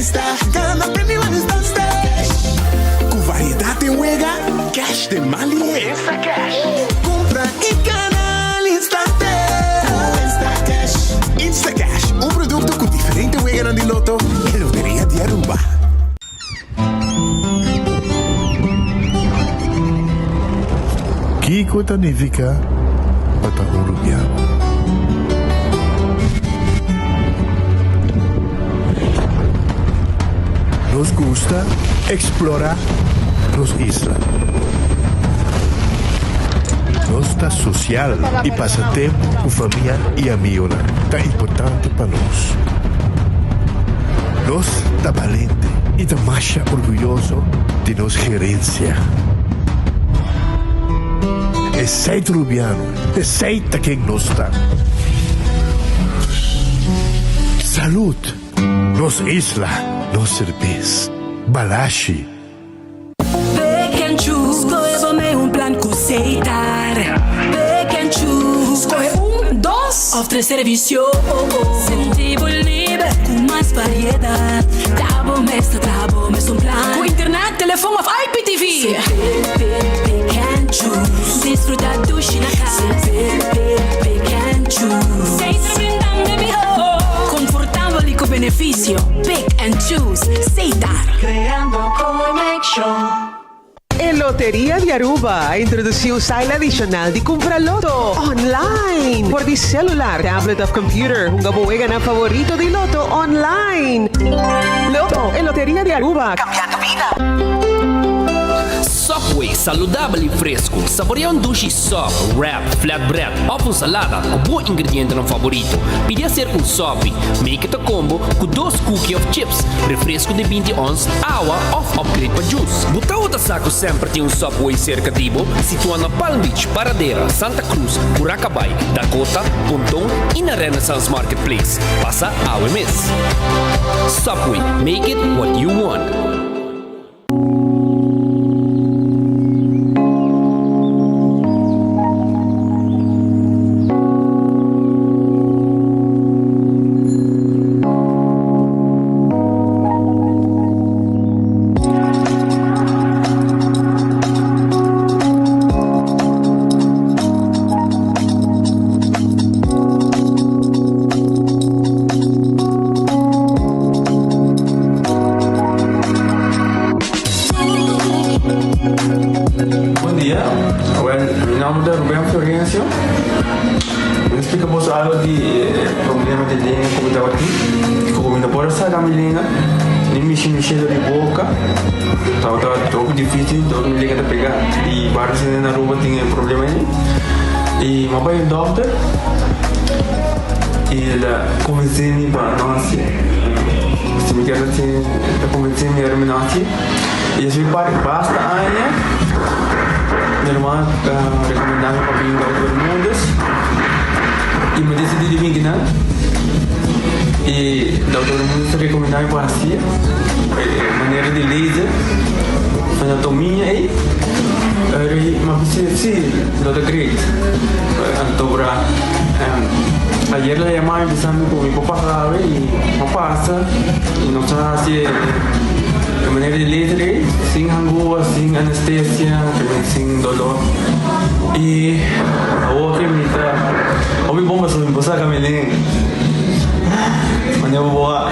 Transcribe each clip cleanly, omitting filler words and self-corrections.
está, cada premio está. Com variedade em Wega, cash de Mali. Insta Cash. Compra e canal Insta Cash, um produto com diferente Wega de Loto e Loteria de Aruba. Kiko significa Patahurubiano. Nos gusta explorar las islas. Nuestra social y pasatiempo con familia y amigos tan importante para nos. Nos está valiente y demasiado orgulloso de nuestra gerencia. Es seis rubiano, es seis que nos está. Salud, nos isla. No cerveza, balashi. Pick and choose, escolhe um plano que aceitar. Pick and choose, escolhe dos ou três serviços. Sentivo livre, com mais variedade. Tá bom, mas um plano. Com internet, telefone ou IPTV. Pick and choose, desfrutar do China casa. Pick and choose, sem se brindar de birro. Confortável e com benefício. Pick and choose, Seitar. Creando connection. En Lotería de Aruba introdució un style adicional de comprar loto online por de celular, tablet of computer. Un gabuega na favorito de loto online. Loto en Lotería de Aruba. Cambiando vida. Subway, saudável e fresco. Saboreia um sushi soft, wrap, flatbread ou salada com bom ingrediente no favorito. Pide ser um soft, make it a combo com 2 cookies of chips, refresco de 20 ons, água ou upgrade para juice. Buta outra saco sempre tem um Subway cerca de Ibo, situado na Palm Beach, Paradera, Santa Cruz, Curacabai, Dakota, Pontong e na Renaissance Marketplace. Passa a mês. Subway, make it what you want. Explicamos algo de problema de língua como estava aqui. Comida por essa gamilinha, nem mexer de boca. Estava todo difícil, todo me liga de pegar. E vários na rua tinham problema aí. E meu pai é doutor. E ele convenceu-me para nós. Se me quer assim, convenceu-me a nós. E eu fui para basta aia. Minha irmã recomendava para vir para todo mundo. E me decidi de vir aqui, e o doutor Mundo recomendava para assim, maneira de laser, anatomia e mas sim, doutor Great, doutora, ayer la llamaba empezando con mi papá y no pasa, y no está así de manera de laser, sin angua, sin anestesia, sin dolor. E a outra imita, ouvi bomba sobre posar camelinho, mas eu vou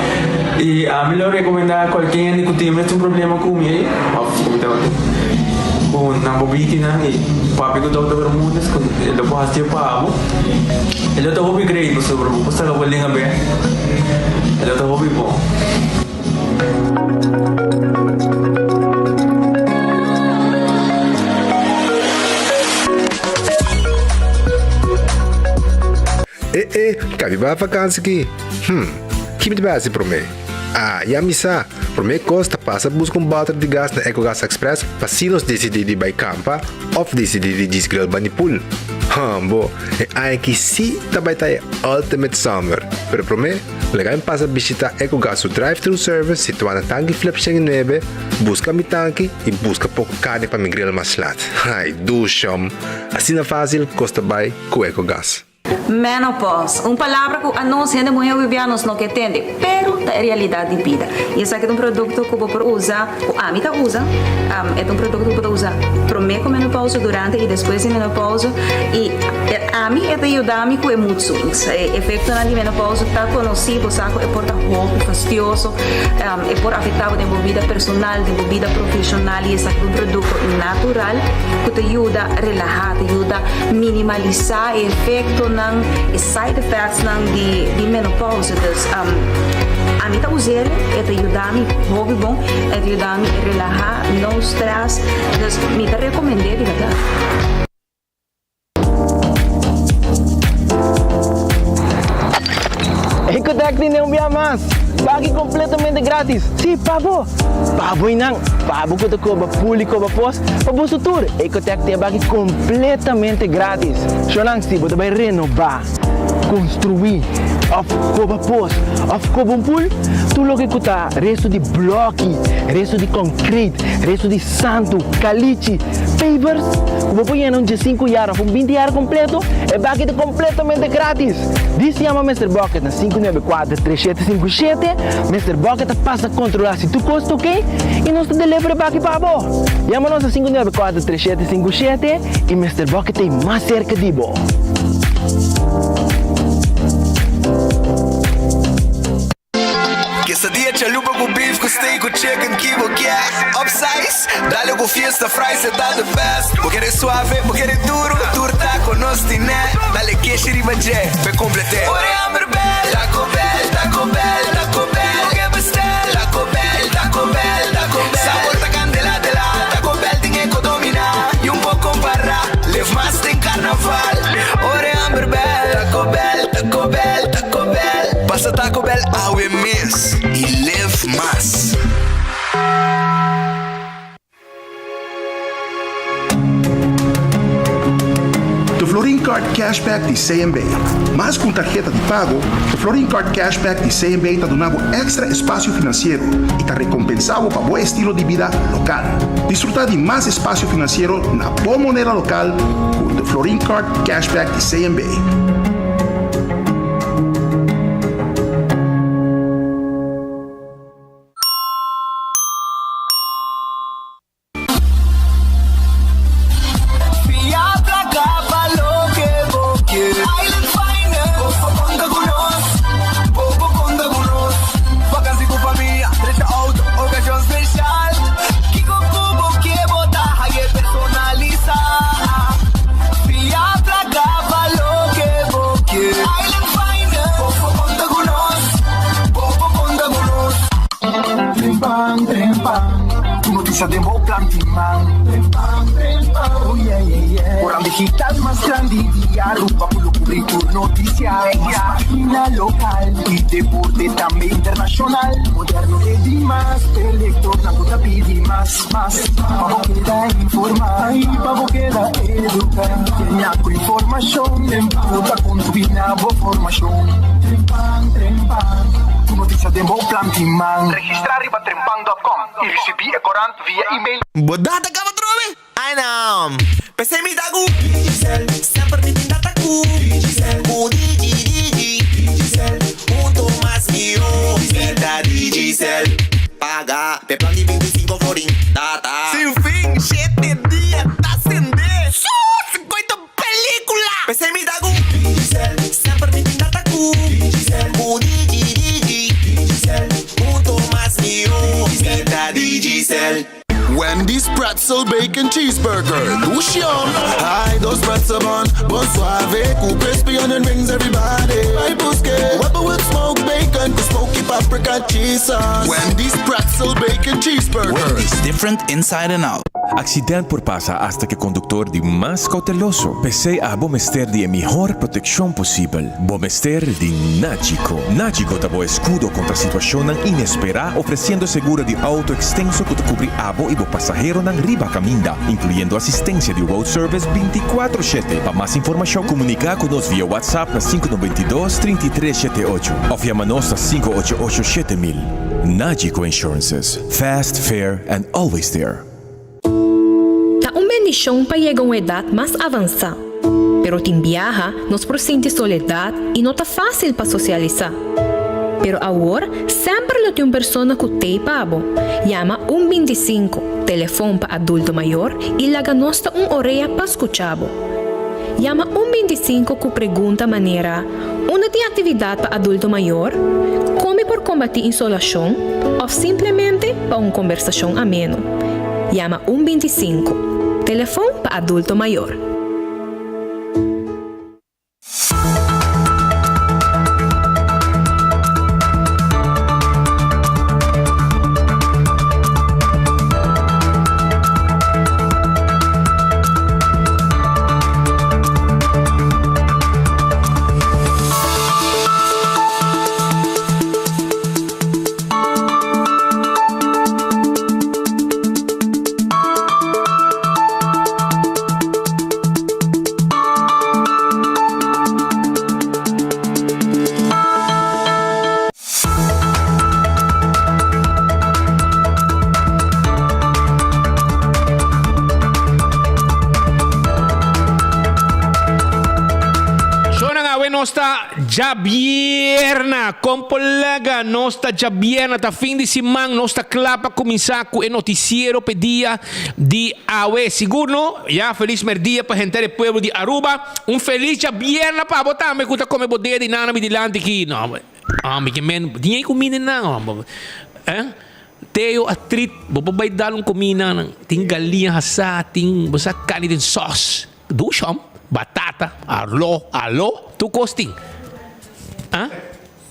e a melhor recomendar qualquer que tem um problema com ele, com na bobina e papi que doutor Bermudes, ele pode fazer para ele está hobby great sobre o posar a bolinha bem, ele está hobby bom. Cabe para vacança aqui. Que me base para mim? E a missa, para mim costa passa buscar balde de gás na EcoGas Express para se nós decidir de ir campa ou decidir de desgrill banipul. Bom, é que sim também está Ultimate Summer. Pero para mim, legal passa visitar EcoGas o drive-thru service situado na tanque flip 9, busca mi tanque e busca pouco carne para me grill mais lat. Ai, duchom. Assim é fácil, costa bem com EcoGas. menopause. Uma palavra que a nós, ainda mulher vivianos, não entende, pero é realidade de vida. E esse aqui é um produto que eu vou usar, a Amita usa, é um produto que eu vou usar promê com menopausa, durante e depois de menopausa. E a mim é ajudar-me com mood swings. O efeito na menopausa está conhecido, sabe? É por roupa, fastidioso, é por afetar a vida personal, a vida profissional. E esse é um produto natural que te ajuda a relaxar, te ajuda a minimalizar o efeito, os side effects de menopausa. A mim tá usando, é te ajudar-me, hobby bom, é te ajudar-me a relaxar, não stress. Então, me te recomendei, de verdade. Ecotec tem um dia mais. Pague completamente grátis. Sim, pabo. Pabo e não. Pabo que te cobra público, cobra pós. Pabo futuro. Ecotec tem pague completamente grátis. Xonang, se você vai renovar, construir, of cobra pós, of cobra pool, tu lo que custa resto de bloque, resto de concreto, resto de santo, caliche, pavers. Como põe em de 5 anos, 20 anos completo, é pague completamente grátis. Diz chama Mr. Bucket na 594-3757. Mr. Bucket passa a controlar se tu custa ok e nós te delivery para aqui para você. Chama-nos a 594-3757 e Mr. Bucket tem mais cerca de você. Quesadilla, chalupa com beef, com steak, com chicken, kibo, yeah. Upsize, dale com fiesta, fries, é da the best. Vou querer suave, vou querer duro, turta com nós tiné. Dale queixe, riba, jé, pe complete. Ore hamburger, Taco Bell, Taco Bell, Taco Bell. Vou que bestel, Taco Bell, Taco Bell, Taco Bell. Sabor ta candela de la, Taco Bell tem que dominar. E pouco para, live mais tem carnaval. Ore hamburger, Taco Bell, Taco Bell, Taco Bell. Passa Taco Bell, awe miss. E live mais. Do Florin Card Cashback de CMB. Mas com tarjeta de pago, o Florin Card Cashback de CMB está dando extra espaço financeiro e está recompensado para bom estilo de vida local. Desfrutar de mais espaço financeiro na boa moneda local com o Florin Card Cashback de CMB. De Moplan Timán. Oh, yeah, yeah, yeah. Orang digital más grande y arrupa por lo currículum noticias. Más página local y deporte también internacional. Moderno de más, electoral, no pidi más. Pavo queda informar y pavo queda educar. Tenía con información, en puta combina formación. Trempan. Notícias de Moplan Timán. Registrar riba trempan.com e receber corante via e-mail. Bodata ka patrome? Ai não. Pensei me dago. Digicel, sempre me tinta tacu. Digicel, o Digicel, mais mio. Vida Digicel. Paga, pe plan de 25 florim. Data. Sem fim, 7 dias, tá acender. Só 50 película. Pensei me dago. Digicel, sempre me tinta tacu. Digicel, o Digicel, mais mio. Vida Digicel. Wendy's Pretzel Bacon Cheeseburger. Lucian. Hi, those pretzel bun suave. Cool crispy onion rings, everybody. I busque. Webber with smoked bacon. Smoky paprika cheese sauce. Wendy's Pretzel Bacon Cheeseburger. Wendy's different inside and out. Accidente por pasa hasta que conductor de más cauteloso. Pese a Bomester de mejor protección posible. Bomester de Nagico. Nagico dabo escudo contra situación inesperada, ofreciendo seguro de auto extenso que te cubre abo y pasajero nan riba caminda, incluyendo asistencia de road service 24/7. Para más información, comunica con nos vía WhatsApp na 592-3378 o llama-nos a 588-7000. Nagico Insurances. Fast, fair, and always there. Tá uma bendição para chegar a uma idade mais avançada. Pero tin viaja, nos presente soledad e não tá fácil para socializar. Pero agora, sempre lo tem uma pessoa que tem pabo. Llama 125, telefone para adulto maior e laga nosta orelha para escuchabo. Llama 125 que pergunta maneira, uma tem atividade para adulto maior, come por combater insolação ou simplesmente para uma conversação ameno. Llama 125, telefone para adulto maior. Nosta Jabierna, compolaga nosta Jabierna, ta fim de semana nosta clapa começar com o noticiero pedia de Aue. Seguro, já feliz merdia para gente do pueblo de Aruba. Feliz Jabierna para botar me cuta come bodeia de nana me dilante aqui. Não, me que men, dinheiro comida não. Teo atrit, bobo vai dar comida, tem galinha assada, tem bosa carne de sauce. Do chão. Batata, alô, tu costing.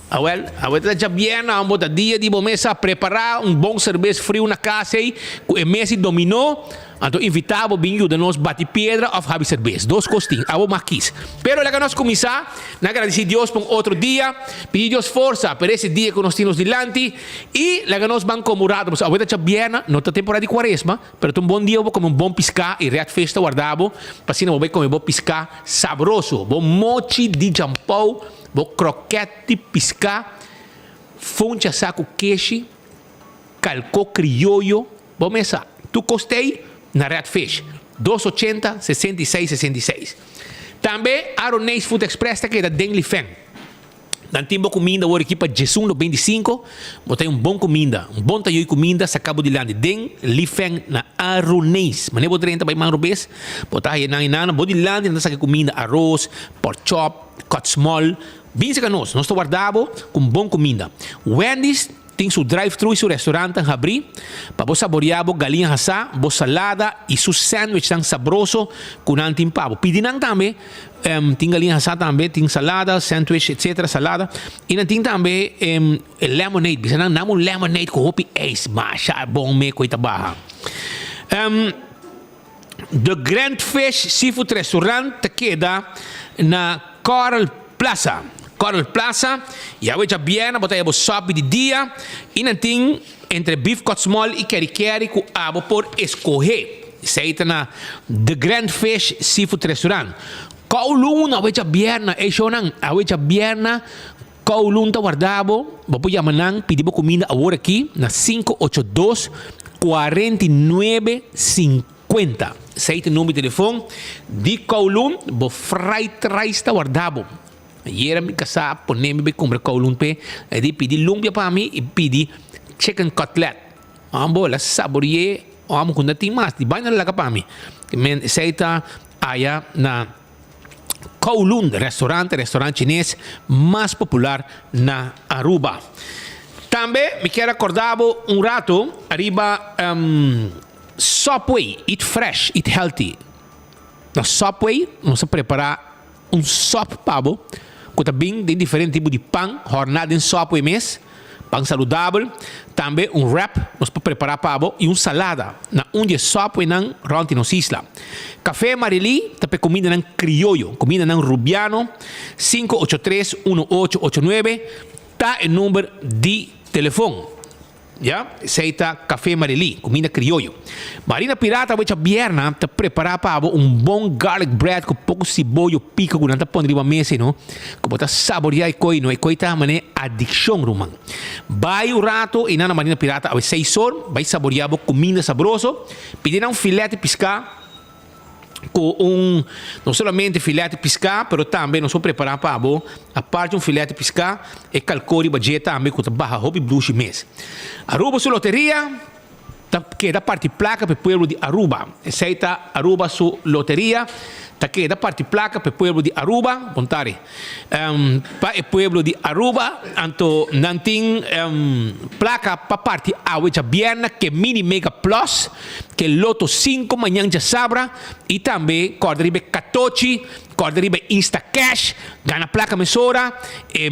Awel tá já bem na bota dia de bomesa preparar bom cerveja frio na casa aí, com o mês dominou, então invitava binho de nós bate pedra ou habi cerveja, dois costing, abo maquis. Pero lá que nós começar, na agradecer Deus por outro dia, pedir Deus força por esse dia que nós temos dilante e lá que nós vamos comemorado, mas awel tá já bem, não tá temporada de quaresma, pero um bom dia como bom piscar e reat festa guardado, para assim não vai comer bom piscar sabroso, bom mochi de jampau. Bo croquete piscar, fonte saco queixe, calco criollo, bom mesa. Tu costei na Red Fish, 280 66 66. Também Aronês Food Express que é da Deng Feng. Nantimbo comida hoje aqui para Jesus no 25, botei bom comida, bom tayo comida, sa cabo de lande Deng Feng na Aronês. Mas nem vou 30 para mano bes, botar aí na inana, bom de lande na sa comida, arroz, pork chop, cut small. Vinse que nós estamos guardado com bom comida. Wendy's tem seu drive-thru e seu restaurante em abrir para você saborear galinha assada, salada e seu sandwich tão saboroso com antim pavo. Pedinang também tem galinha assada também, tem salada, sandwich, etc. salada. E não tem também lemonade. Bisa nang namo lemonade com hopi ace, masha bom me coita barra. The Grand Fish Seafood Restaurant te queda na Coral Plaza. Coral Plaza, e a já bem, botei a sopa de dia, e não tem entre beef cut small e keri com abo por escorrer. Isso aí está na The Grand Fish Seafood Restaurant. Kowloon, a já bem, é show não, a já bem, Kowloon tá guardado, vou pôr yamanang, pedir comida agora aqui, na 582 4950. Isso aí tem número de telefone, de Kowloon, vou fried rice tá guardado. Hier mi casa ponem be comprar Kowloon pe de pedir lumpia para mim e pedir chicken cutlet. Ambo la saboreie amo quando tem mais de banha lá para mim. Men seita aya na Kowloon restaurante chinês mais popular na Aruba. Também me quero acordar rato arriba Subway, eat fresh, eat healthy. Na Subway vamos preparar sop pavo. Que também tem diferentes tipos de pão, jornada em sopa e mês, pão saudável, também wrap, nós podemos preparar pavo, e salada, na de sopa e não ronti nos isla. Café Marili, também comida não criollo, comida não rubiano, 583-1889, tá o número de telefone. Ya, seita Café Marili, comida criollo. Marina Pirata, hoje a bierna, te preparar para bom garlic bread com pouco cebolla, pico, com nada pôr riba mesa, não? Que botar saborear e coi, não? E coi tá mané adicção, rumang. Vai o rato e na Marina Pirata, a 6 horas, vai saborear comida saboroso, pedir filete piscar, com não somente filete piscar, mas também nós vamos preparar para a parte de filete piscar e calcori bajeta também com barra hobby blush mês. Aruba sua loteria, que é da parte placa para o povo de Aruba. Essa é a Aruba sua loteria. Que da parte placa para o povo de Aruba, montare. Para o povo de Aruba, anto não tem placa para parte a Bierna, que Mini Mega Plus, que Loto 5 manhã já sabra, e também corderibe 14, corderibe Insta Cash, gana placa mesora,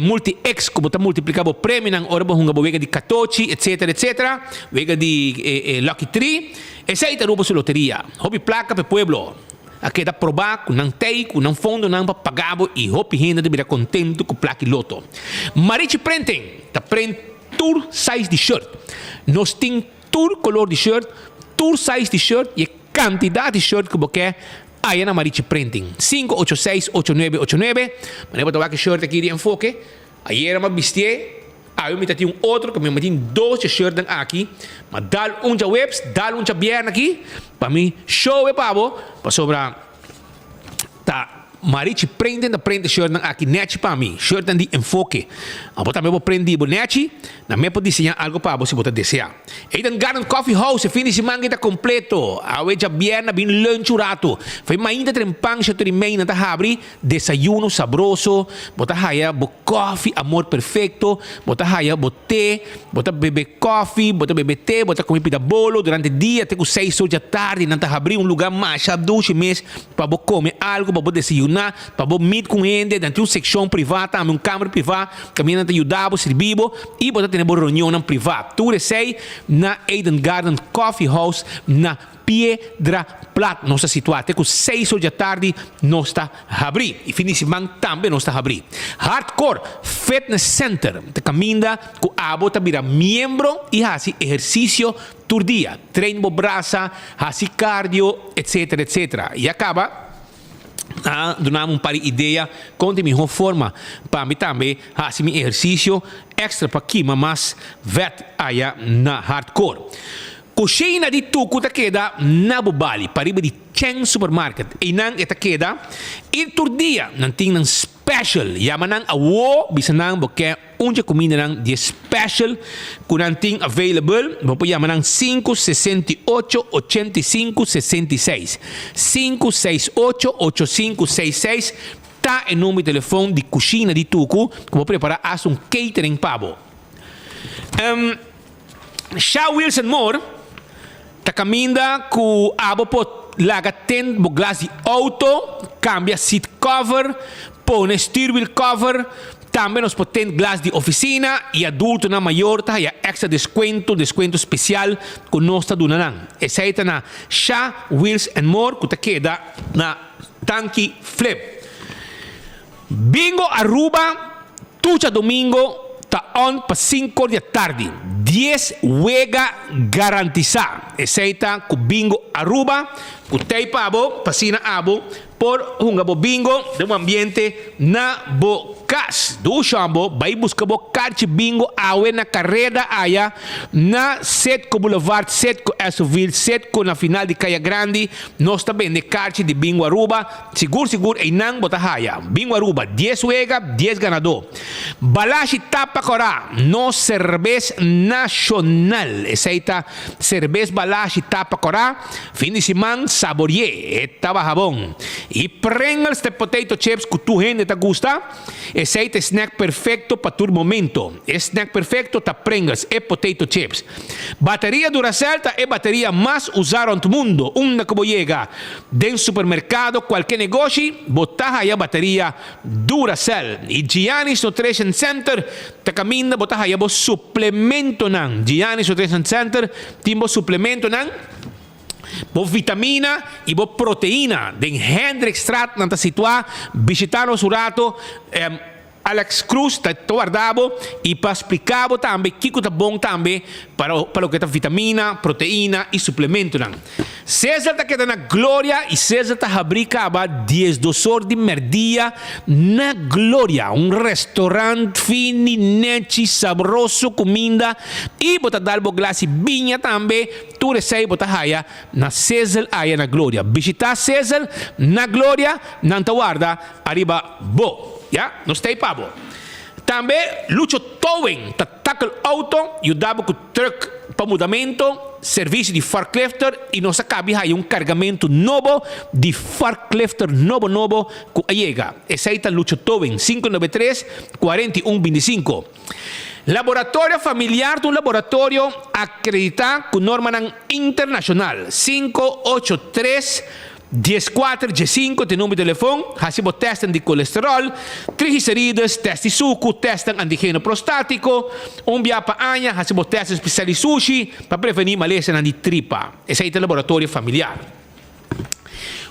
multi-X, como está multiplicado o prêmio, nang ora bahunga vega de 14, etc. Vega de Lucky 3, essa é a Aruba sua loteria. Hobby placa para o povo. Aqui dá provar, com não tem, com não fundo, não para pagar e hope ainda de virar contente com o plaque loto. Marichi Printing, tá print tour size de shirt. Nós tem tour color de shirt, tour size de shirt e quantidade de shirt que você quer. Aí na Marichi Printing, 586-8989. Mas eu vou tomar que shirt aqui de enfoque. Aí era uma vestir. Aí eu me tenho outro, que me tenho 12 shirts aqui. Mas dá já webs, dá já bierna aqui. Para mim, show é pavo. Para sobrar, tá. Marichi prende shirt aqui net para mim. Shirt de enfoque. Eu também vou prender o net. Na minha pode desenhar algo para você botar desejar. Eden Garden Coffee House, fim de semana está completo. A já bierna bem lunch rato. Foi ainda trempang sa turimay na tahabri. Desayuno sabroso. Bota haya bo coffee, amor perfecto. Bota haya bo té. Bota bebe coffee. Bota bebe té. Bota comer pida bolo. Durante o dia, até com 6 horas da tarde, na tahabri lugar mais abduche mês para bo comer algo, para bo desayunar. Para bo meet com ele, dentro uma seção privada, uma câmara privada, caminhando te ajudar, servir e bota ter uma reunião privada. Tudo sei na Eden Garden Coffee House na Piedra Plata. Nós está situado até com 6 horas da tarde, nós está a abrir. E fim de semana também nós está a abrir. Hardcore Fitness Center. Te caminha com a bota vira membro e faz exercício todo dia. Treino braça, faz cardio, etc. E acaba donar um par de ideias com a melhor forma para mim também fazer meu exercício extra para aqui, mas vet aí na hardcore. Coxina de tuco ta queda na Bubali, pariba de Cheng Supermarket. E nang ita queda, e todo dia não tem nang special. Yaman nang awo, bisa nang porque unja comida nang de special, que não tem available, vamos yaman nang 568-85-66. 568-8566. Tá em número de telefone de coxina de tuco, que vou preparar um catering pabo. Shaw Wilson Moore, ta caminda com abo pot laga ten bo glass de auto, cambia seat cover, põe steering wheel cover, também nos potente glass de oficina e adulto na maior tá ya extra descuento especial com nós tá donando. Essa aí tá na Shaw Wheels and More, que tá queda na Tanki Flip. Bingo Aruba, tucha domingo tá on para 5 da tarde. 10 wega garantizada. Essa com bingo Aruba, com teipa abo, pasina abo, por um bingo de um ambiente na bocas. Do chambo, vai buscar bo kart bingo awe na carreira aya na Setco Boulevard, Setco Esoville, Setco na final de Caia Grande. Nós também de kart de bingo Aruba. Seguro, e não bota haya. Bingo Aruba, 10 wega, 10 ganador. Balashi Tapacora, no cerveza nacional. Essa aí tá cerveza Balashi Tapacora. Fim de semana, saboreé. Estava bom. E Pringles de potato chips que tu gente te gusta. Esse é snack perfeito para todo momento. Snack perfeito tá Pringles e potato chips. Bateria Duracell é bateria mais usada no mundo. Uma que chega dentro do supermercado, qualquer negócio, botar aí a bateria Duracell. E Giannis Nutrition Center tá caminhando, botar aí o suplemento nan. Giannis Nutrition Center tem o suplemento nan. Bo vitamina e bo proteína. Den Hendrix Strat nanta situar, visitar o surato, Alex Cruz tá guardado e para explicar também que tá bom também para o que tá vitamina, proteína e suplemento não. César tá quedando na Glória e César tá fabricava 10 dosor de merdia na Glória, restaurante fininete, saboroso comida e bota dar bo glasi vinha também, tu recebe bota haya na César aya na Glória. Visitar César na Glória, não tá guarda, arriba bo, ya? Não está pabo. Também Lucho Towing, tá tackle auto, ajudava com truck para mudamento, serviço de forklifter e nós acabamos aí cargamento novo de forklifter novo que chega. Esse aí tá Lucho Towing, 593-4125. Laboratório familiar do laboratório acreditado com norma internacional 583-14-15 tem número de telefone, hasibo testem de colesterol, triglicérides, teste suco, testem antígeno prostático, via para anha, hasibo teste especial de sushi para prevenir malestar de tripa. Esse aí é o laboratório familiar.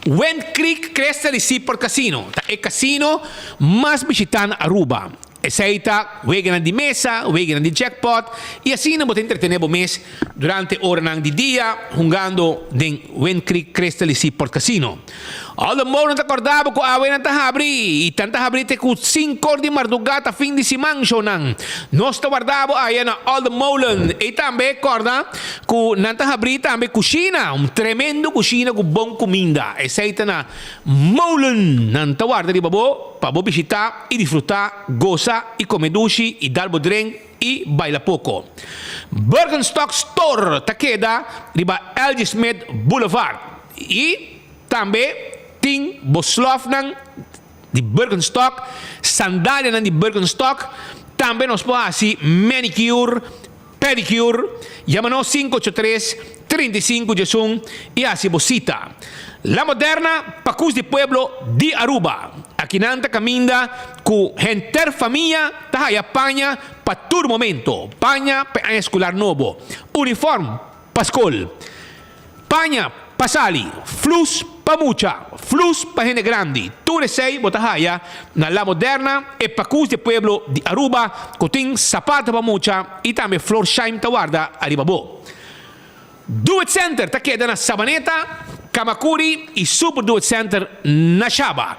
Wind Creek Crystal Seaport Casino, é casino mais visitado Aruba. Aceita, wegen de mesa, wegen de jackpot, e assim não pode entretener o mês durante horas de dia, jogando em Wind Creek Crystal Seaport Casino. All mundo acordava com a wena tahabri, e tanta habri te com 5 de madrugada fim de semana, shonan. Nós guardava aí na All Molen, e também acorda com nanta habri também cozinha, tremendo cozinha com bom comida. Aceita na Molen, nanta guarda de babo, para visitar e desfrutar, gozar e comer sushi e dar drink e baila pouco. Birkenstock Store ta queda riba LG Smith Boulevard e também tem boslof de Birkenstock, sandália de Birkenstock, também nos pode assim manicure, pedicure, llámanos 583-35-1 e assim bocita. La Moderna, Pacus de Pueblo de Aruba. Aqui nanta caminda com gente família, tá aí apanha para todo momento. Panha para escolar novo. Uniforme para escola. Panha para sali. Flus para mucha. Flus para gente grande. Tu recei botahaya na La Moderna e Pacus de Pueblo de Aruba. Cotin sapato para mucha e também floor shine ta guarda arribabo. Do It Center ta queda na Sabaneta, Kamakuri e Super Do It Center na Shaba.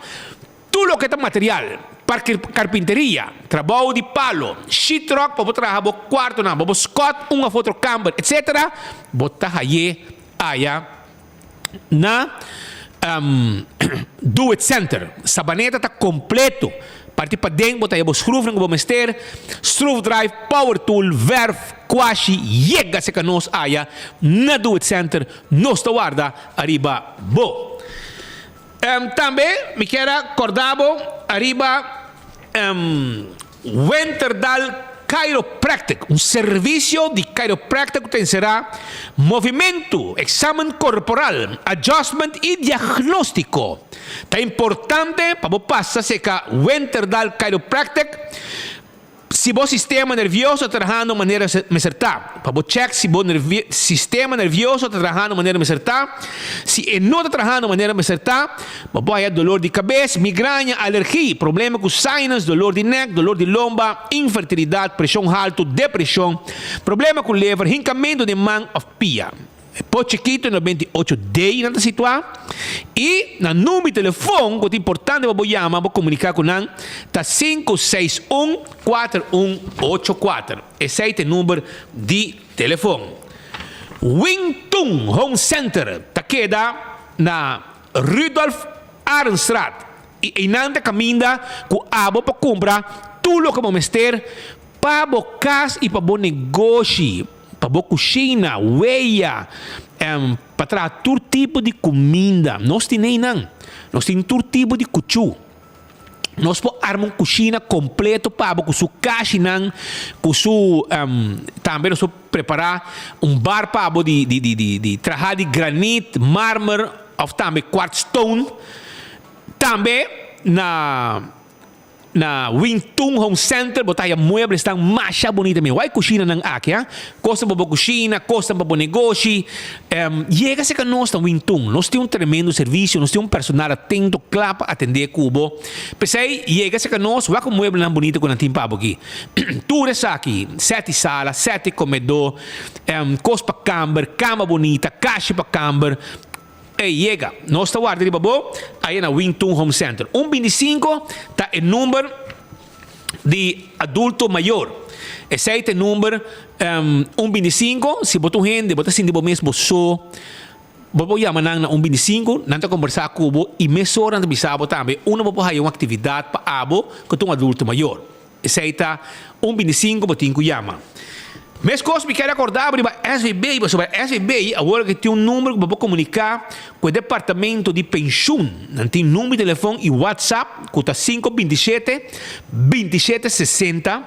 Tudo lo que é material para carpinteria, trabalho de palo, sheetrock, para trabalhar no quarto, para Scott, uma foto camper, etc. Bota aí na Do It Center. Sabaneta está completo. Parti para dentro, bota aí o screw, não vamos ter. Screw drive, power tool, verf, quashi, chega se que nós aya na Do It Center, nós está guarda arriba bo. Também me quero acordar arriba Winterdal Chiropractic, serviço de chiropractic que será movimento, exame corporal, adjustment e diagnóstico. É importante para passar seca Winterdal Chiropractic. Se o sistema nervioso está trabalhando de maneira certa, para check se o sistema nervioso está trabalhando de maneira certa, se não está trabalhando de maneira certa, pode haver dolor de cabeça, migraña, alergia, problema com sinus, dolor de neck, dolor de lomba, infertilidade, pressão alta, depressão, problema com lever, hincamento de mão ou pia. Pode chiquito 98D nessa situação e na número de telefone que é importante para chamar para comunicar com nós tá 561-4184. Esse é o número de telefone. Wingtung Home Center tá queda na Rudolf Arnstraat e nanda caminda com abo para comprar tudo o que vamos ter para o casa e para o negócio. Para a cozinha, weia, para trazer todo tipo de comida. Nós temos todo tipo de cuchu. Nós podemos armar uma cozinha completa para com sua caixa, com sua também nós podemos preparar bar para de trabalhar de granito, mármore, ou também quartzstone. Também na na Wingtung Home Center, botaya muebles estão mais bonita mesmo. Vai cozinha ng aqui, ha? Costa para cozinha, costa para negócio. Chega-se que nós na Wingtung, nós temos tremendo serviço, nós temos personal atento, claro para atender cubo. Pensei, chega-se que nós, vai com muebles não bonito com a timpa aqui. Tudo isso aqui, 7 salas, 7 comedor, costa para cama bonita, caixa para camber. Chega, nós está guardando babo, aí na Wingtung Home Center. 125 está o número de adulto maior. Esse é o número 125, se botar gente, botar assim de mesmo só, bobo chama na 125, não está conversar com o e mês hora não bisabo também, uma bobo hay uma atividade para abo com um adulto maior. Esse é o 125, botinho chama. Mas coisa que quero acordar sobre a SVB, agora que tem um número que pode comunicar com o departamento de pensão. Não tem número de telefone e WhatsApp, que está 527-2760.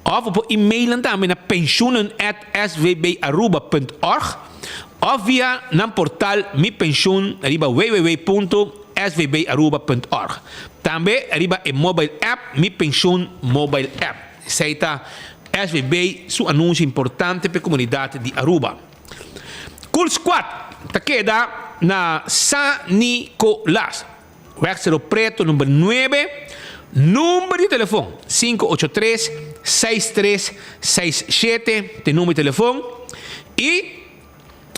Ou por e-mail também na pensionen@svb.org. Ou via no portal Mi Pension, www.svb.org. Também arriba o mobile app, Mi Pension Mobile App. Aceita SVB, su anúncio importante para a comunidade de Aruba. Cool Squad, está queda na San Nicolás. Wexero Preto, número 9. Número de telefone, 583-6367. Tem número de telefone. E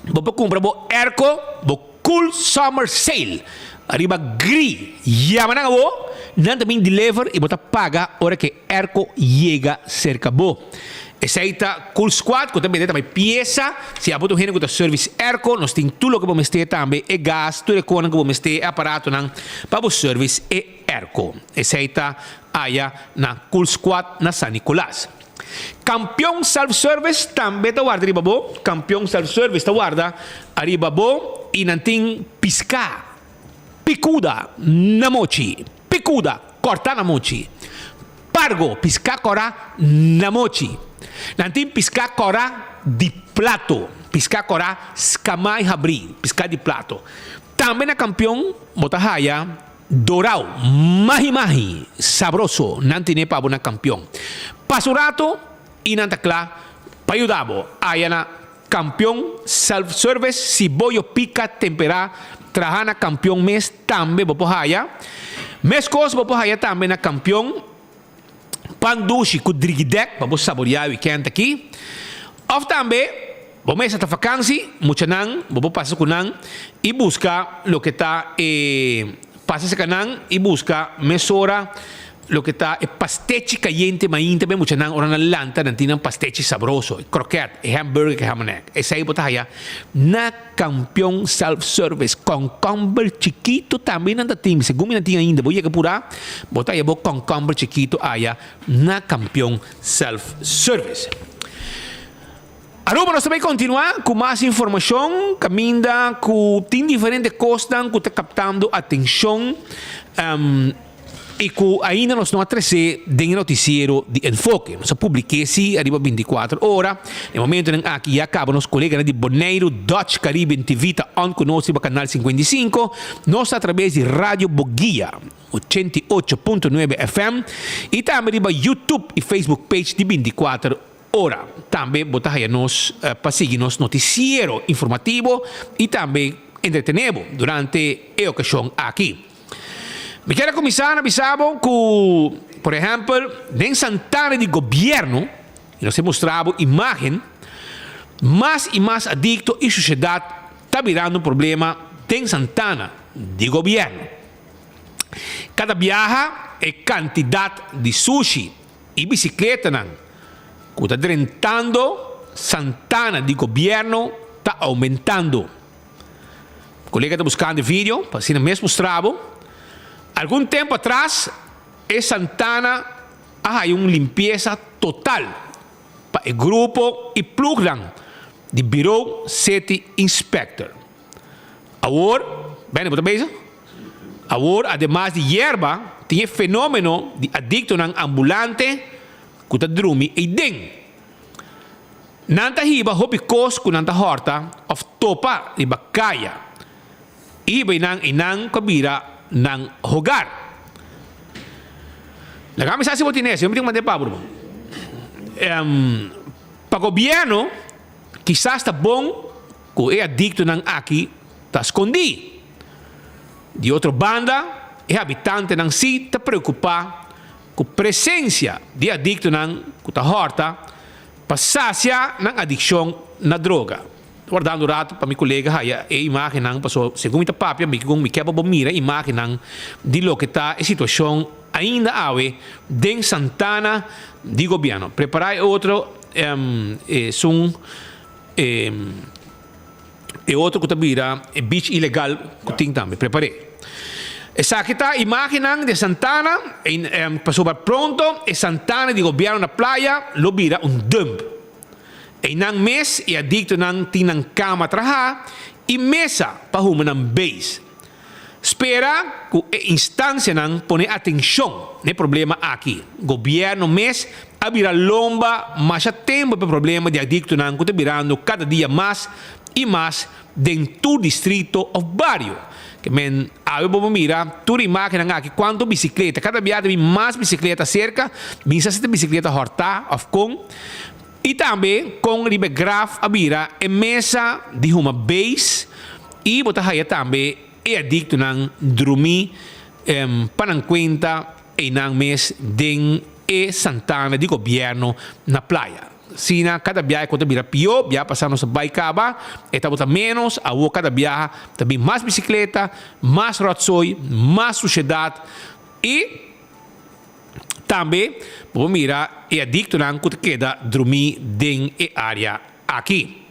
você compra o Erco, o Cool Summer Sale. Arriba gri. Llama na você. Não também deliver e você paga a hora que Erco chega cerca de você. Esse aí está Cool Squad, que também tem peça. Se a gente tem serviço Erco, nós temos tudo que vamos ter também, é gás, tudo que vamos ter, aparato para o serviço é Erco. Esse aí está aí na Cool Squad, na San Nicolás. Campeão Self-Service também está guarda arriba bo. Campeão Self-Service está guarda arriba bo e não tem piscar. Picuda, namochi. Picuda, corta namochi. Pargo, piscar cora namochi. Nanti piscar cora di plato. Piscar cora scamai habri. Piscar di plato. Também na campeão, botahaya, dorau, mahi-mahi, sabroso. Nanti ne pabo na campeão. Pasurato, inantakla, payudabo. Aya na campeão self-service, si boyo pica, tempera, trahana campeão mes, também bopohaya. Mes coisas bopohaya também na campeão. Pandushi com drigidek, para você saborear o weekend aqui. Ou também, vamos essa vacança, muito não, vamos passar com não e buscar o que está, passa com não e buscar mesora o que está, pastete caliente, mas também muito não, ora na lanta, não tem pastete sabroso, croquete, hamburger, que hamanek. Essa aí botar aí na campeão self-service, concombre chiquito também não tem, segundo não tem ainda, vou chegar por aí, botar aí concombre chiquito aí na campeão self-service. Aruba, nós também continuar com mais informação, caminha com tem diferentes coisas que está captando atenção e que ainda nós não atrasamos do noticiero de enfoque. Nós publiquei arriba 24 horas. No momento em que já acaba, nosso colega de Bonaire, Dutch Caribbean TV, está on conosco no canal 55. Nós através de Rádio Boguia, 88.9 FM. E também arriba YouTube e Facebook page de 24 horas. Também botar aí nós para seguir nosso noticiero informativo e também entretenemos durante a ocasião aqui. Me quero começar avisando que, por exemplo, em Santana de governo, e nós mostramos imagem, mais e mais adicto e sociedade está virando um problema em Santana de governo. Cada viaja é quantidade de sushi e bicicleta que está drentando Santana de governo está aumentando. O colega está buscando vídeo, para ser mesmo mostrado. Algum tempo atrás, em Santana, há uma limpeza total para o grupo e programa de Bureau City Inspector. Agora, bem, agora, además de hierba, tem fenômeno de adicto ambulante que está dormindo e den. Nanta hiba hopi kos ku nanta horta of topa iba kaya. Iba inang kabira ng hogar. Lagami sa si Botinese, yung piting pabro. Pa gobyerno, quizás está bom que é adicto ng aki, está escondi. De outra banda, é habitante ng si, está preocupa com presença de adicto ng kuta horta, pasasya ng adiksyon na droga. Guardando rato para mi colega haya e imagem ng paso segundo ita papia mi kung mi keba bomira imagem ng di lo que está a situação ainda awe den Santana di governo. Preparai outro outro que tabira beach ilegal que ting também preparei. Essa kita imagem ng de Santana paso pronto e Santana di governo na playa lo bira un dump. E nang mes e adicto ng tinang kama traha e mesa pahuma ng base. Spera ku e instansya ng pone atensyon ne problema aqui. Gobyerno mes abira lomba masya tempo pe problema de adicto ng kutabirando cada dia mais e mais dentro distrito of barrio. Que men ave bo mira tu imagen ng aqui quanto bicicleta cada dia tem mais bicicleta cerca minsa se bicicleta horta of com. E também com o graf abira e mesa de uma base e botahaya também é adicto ng drumi panangkwenta e ng mes den e Santana de governo na playa. Sina cada viaje quando bira pio, viaja passando sa Baicaba, e tá bota menos, a cada viaja também mais bicicleta, mais rotsoy, mais sociedade e também, vamos mirar, é adicto ng que queda dormir den e área aqui.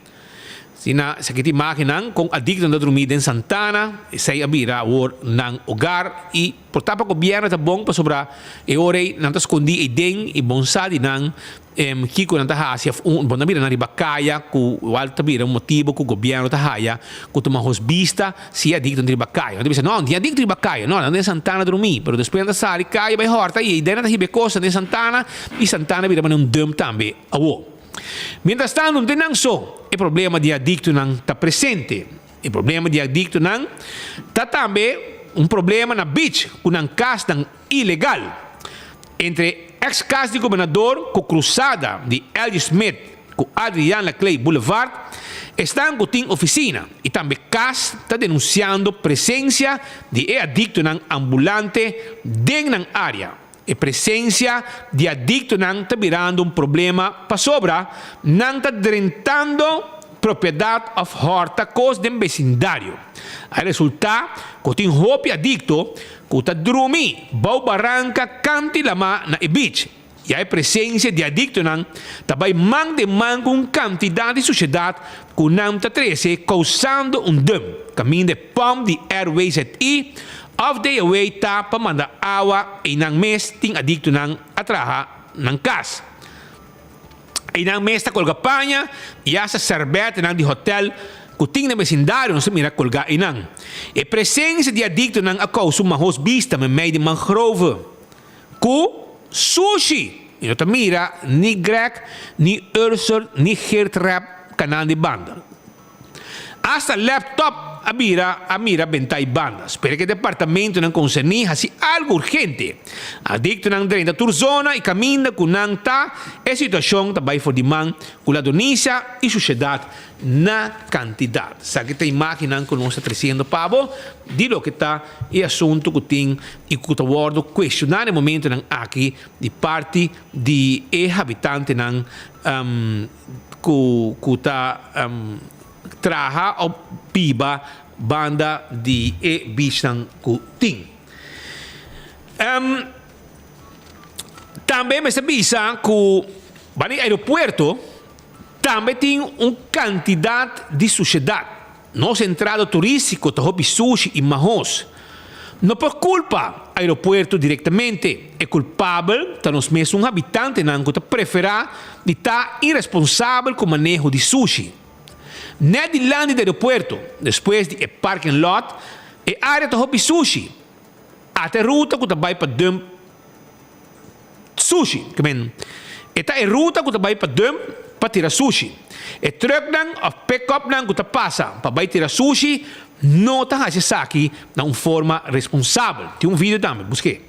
Sina, sa kita imaginan, kung adicto na dormir den Santana, sa abira or ng hogar, e por tapa gobyerno ta bong pa sobra, e ore, nang ta skundi e den, e bonsadi ng kiko nang tahasya, bon nabira na ribakaya, ku wal tabira un motivo ku gobyerno tahaya, ku tumahos vista, si adicto na ribakaya. Não no, di adicto ribakaya, no, den Santana dormir, pero después nang sali kaya bay horta, e den na hibe cosa den Santana, e Santana bira man un dum tambe, awo. Mientras tanto, non tenang so, il problema di adicto non sta presente. Il problema di adicto non sta tambe un problema na beach, con un caso ilegal. Entre ex-caso di governador con cruzada di L.G. Smith con Adrian Laclay Boulevard, están con oficina. E tambe caso sta denunciando presenza di adicto non ambulante dentro l'area. E presença de adicto não está virando um problema para sobra, não está drentando propriedade of horta cos do vecindário. A resulta, que tem roupa adicto, que está dormindo, bau barranca, canti lama na beach. E a presença de adicto não está vai man de man com quantidade de sociedade que não está trece, causando um dano. Caminho de pom de airways e of the away ta pamanda awa e nang mes ting adicto nang atraha ng kas. E nang mes ta kolgapanya e asa serbete nang di hotel kuting na vecindario no sa mira kolga inang. E presença de adicto nang akaw sumahos vista me may di mangrove. Ku sushi. E no ta mira ni Greg, ni Ursel, ni Geertrap kanan di banda. Hasta laptop a mira bentai bandas. Perché il departamento non concerni hasi algo urgente. Adicto nang drenta turzona e cammina con nang ta e situazione tabay for di man con la donisia e sociedad na cantidad. Sa che te imaginan con nostra 300 pavo di lo che sta e assunto che ting e che tawardo questionare momento nang aki di parti di e abitanti nang kuta traha o piba banda di e bisang kuting. Também me sabisa que bani aeropuerto também tem quantidade de sociedade. Nosso entrada turístico tá hobby sushi e mahos. Não por culpa aeropuerto diretamente é culpável tá nos mesmos habitantes não que prefera de tá irresponsável com manejo de sushi. Net die land do aeropuerto, depois de parking lot, e área de hobby sushi. Até ruta que vai para dump sushi. E tá ruta que vai para dump para tirar sushi. E truck nang of pick-up nang que passa para vai tirar sushi não está se aqui de uma forma responsável. Tem vídeo também, busquei.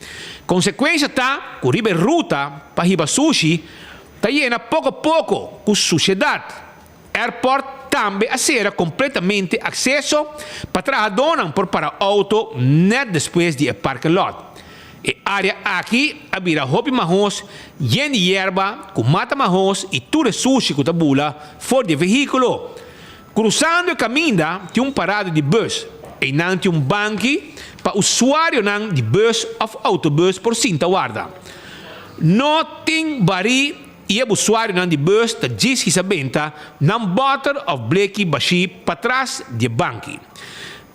Consequência tá, que riba ruta para riba sushi, tá llena pouco a pouco com sociedade. Airport também a ser completamente acesso para trabalhar por para auto net depois de parking lot. E área aqui abira hopi marrons, yen de erva, com mata marrons e tudo sushi com tabula fora de veículo. Cruzando o caminho, tem parada de bus e não tem banco para usuário de bus ou autobus por cinta guarda. Não tem bari e o usuário de bus que diz que sabenta não bota ou bleki baixi para trás de banco.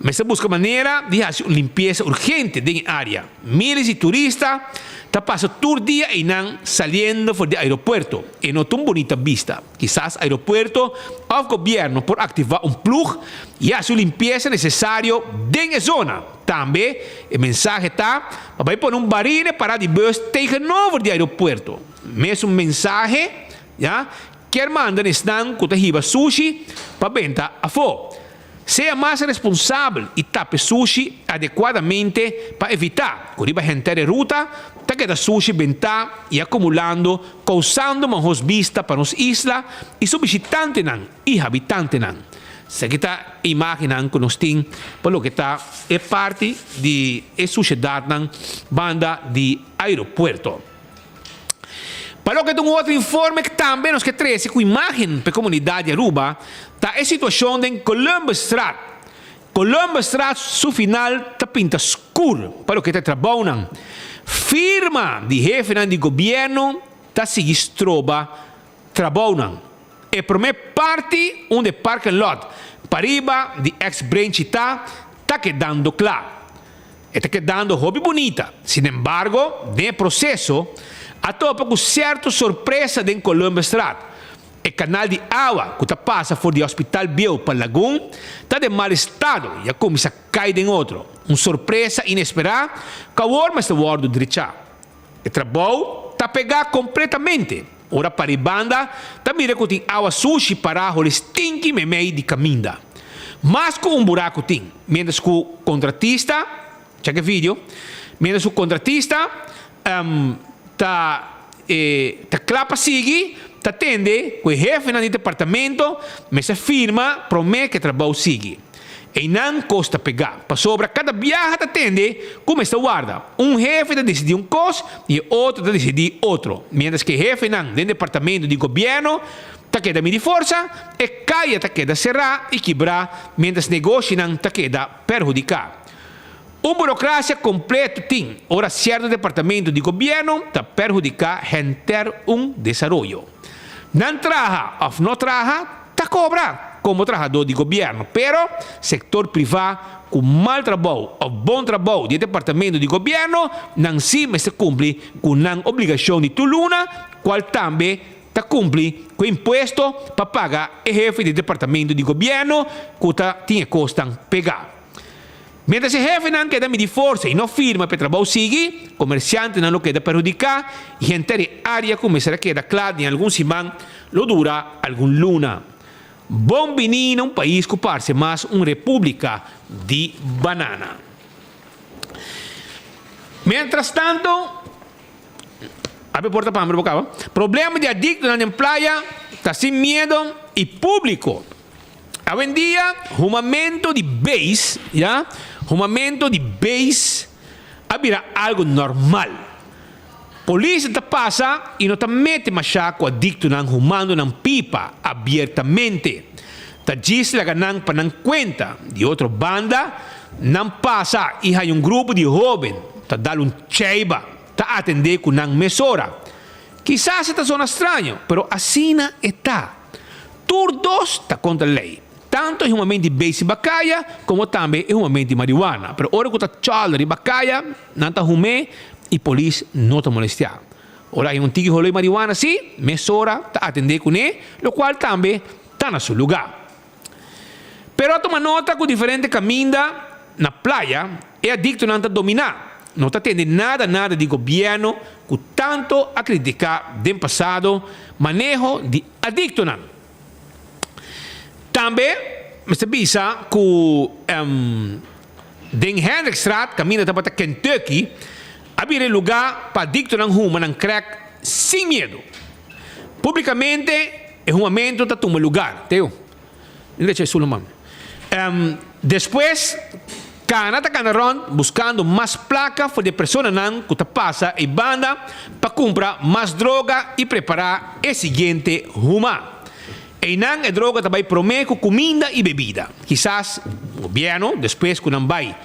Mas se busca maneira de fazer uma limpeza urgente da área. Milhares de turistas passam todo dia e não saindo do aeroporto. E não tem bonita vista. Quizás o aeroporto ou o governo por ativar plug e fazer a limpeza necessária dentro da zona. Também, o mensagem está para pôr baril para de bus tegenover do aeroporto. Mesmo mensagem, que mandam estão com a sushi para venda a fora. Seja mais responsável e tape sushi adequadamente para evitar que a gente de ruta que da sushi venta e acumulando, causando mais vista para as islas e os visitantes e habitantes. Se kita imaginan que nós temos, pelo que está é parte da sociedade banda de aeroporto. Para que tem outro informe que também nos que traz com imagem para a comunidade de Aruba, está a situação em Columbus Street. Columbus Street, su final, está pinta escuro para o que está trabalhando. Firma de jefe do governo está seguindo troba trabalhando. E para mim parte onde parking lot para riba de ex-branch está quedando claro. Está quedando hobby bonita. Sin embargo, no processo, a topa com certa surpresa em Columbus Street. O canal de água que passa fora do Hospital Bill para Lagoon está de mau estado e a começa a cair em outro. Uma surpresa inesperada que agora está guardando direito. O trabalho está pegado completamente. Ora para a banda, está mira que tem água sushi para o stinky meio de caminho. Mas com buraco tem. Mientras que o contratista, checa o vídeo, mientras que o contratista tá clapa sigue, tá atende com o jefe do departamento, mas a firma promete que o trabalho sigue. E não custa pegar. Para sobra, cada viagem tá atende como está guarda. Um jefe tá decidir um coisa e outro tá decidir outro. Mientras que o jefe do departamento de governo tá queda de força e caia tá queda cerrar e quebrar, mientras negócio não tá queda perjudicar. Uma burocracia completa tem, ora certo departamento de governo está perjudicar gente desenvolvimento. Não traja ou não traja, está cobra como trabalhador de governo, pero sector privado com mal trabalho ou bom trabalho de departamento de governo não se cumpre com a obrigação de tuluna, qual também está cumpre com imposto para pagar o jefe de departamento de governo que tinha custa pegar. Mientras o jefe não queda de força e não firma para o trabalho seguir, comerciante não queda perjudicar e gente de área começará a quedar claro em algum semana, lo dura algum luna. Bom menino, um país que parece mais uma república de banana. Mientras tanto, abre a porta para abrir boca. Problema de adicto na praia está sem medo e público. Hoje em dia, rumamento de base, rumamento de base, abrirá algo normal. Polícia te passa e não te mete mais com adicto não rumando na pipa abertamente. Te diz que não para não conta de outra banda, não passa e há grupo de jovens, te dá cheiba, te atender com não mesura. Quizás esta zona estranha, pero assim não está. Todos está contra a lei. Tanto em um momento de base bacaia, como também em um momento de marihuana. Pero ora que está chala de bacaia, não está rume e polícia não está molestar. Ora, em um tigre rolê de marihuana, sim, mesura está atender com ele, o qual também está no seu lugar. Pero toma nota que o diferente caminho na praia é adicto não está dominar. Não está tendo nada de governo que tanto a criticar do passado manejo de adicto não. Também, Mr. Bisa, ku Den Hendrikstraat, caminho para Kentucky, abrir lugar para adicto ng huma ng crack sem medo. Publicamente, é um momento para tomar lugar. Teu? Não deixa isso, mano. Depois, Canata Canaron buscando mais placa para de pessoa não que passa e banda para comprar mais droga e preparar o seguinte huma. E não é droga também promete comida e bebida. Quizás o governo depois que não vai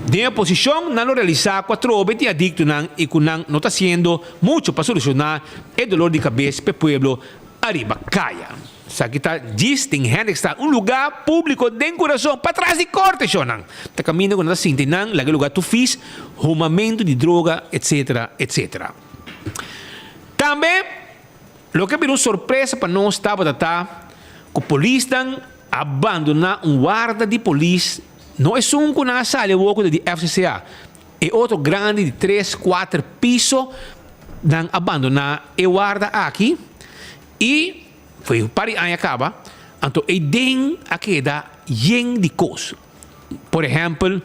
de posição não realizar 4 obras de adicto não e que não está sendo muito para solucionar o dolor de cabeça para o povo arriba caia. Aqui está, diz, tem está um lugar público de coração, para trás de corte, não. Está caminhando quando está sentindo, lá lugar tu fiz, rumamento de droga, etc, etc. Também, o que virou surpresa para nós estava que a polícia abandonar guarda de polícia, não é só um que na sala de FCCA, é outro grande de 3, 4 pisos, não abandonar e guarda aqui, e foi o pari aí acaba, então e den a queda yen de coisa. Por exemplo,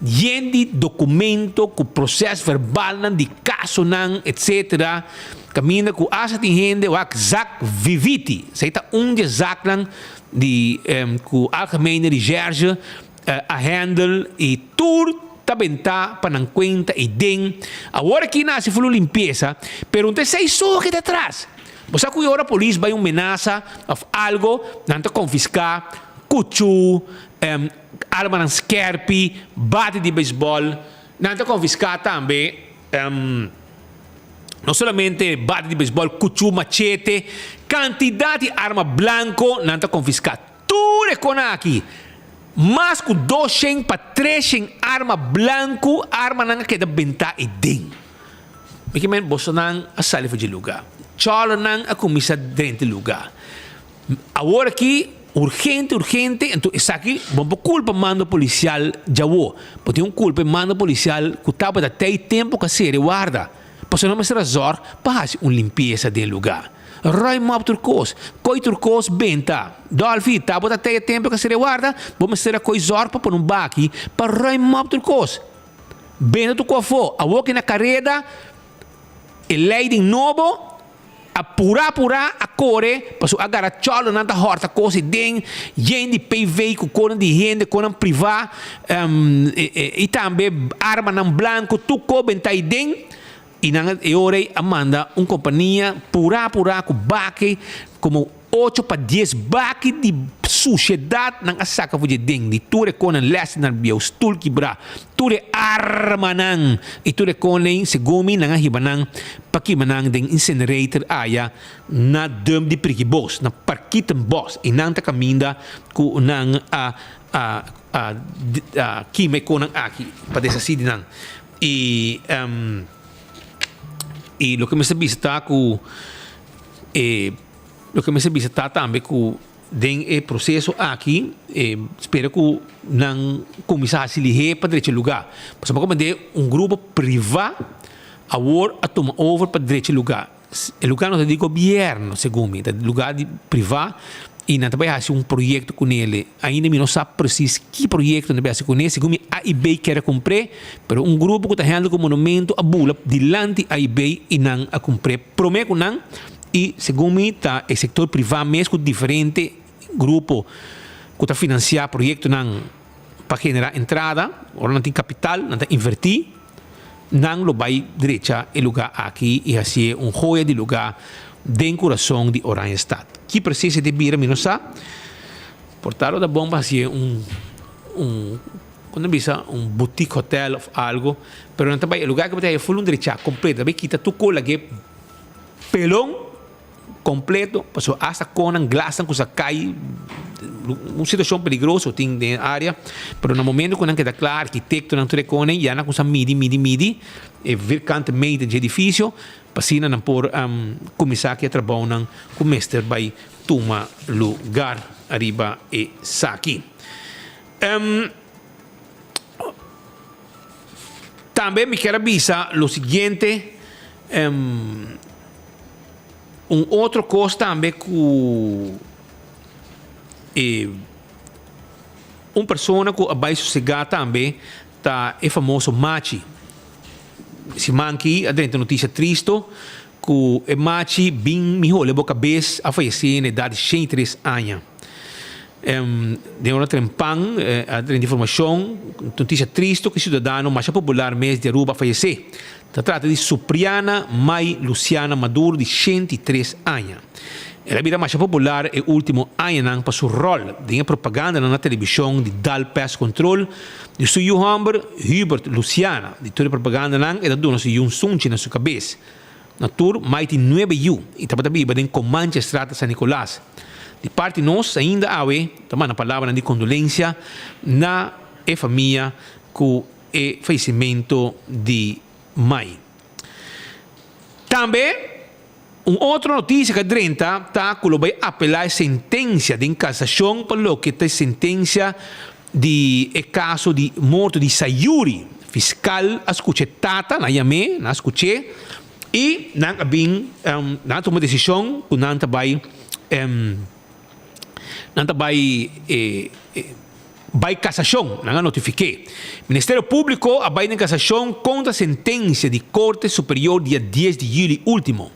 yen de documento, com processo verbal de caso não, etc. Caminha com asa de gente o exact viviti. Sei tá de zaak de com algemene recherche a handle e tur tabenta para não conta e den. Agora que nasce foi limpeza, pero não sei só que atrás. Você que a polícia vai ameaça of algo, não confiscar, cuchu, arma ng skerpi, bate de beisebol, não confiscar também, não somente bate de beisebol, cuchu, machete, quantidade de arma blanco, não confiscar. Tudo com aqui. Mas com 200 para 300 arma blanco, arma não queda bentar e den. Porque men boso nang asali de lugar. Cholo nang a comisa dentro do lugar. Agora aqui, urgente, então isso aqui, vamos culpa mando policial jawo. Porque culpa mando policial que estava até tempo que se guarda. Porque não me será zor para fazer uma limpeza do lugar. Roy mop turcos, coi turcos benta. Dolfi, estava até tempo que se guarda, vamos ser a coi zor para pôr baki para roy mop turcos. Benta tu quafo, a walk na carreta, e lei novo, apura a core, passo agora cholo nanta horta coisa den, gente PV com cona de gente, cona privada, e também arma não blanco, tu co bentai den, e ora Amanda companhia pura com baque, como 8 para 10 baque de sociedade nang asaka vo den di ture con les na bio stul kibra ture arma nang iture con segumi nang hibanang pakimanang den incinerator aya na dum di prikibos na parkitem bos inang ta kaminda ku nang kime ko nang aki padesasidi nang e lo que me sabi está ku lo que me sabi está também ku den e processo aqui espero que não começar a se ligar para direito lugar mas como de grupo privado agora a tomar over para direito lugar o lugar não é de governo segundo é lugar de privado e não também há projeto com ele ainda não sabe preciso que projeto não vai ser com ele segundo a eBay quer comprar mas grupo que está handando com monumento a bula dilante a eBay e não a comprar promete não e segundo está o setor privado mesmo diferente grupo que está financiar projeto para generar entrada ou não tem capital não tem invertir não lo vai direita e lugar aqui e assim joia de lugar dentro coração de Orange Stad que precisa de bira minosa portalo da bomba assim quando bisa boutique hotel ou algo pero não também o lugar que vai full direita completo vai quitar tu cola que pelão completo, passou hasta com um glass que cai uma situação perigosa tem na área, mas no momento quando queda claro arquiteto não tudo com já na coisa midi e virkante meter de edifício, passina não por começar que trabalham com mestre vai tomar lugar arriba e saqui. Também me quero avisar o seguinte outra coisa também que uma pessoa que vai sossegar também tá é famoso Machi. Se manque a dentro notícia triste que é Machi bem melhor levou cabeça a falecer na idade de 103 anos. De uma trempang a dentro informação notícia triste que cidadão mais popular mês de Aruba falecer. Trata de Supriana Mai Luciana Maduro de 103 anos. Ela vida mais popular é o último ano para seu rol de propaganda na televisão de Dal Pest Control de seu Hubert Luciana de toda propaganda e da dona seu sunchi na sua cabeça. Na tour mais de 9 anos e também em Comanche Estrada San Nicolás. De parte nós ainda há também na palavra de condolência na família com o falecimento de Mai. Também outra notícia que drenta tá que vai apelar a sentença de cassação para o que é sentença de caso de morte de Sayuri. Fiscal escuche tata na Yame, na escuche e na bem na toma decisão que não vai cassação, não notifiquei. Ministério Público vai em cassação contra a sentença de Corte Superior dia 10 de julho último.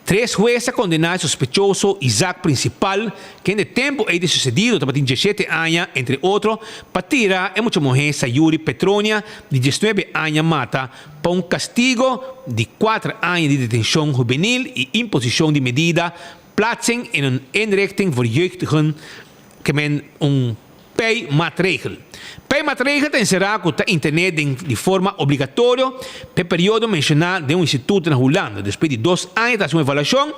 3 jueces condenaram sospechoso Isaac Principal, que em tempo é sucedido, também 17 anos, entre outros, para tirar a muita mulher Sayuri Petronia, de 19 anos, mata, para castigo de 4 anos de detenção juvenil e imposição de medida, plaatsen in een inrichting voor jeugdigen, que men pay-maatregel. Pay-maatregel será que está internet de forma obrigatória para o período mencionado de instituto na Holanda. Depois de 2 anos, está uma avaliação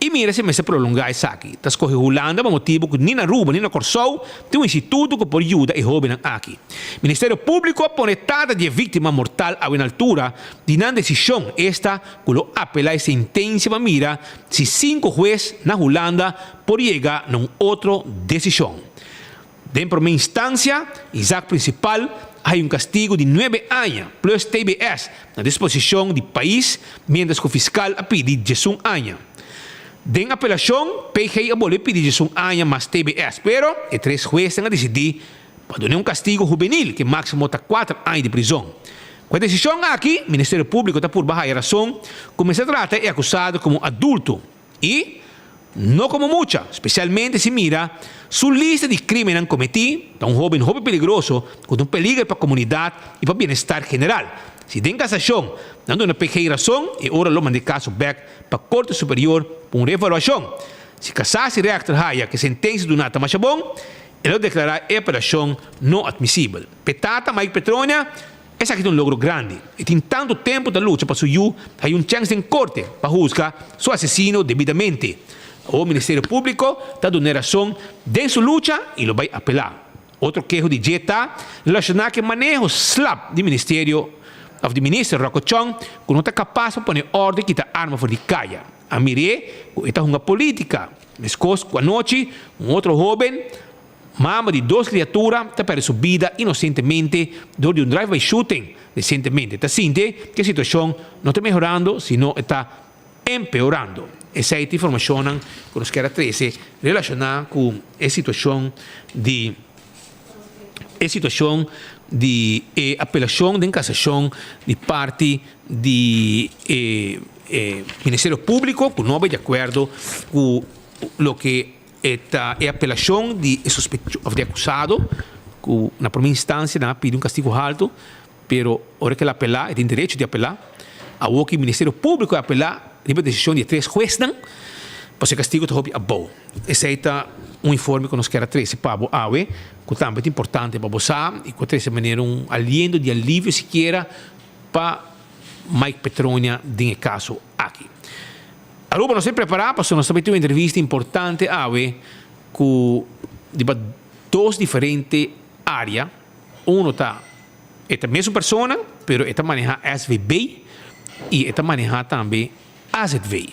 e mira se se prolongar isso aqui. Está escolhe Holanda por motivo que nem na Aruba, nem na Corsou, tem instituto que pode ajudar e jovens aqui. Ministério Público põe data de vítima mortal a uma altura de não decisão esta que lo apela a sentença para mira se 5 jueces na Holanda por chegar a outra decisão. Dentro de uma instância, Isaac Principal há castigo de 9 anos, plus TBS, na disposição do país, mientras que o fiscal a pedir 11 anos. Em apelação, PG a pedir 11 anos mais TBS, pero os 3 jueces han decidido para dar castigo juvenil, que máximo está 4 anos de prisão. Com a decisão aqui, o Ministério Público está por baixar a razão, como se trata é acusado como adulto e não como mucha, especialmente se mira sua lista de crimes que han cometido, um jovem perigoso, com peligro para a comunidade e para o bem-estar general. Se tem cassação, dando uma pequena razão, e ora lo manda caso back para a Corte Superior para uma reavaliação. Se casar-se reactor haya que sentença do nata mais bom, ele declarar a apelação não admissível. Petata, Mike Petronia, esse aqui é logro grande. E tem tanto tempo da luta para sua há chance em corte para juzgar seu assassino devidamente. O Ministério Público está dando razão de sua luta e lo vai apelar. Outro queijo de Jetta relacionado com o manejo slap do Ministério do Ministro Rocco Chong, que não está capaz de pôr ordem que está arma fora de caia. A miré, esta é uma política. Mescos, com a noite, outro jovem, mama de 2 criaturas, está para sua vida inocentemente durante drive-by shooting recentemente. Está sente que a situação não está melhorando, sino está empeorando. Essa é a informação que nos quer trazer relacionada com a situação de apelação de cassação de parte do Ministério Público, que não vai de acordo com o que é a apelação de acusado, que na primeira instância pede castigo alto, pero hora que ele apelar, tem direito de apelar, a o que o Ministério Público apelar, a decisão de 3 jueces, para ser castigo a bom. Esse é informe que nos quer trazer para o AUE, que também é importante para você, e que dessa maneira aliento de alívio sequer para Mike Petronia, nesse caso aqui. Aruba nos preparar para nós também ter uma entrevista importante AUE, de 2 diferentes áreas. Está é a mesma pessoa, mas está maneja SVB e está maneja também AZV.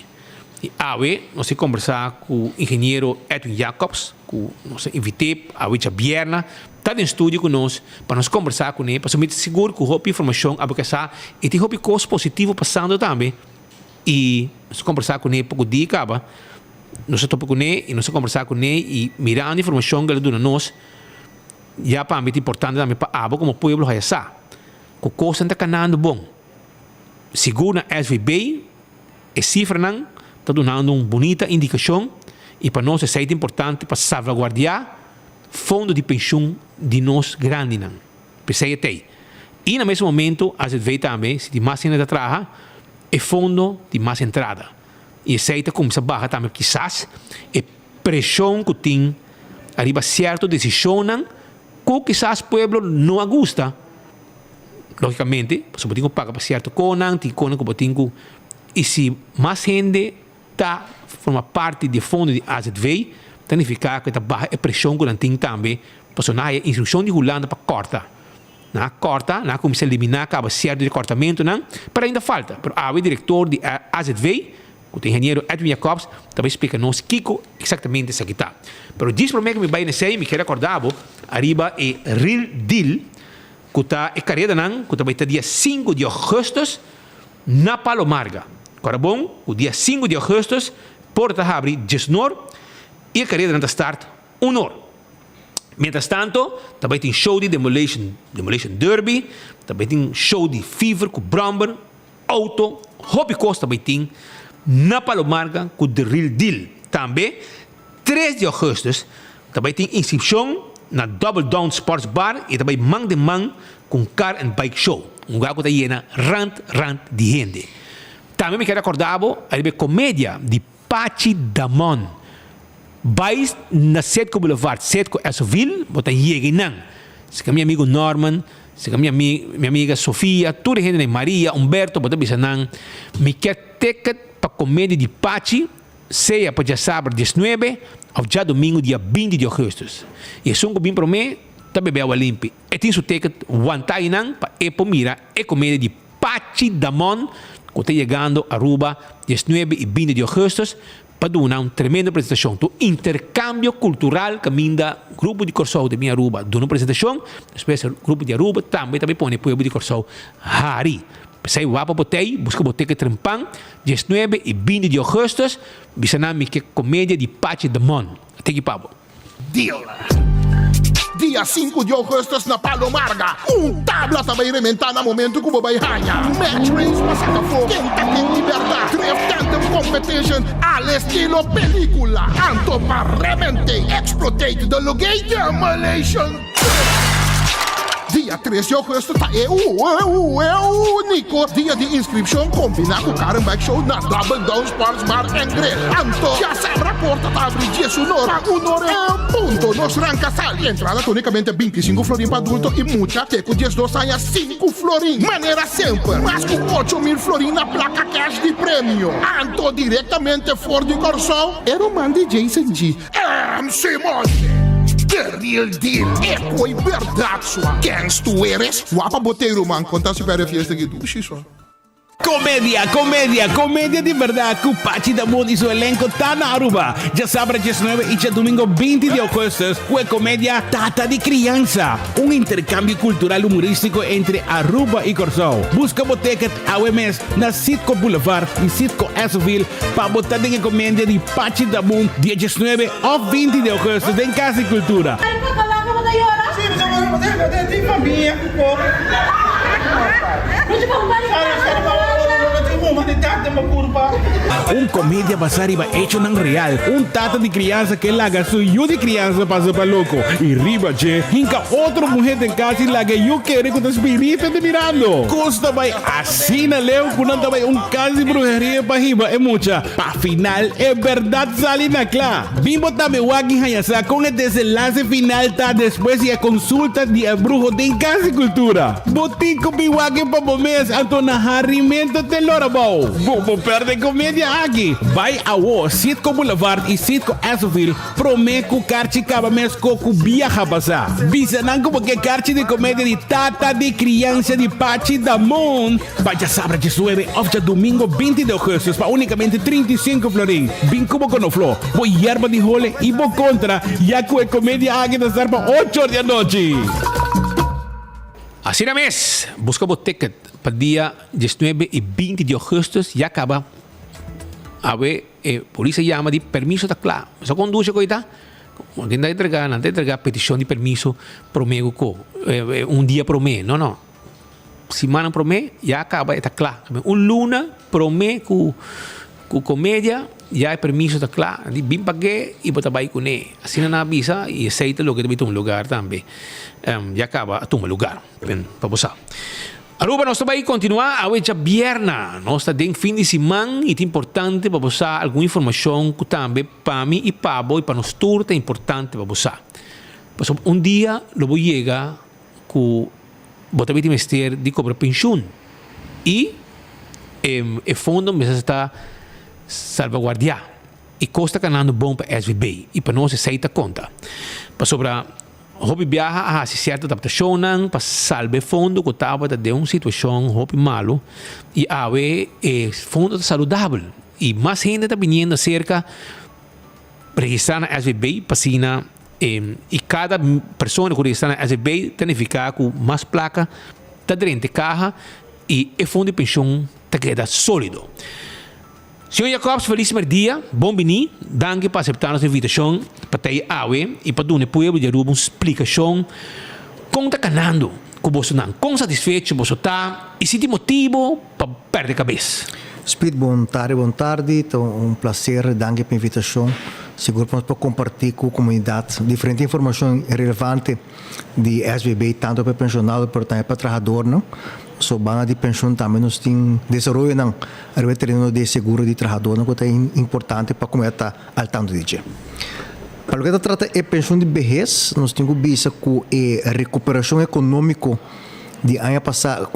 E AUE, nós conversar com o engenheiro Edwin Jacobs, que nós invitei a Vierna, está em estúdio conosco, para nós conversar com ele, para ser seguro que a informação a passar e tem coisas positivas passando também. E nós conversar com ele pouco dia, nós topamos com ele e nós conversar com ele e mirando a informação que ele dá a nós, ya para mí es importante también para abo como pueblo hay esa. Que cosa está ganando bom. Según a SVB, es cifra nan está dando uma bonita indicação e para nós é importante para salvaguardar fundo de pensão de nós grande nan. Pensei até. E no mesmo momento, a gente vê também, se de mais ainda trabalha, é fundo de mais entrada. E aceita como se barra também, quizás, é pressão que tem, arriba certa decisão, que quizás o povo não gosta. Logicamente, se você paga para certo conan, tem conan que você e se mais gente está forma parte do fundo de AZV, significa que a barra é pressão que tem também, para a instrução de Holanda para cortar. Na corta, na como se eliminar acaba certo de cortamento, não, para ainda falta. Pero o diretor de AZV, o engenheiro Edwin Jacobs, também explica nos Kiko exatamente isso que está. Pero diz para mim que me vai nesse, me quero acordar, arriba é Real Deal, que está em carreira não, que também está dia 5 de agosto na Palomarga. Agora bom, o dia 5 de agosto, porta abre 19 e a carreira não start 1 hora. Mientras tanto, também tem show de Demolition Derby, também tem show de Fever com Bromber, Auto, Hobby Coast também tem, na Palomarga com The Real Deal. Também, 3 de agosto, também tem inscrição na Double Down Sports Bar e também man de man com Car and Bike Show. Lugar que está llena, rant de gente. Também me quero acordar, a comédia de Pachi Damon. Vai na Setco Boulevard, Setco Esoville, bota Yeguinan. Se que meu amigo Norman, se que minha amiga Sofia, toda a gente, Maria, Humberto, bota Bissanan, me quer ticket para comédia de Pachi, seja para já sábado 19, ou já domingo dia 20 de agosto. E é um bem para mim, também bebe água limpa. E tem seu ticket, Wantainan, para Epomira, é comédia de Pachi Damon, que está chegando a Aruba, 19 e 20 de agosto, para dar uma tremenda apresentação. O intercâmbio cultural que minda grupo de Corsol de minha Aruba dá uma apresentação, depois o grupo de Aruba também põe o povo de Corsol Hari. Pensei, vá para botei, busca boteca Trempan, 19 e 20 de agosto, bisanami que comédia de Pachi Damon. Até que pabo. Deal. Dia 5 de agosto na Palomarga. Tabla também rementar no momento que o vai ganhar. Match race passada fogo. Quem tá em liberdade. Drift Tandem Competition. Al estilo película. Anto para remente. Exploitate the logate demolition. Dia 3 de agosto é o único dia de inscrição combinado com o Car and Bike Show na Double Down Sports Bar and Grill. Anto, já sabe a porta tá abre 10 hora, 1 hora ponto. Nos ranca sal. Entrada unicamente 25 florin para adulto e muita teco 12 anos 5 florin. Maneira sempre, mas com 8.000 florin na placa cash de prêmio. Anto, diretamente fora de Corsol, era o man de Jason G. MC Monte. The Real Deal, é coi verdade sua. Quem tu eres? Guapa boteiro, man. Conta se para fiesta aqui do xixo. Comédia de verdade que o Pachi Damon e seu elenco tá na Aruba. Já sábado 19 e já domingo 20 de agosto, com a comédia Tata de Criança, um intercâmbio cultural humorístico entre Aruba e Corsol. Busca boteca AWMS na Sitco Boulevard e Sitco Esoville para botar em comédia de Pachi Damon, dia 19 ou 20 de agosto em Casa e Cultura. Comédia basariba hecho ng real. Tata de criança que laga su yu de criança passa para louco. E riba che, hinca outro mulher em casa e laga yu querer com o espírito de mirando. Costa vai assim na leu, quando também caso de brujeria para riba é mucha. Pa final é verdade sali na clá. Bimbo também wagi hayasa com o desenlace final tá depois e a consulta de brujo de casa e cultura. Botico biwagi pa bomés anto na harimento de Lorabao. Bobo perde comédia aqui. Vai ao Sitco Boulevard e Sitco Esoville. Prometo carti caba mes coco viaja passar. Bisanan como que carti de comédia de Tata de Criança de Pachi Damon. Vai já sábado 19 ou já domingo 20 de agosto para unicamente 35 florin. Bem como com o flow. Vou hierba de role e vou contra. Já que a comédia aqui da estar para 8 da noite. Assim na mês, busca o ticket para dia 19 e 20 de agosto e acaba. A ver, polícia chama de permiso da claro. Só conduz coita, Não entregar petição de permisso para mim dia para mim, não. Semana para mim, já acaba, está claro. Luna para mim com comédia, já é permisso, está claro. Bem paguei e botar vai com ele. Assim não avisa e aceita o que deve ter lugar também. Já acaba a tomar lugar para você. Aruba, nós vamos continuar a hoje viernes. Nós estamos em fim de semana e é importante para você alguma informação que também para mim e para você e para nós todos é importante para você. Dia eu vou chegar com o Ministério de cobrar pensão e o fundo está salvaguardar e custa ganhando bom para SVB e para nós aceita conta. Para sobre hobby viaja a certa adaptação para salvar fundo que estava de uma situação hobby malo e ave fundo saudável e mais gente está vindo cerca registrar na SVB para e cada pessoa que registra na SVB tem que ficar com mais placa está dentro de carro e o fundo de pensão está queda sólido. Senhor Jacobs, feliz dia, bom venir, danke por aceitar nossa invitação para ter AWE e para dar um povo de Aruba uma explicação como está ganhando com você não, como satisfeito você está e se tem motivo para perder a cabeça. Speed, boa tarde, então prazer, danke pela invitação. Seguro para compartilhar com a comunidade diferente informação relevante de SVB, tanto para pensionado, como também para trabalhador, não? So, bana de pensão também nós temos desenvolvimento não, o terreno de seguro de trabalhador, não, que é importante para como está al tanto de dia. Para o que trata de pensão de vejez, nós temos visto que a recuperação econômica de ano passado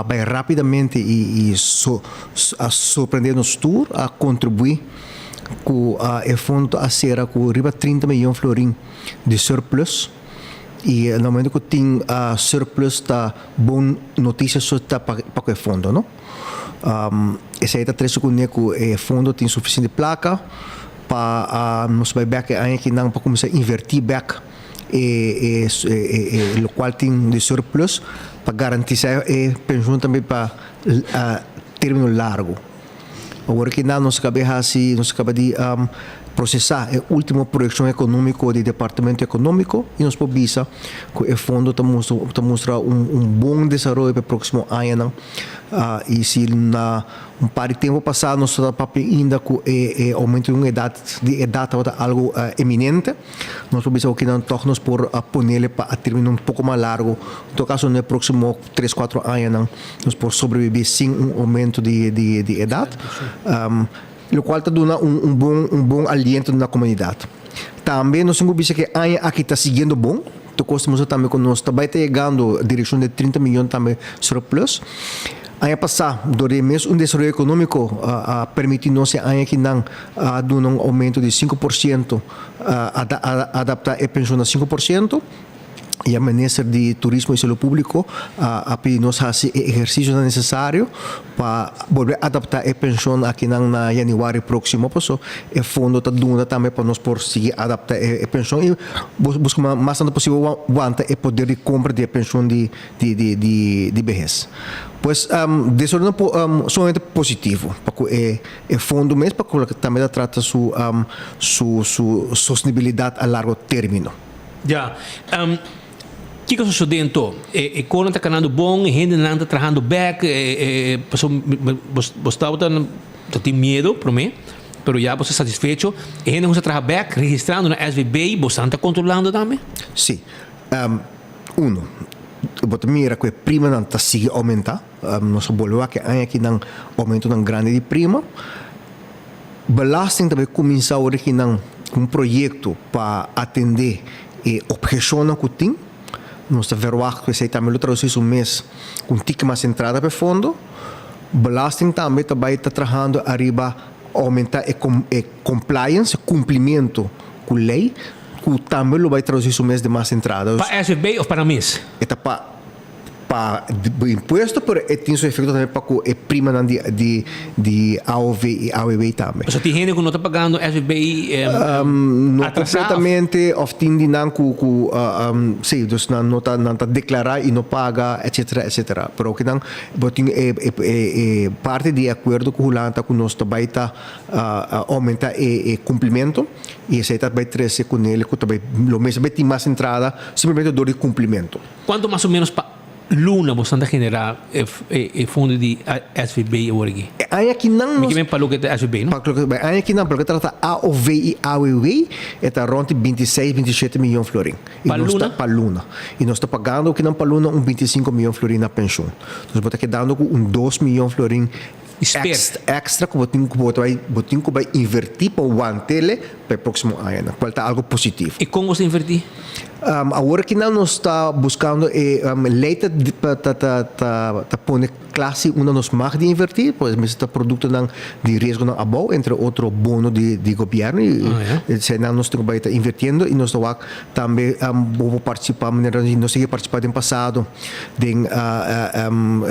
vai rapidamente e surpreender nos tour a contribuir com o fundo a ser com riba 30 milhões de florins de surplus. E no momento que tem surplus, está boa notícia para o fundo, não? Essa aí está três segundos que o fundo tem suficiente placa para nos vai back que não para começar a invertir back o qual tem de surplus para garantir a pensão também para término largo. Agora que não nos cabe de processar a última projeção econômica do Departamento Econômico e nos pode que o fundo está mostrar bom desenvolvimento para o próximo ano. E se na par de tempo passado nós estamos ainda com o aumento de idade algo eminente, nós podemos que não tornamos por ponerle para terminar pouco mais largo. Em todo caso, no próximo 3-4 anos, nós podemos sobreviver sem aumento de idade. O qual está dando bom aliento na comunidade. Também nós temos visto que aqui está seguindo bom. Então, costumamos também que nós também está chegando a direção de 30 milhões também surplus. Ano passado, durante mês, desenvolvimento econômico permitiu-nos que não dar um aumento de 5%, adaptar a pensão a 5%. E a Ministério de Turismo e Saúde Público nos fazer exercícios necessários para volver a adaptar a pensão aqui na janeiro próximo. Então, o fundo está dando também para nós por seguir adaptar a pensão e buscar mais tanto possível aguanta o poder de compra de pensão de vejez. Pois, desenvolvimento somente positivo, porque o fundo mesmo porque também trata sua sustentabilidade a largo término. Já. O que está sucedendo? A coisa está ganhando bom, a gente não está trabalhando back, você tem medo para mim, mas já você está satisfeito, a gente não está trabalhando back, registrando na SVB, você está controlando também? Sim. Você mira que a prima não está seguindo aumentar, nós volvemos aqui não aumento não grande de prima, belasting também começar aqui não projeto para atender a objeção que tem. Nós estamos vendo que se também traduzir mês com tique mais entrada para o fundo. Belasting também está trabalhando arriba aumentar a compliance, cumprimento com a lei, que também vai traduzir mês de mais entrada. Para SVB ou para mês? Está para para imposto, pero tem seu efeito também para a prima de AOV e AOV também. Ou seja, tem gente que não está pagando SVBI Não atrasado? completamente, ou tem de não sim, dus não está declarar e não paga, etc, etc. Pero que não, parte de acordo com o Lanta que nós também está aumenta o cumprimento e esse está vai trazer com ele que também o mês vai ter mais entrada simplesmente do cumprimento. Quanto mais ou menos para Luna você anda generar fundo de SVBI aqui? Aí aqui não. Me falou que é SVBI, não? Aí aqui não, porque trata AOV e AOV está rond 26, 27 milhões de florins. Para Luna. E nós estamos pagando que não para Luna 25 milhões de florins na pensão. Nós estamos quedando com 2 milhões de florins extra que você vai invertir para o antele para o próximo ano. Qual está algo positivo. E como você invertir? Agora que não nós está buscando leite para pôr classe uma nos mais de invertir, pois mas está produto de risco não abau entre outro bono de governo e se não nós estamos invertindo e nós estamos também vamos participar nós seguimos participando no passado de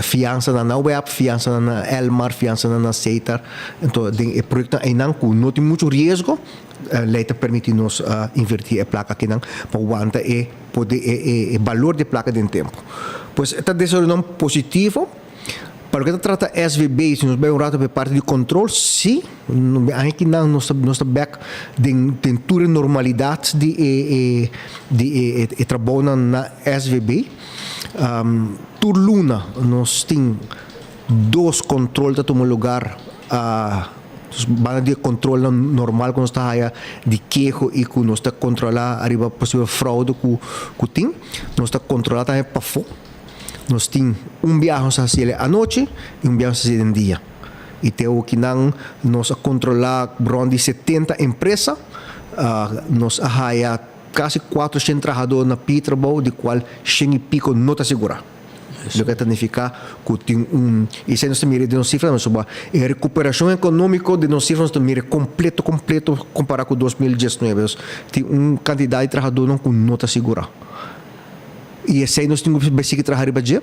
fiança na web, fiança na Elmar, fiança na Seitar, então de projeto aí não tem muito risco. Leite permite-nos invertir a placa que não para aguentar o valor da placa dentro do tempo. Pois está desenvolvendo positivo. Para o que trata SVB, se nos vai um rato para parte de controle, sim, aqui não nós estamos back de toda normalidade de trabalho na SVB. Por Luna, nós temos 2 controles de lugar. Van de controle normal quando está aí de queijo e que nós está controlar arriba possível fraude que tem nós está controlar também para fora nós tem viagem a fazer à noite e viagem a fazer em dia e tem o que não nós controlar de 70 empresas nós há quase 400 trabalhadores na Petrobras de qual 100 e pico não está segura. Lo que significa que tem e se nós mira de nós cifras sobre a recuperação econômica de nós cifras nós mira completo comparado com 2019 tem quantidade de trabalhadores que não está segura e esse nós temos que trabalhar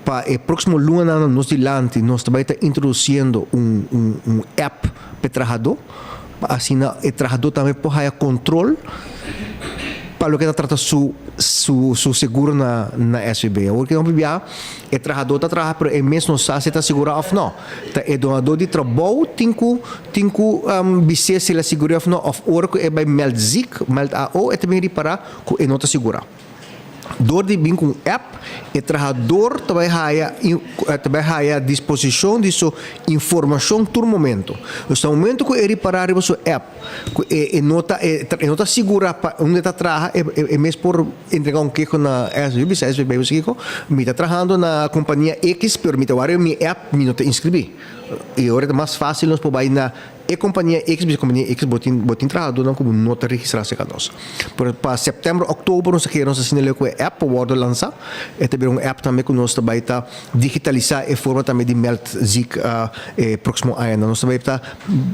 para o próximo ano nós dilante nós também está introduzindo app para trabalhador assim o trabalhador também pode ter controle para o que trata su seguro na SVB. O que não bibia é trabalhador está trabalhando para o mês não sabe se está seguro ou não. É donador de trabalho tem que dizer se ele é seguro ou não. Of hora que é vai meld ziek, meld AO, é também reparar que não está seguro. Door die bem com app, o trabalhador também há a disposição de sua informação todo momento. No momento que ele parar a sua app, que nota segura onde está trabalhando, é mesmo por entregar queijo na SVB, se SVB me está trabalhando na companhia X, pero me está minha app, me não te inscrevi. E agora é mais fácil nós podemos ir na companhia X botin trabalhador não como nota registrada com nós. Para setembro, outubro nós queremos assinar com a app para lançar. É também app também que nós também está digitalizar a forma também de meld ziek próximo ano. Nós também está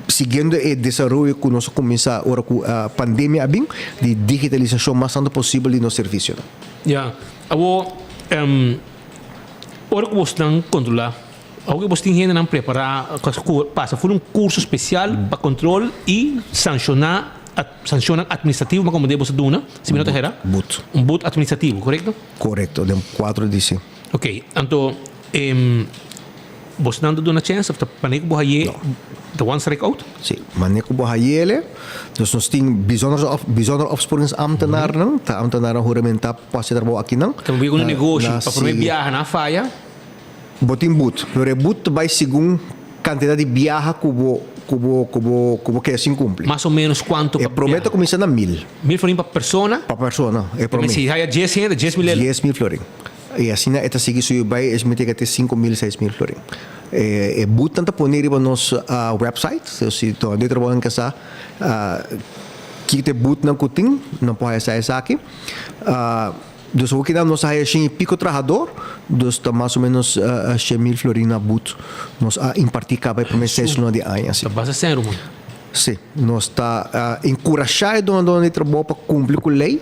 seguindo o desenvolvimento que nós começar agora com a pandemia bem de digitalização mais tanto possível de nosso serviço. Ja, agora que você não controlar Alguém você tem que preparar, passa por curso especial para controle e sanção administrativo, como deve ser duna, se me não erra? Boot administrativo, correto? Correto, de 4 de sim. Ok, então, você não dá uma chance para maneco bohaye de one strike out? Sim, maneco bohaye, dus nós temos bijzonder opsporingsambtenaar, tá ambtenaar juramentar para ser trabalho aqui não. Então, we um negócio para promover viagem na faia. Botin boot, pero boot vai segundo quantidade de viaja que que assim cumpre. Mais ou menos quanto? Prometo começar na 1.000. 1.000 florins para persona? Para persona, é prometo. Mas se há 10.000 florins. E assim esta sigue sui vai esmete que ter 5.000, 6.000 florins. Boot tanta poner para nosso website, se tu ande trabalhando em casa, que te boot não cutin, não pode sair aqui. Dus o que nós aí pico trabalhador, dus tá mais ou menos 100.000 florins na boot, nós impartir cada primeiro 6 de ano assim. Basta ser mano. Sim, nós tá encorajado onde trabalho para cumprir com a lei,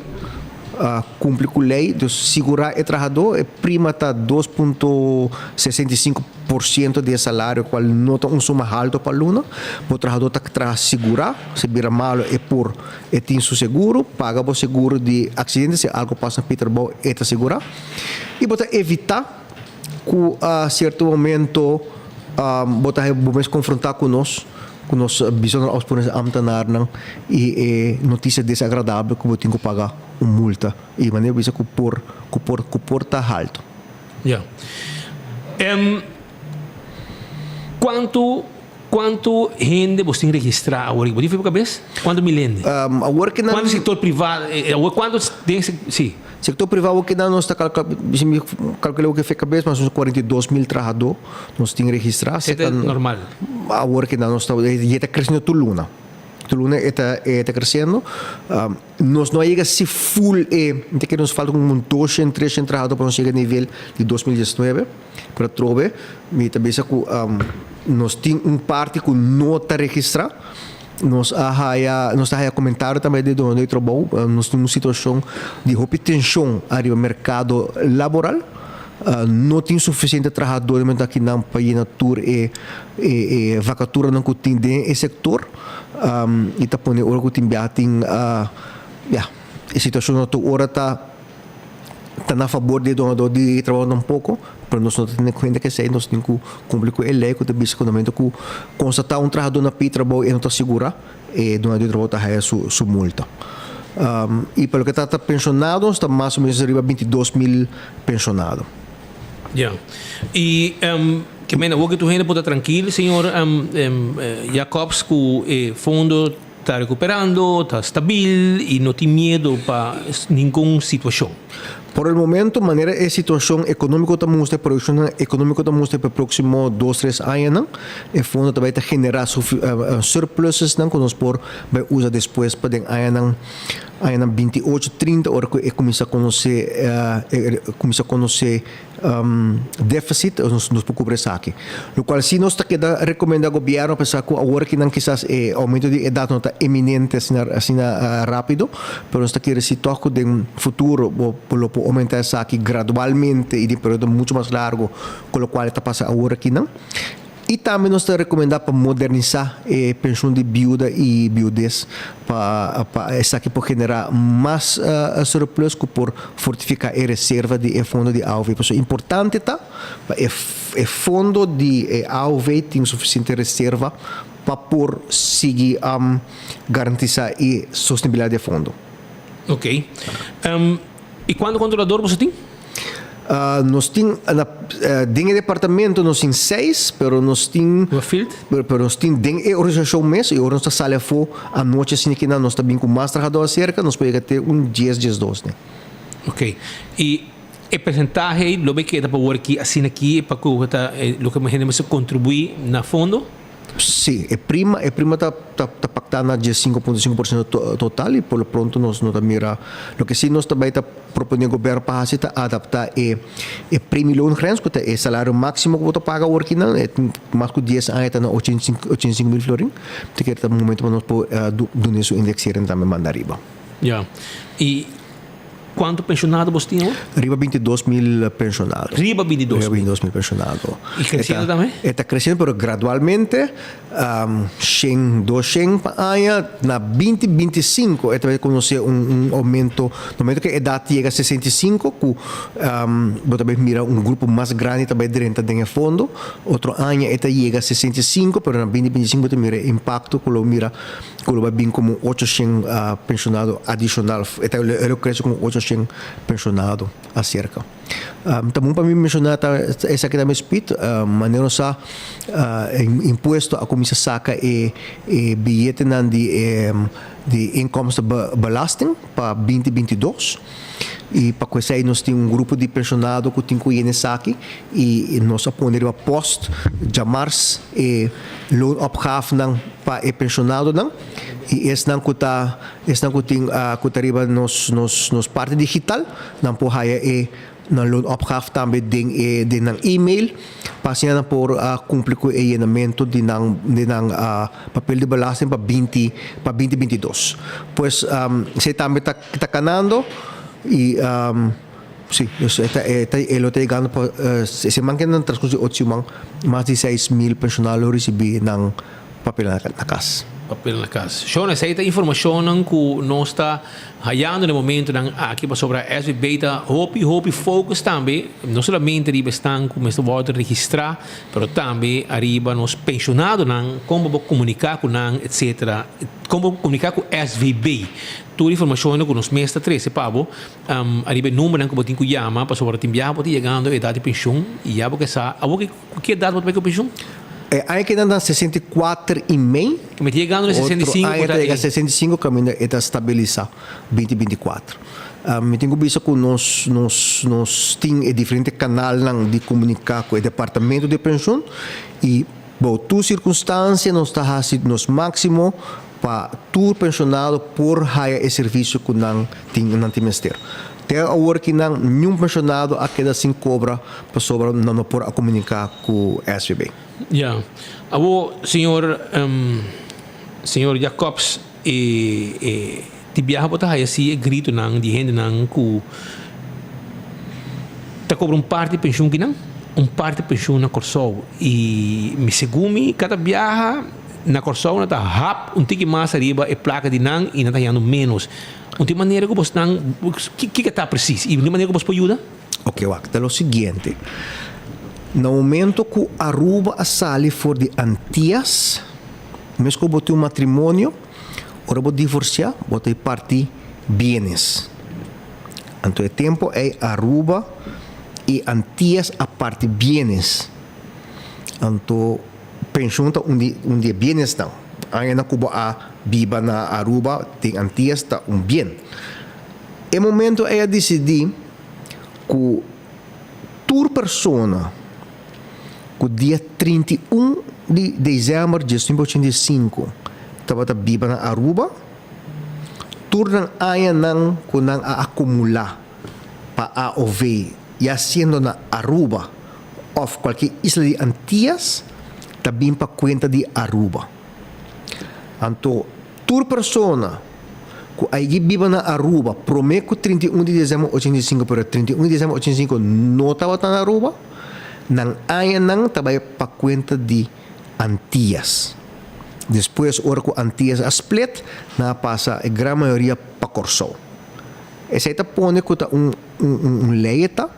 cumpre com a lei, de segurar o trabalhador, é prima está 2,65% de salário, qual nota suma alto para a luna, o trabalhador está que segurar, se vira mal é por tem seu seguro, paga o seguro de acidente, se algo passa em Peterborough, é segurar, e bota evitar que a certo momento vamos confrontar com nós visão aos ambtenaar e notícia desagradável que tem que pagar uma multa e maneira bisa que por tá alto. Yeah. Quanto gente você tem registrado agora? Pode fazer para cabeça? Quanto milhões? Quanto setor privado? Quanto tem? Sim. Sector privado que não está calculando o que fez cabeça, mas uns 42 mil trabalhadores nós temos registrados. É normal. Agora que não está, está crescendo tudo luna. Tuluna está crescendo. Nós não chega se full então que nos falta um 200, 300 trabalhadores para chegar ao nível de 2019 para trobe. Me também que nós temos parte que não está registrado. Nós há comentário também de onde trabalho, nós temos uma situação de tensão no mercado laboral, não tem suficiente trabalhadores aqui na país tour e vacatura não tem nesse setor, e está pondo hora que tem a situação na hora está na favor de trabalhar um pouco, para nós não temos conta que sei, nós temos que cumprir com a lei, com o biscolamento, que constatar trabalhador na trabalho e não está segura, e durante o trabalho está sua multa. E pelo que está pensionado, está mais ou menos arriba 22 mil pensionados. Yeah. E que mena, o que tu ainda pode tranquilo, senhor Jacobs, que o fundo está recuperando, está estável e não tem medo para nenhuma situação. Por el momento, maneira a situação econômica estamos a produção econômica estamos para próximo 2-3 anos, o fundo também está generar surpluses que nós por vai usar depois para ano 28-30 hora que começa a conhecer déficit, nós podemos cobrir isso aqui. O qual se nós está queda recomenda ao governo para que agora que não quizás aumento de idade não está eminente assim rápido, mas nós está querendo se toque de futuro por aumentar isso aqui gradualmente e de período muito mais largo, com o qual está passando agora aqui não. E também nós está recomendando para modernizar a pensão de viúva e viudez para essa aqui por generar mais surplus que por fortificar a reserva de fundo de AUV. Por isso é importante tá o fundo de AUV tem suficiente reserva para por seguir garantizar a sustentabilidade do fundo. Ok. E quando o controlador você tem? Nós temos dentro do departamento nós temos 6, pero nós temos dentro da organização mesmo, e a nossa sala foi à noite assim que nós também com mais trabalhadores cerca, nós podemos ter 10-12, né? Ok. E o percentagem lo que dá para ver aqui assim aqui para que o que mais gente contribui na fundo? Sim, a prima está pactada de 5,5% total e por pronto nós não mira. O que sim nós também está propondo o governo para adaptar o prêmio loan grants, que é o salário máximo que você paga hoje, mais que 10 anos está na 85 mil florins, que é o momento para nós do isso indexar também mandar arriba. Já. E quanto pensionado você tem? Arriba 22 mil pensionados. Arriba 22 mil pensionados. E crescendo também? Está crescendo, mas gradualmente, 100, 200 anos, na 2025, vai conhecer aumento, no momento que a idade chega a 65, que também mira grupo mais grande também dentro do fundo, outro ano chega a 65, mas na 2025 também mira impacto, que mira, que vai vir como 800 pensionados adicional, ele cresce como 800 pensionado acerca. Também para mim mencionar essa aqui também speed, maneira sa imposto a comissão saca e bilhete de inkomsten belasting para 2022. E para que aí nós temos grupo de pensionado que tem que ir aqui e nós aponemos a post de março e loonopgave para pensionado não e esse não que tem que arriba nos parte digital não por aí na loonopgave também de e-mail para por cumprir com o enviamento de papel de belasting para 2022. Pois se também está canando E sim, ele está chegando para se manca na transcorso 8 semanas, mais de 6,000 pensionados receberam papel na casa. Papel na casa. Então, essa é a informação que nós está hallando no momento aqui sobre a SBB, hope focus também, não somente arriba estão com este voto registrar, mas também arriba nos pensionados, como comunicar com etc. Como comunicar com SBB. Toda a informação que nos mestra 13, Pablo, arriba o número que você chama para sobre timbiar, para chegando a idade de pensão, e já porque sabe, que idade você vai com pensão? Aí que anda 64 e meio. Me chegando a 65. Aí chega 65, caminho está estabilizado 2024. Me tenho visto que nós temos diferentes canais de comunicar com o departamento de pensão e por tu circunstância nós está fazendo nos máximo para tu pensionado por hire serviço que não tem ministério. Até agora que nenhum pensionado a queda sem cobra para sobre não por comunicar com o SBB. Ja, abo senhor Jacobs ti biaha bota haya si grito nang di gente nang ku ta cobra parte pensão que não parte pensão na Corsol e me segumi cada biaha na Corsol na ta hap tiki mais arriba e placa de nang e na ta yando menos de maneira que você nang que está preciso e de maneira que você pode ajudar. Ok, é o seguinte. No momento que Aruba a sali for de Antillas, mesmo que bote matrimônio, ora vou divorciar, botei parte bienes. Então o tempo é Aruba e Antillas a parte bienes. Então pensão tá dia bienes não. Aí na Cuba a biba na Aruba tem Antillas tá bien. E momento é decidir que toda persona o dia 31 de dezembro de 1985 estava a biba na Aruba turnan aya nang kunang acumular para AOV ya siendo na Aruba of qualquer isla de Antillas também para conta de Aruba. Então, toda persona que aí biba na Aruba promete 31 de dezembro de 85 pero 31 de dezembro de 85 não estava na Aruba nang aya nang tabay pa kwenta di Antillas. Después, ora ko Antillas a split, na pasa a gran maioria pa Corsol. Essa ita pone ko ta lei ta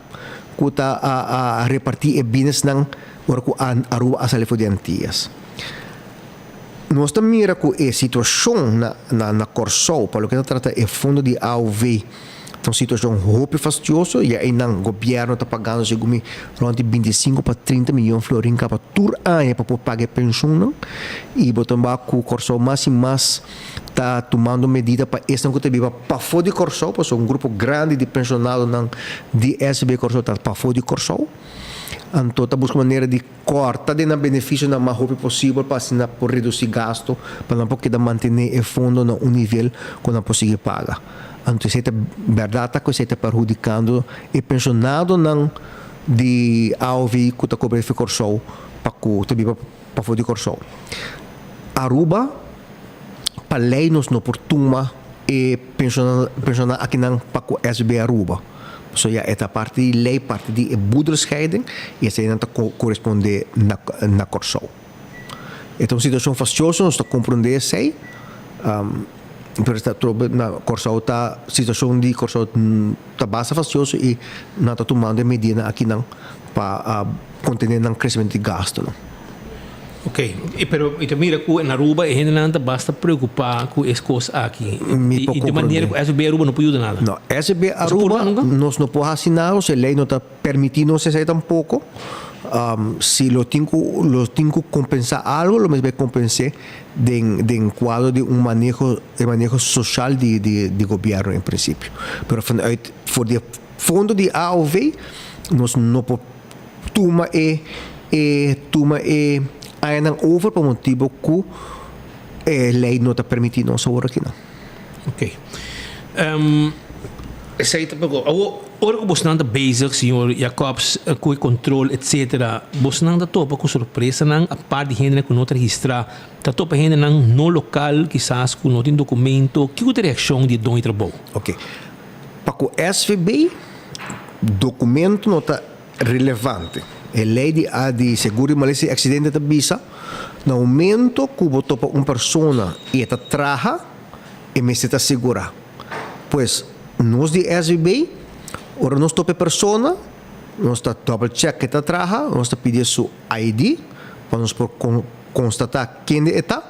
ko ta a repartir e bienes nang ora ko Aruba a salifo de Antillas. Nós também mira ko e situação na Corsol, para lo que trata e fundo de AOV. Então, situação muito fastidiosa e aí o governo está pagando segundo de 25 para 30 milhões de florins para todo ano para pagar pensão e botando o Corsol mais e mais está tomando medida para esse não que viva para fora de Corsol, porque um grupo grande de pensionados de SB Corsol está para fora de Corsol. Então, está buscando maneira de cortar de benefício na mais rápido possível para por reduzir gasto para não poder manter o fundo no nível que não conseguir pagar. Então, isso é verdade que está prejudicando e pensionado não de AOV que está cobrando Corsol para fora de Corsol. Aruba, para lei nos não portuma e pensionar aqui não para o SB Aruba. So ja, esta parte de lei, parte de boederscheiding, e essa não corresponde na Corsol. Então, situação fastidiosa, nós estamos compreendendo isso. Na Corsol, a situação de Corsol está bastante fastidiosa e não está tomando medida aqui não para conter o crescimento de gasto. Não. Ok, pero mira que na Aruba a gente não basta preocupar com as coisas aqui. E de maneira que a SB Aruba não pode ajudar nada. Não, SB Aruba nós não podemos assinar, se a lei não está permitindo isso tampouco. Se lo tenho compensar algo, lo mesmo compensar de quadro de manejo social de governo em princípio. Pero vanuit voor de fundo de AOV nós não podemos tomar aí não over por motivo que a lei não está permitindo nós agora aqui não. Ok. Essa aí também ora que você não está bezig, senhor Jacobs, com o controle, etc. Você não está topa com surpresa, não a parte de gente que não está registrada, está topa gente não no local, quizás com não tem documento, que outra reação de dono e trabalho? Ok. para o SVB, documento não está relevante. A lei de seguro de malícia e acidente da visa, no momento que você topa uma pessoa e está traja, e me está segura. Pois, nós de SVB, ora nós topa pessoa, nós está double check que está traja, nós está pedindo seu ID, para nós constatar quem está.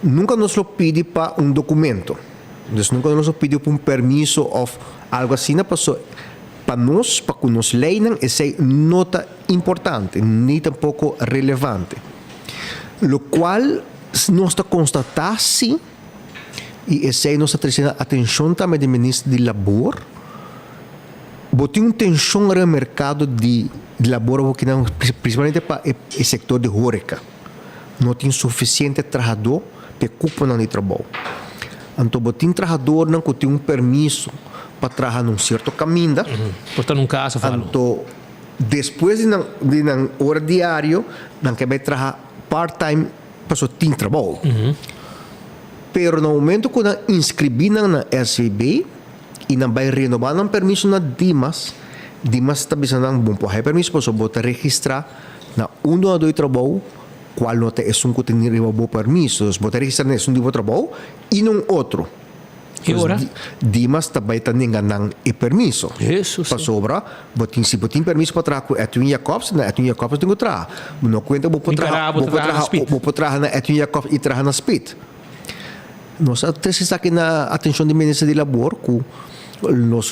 Nunca nos lo pede para um documento. Então, nunca nos lo pede para um permisso ou algo assim, para nós, para que nos leiam, essa é nota importante, nem tampouco relevante. Lo qual, nós está constatando, sim, e essa é nossa trazendo atenção também do Ministro de Labor, botou uma tensão no mercado de labor, principalmente para o setor de horeca. Não tem suficiente trabalhador para ocupar no trabalho. Então, botem trabalhador não tem um permisso para trabalhar num certo caminho. Portanto, num caso, falo. Então, depois de uma hora diária, não quer trabalhar part-time para só ter trabalho. Pero no momento que não inscrevi na SVB e não vai renovar um permisso na Dimas está pensando um bom permisso para só botar registrar na um ou dois trabalho qual nota é um que tem um bom permisso, botar registrar nesse um tipo de trabalho e num outro. E agora? Dimas também está enganando o permisso. Isso, para sobra, se botem permisso para trabalhar com Edwin Jacobs, na Edwin Jacobs tem que trabalhar. Não conta, vou trabalhar na Edwin Jacobs e trabalhar na Speed. Nós temos aqui na atenção do Ministério de Labor que nós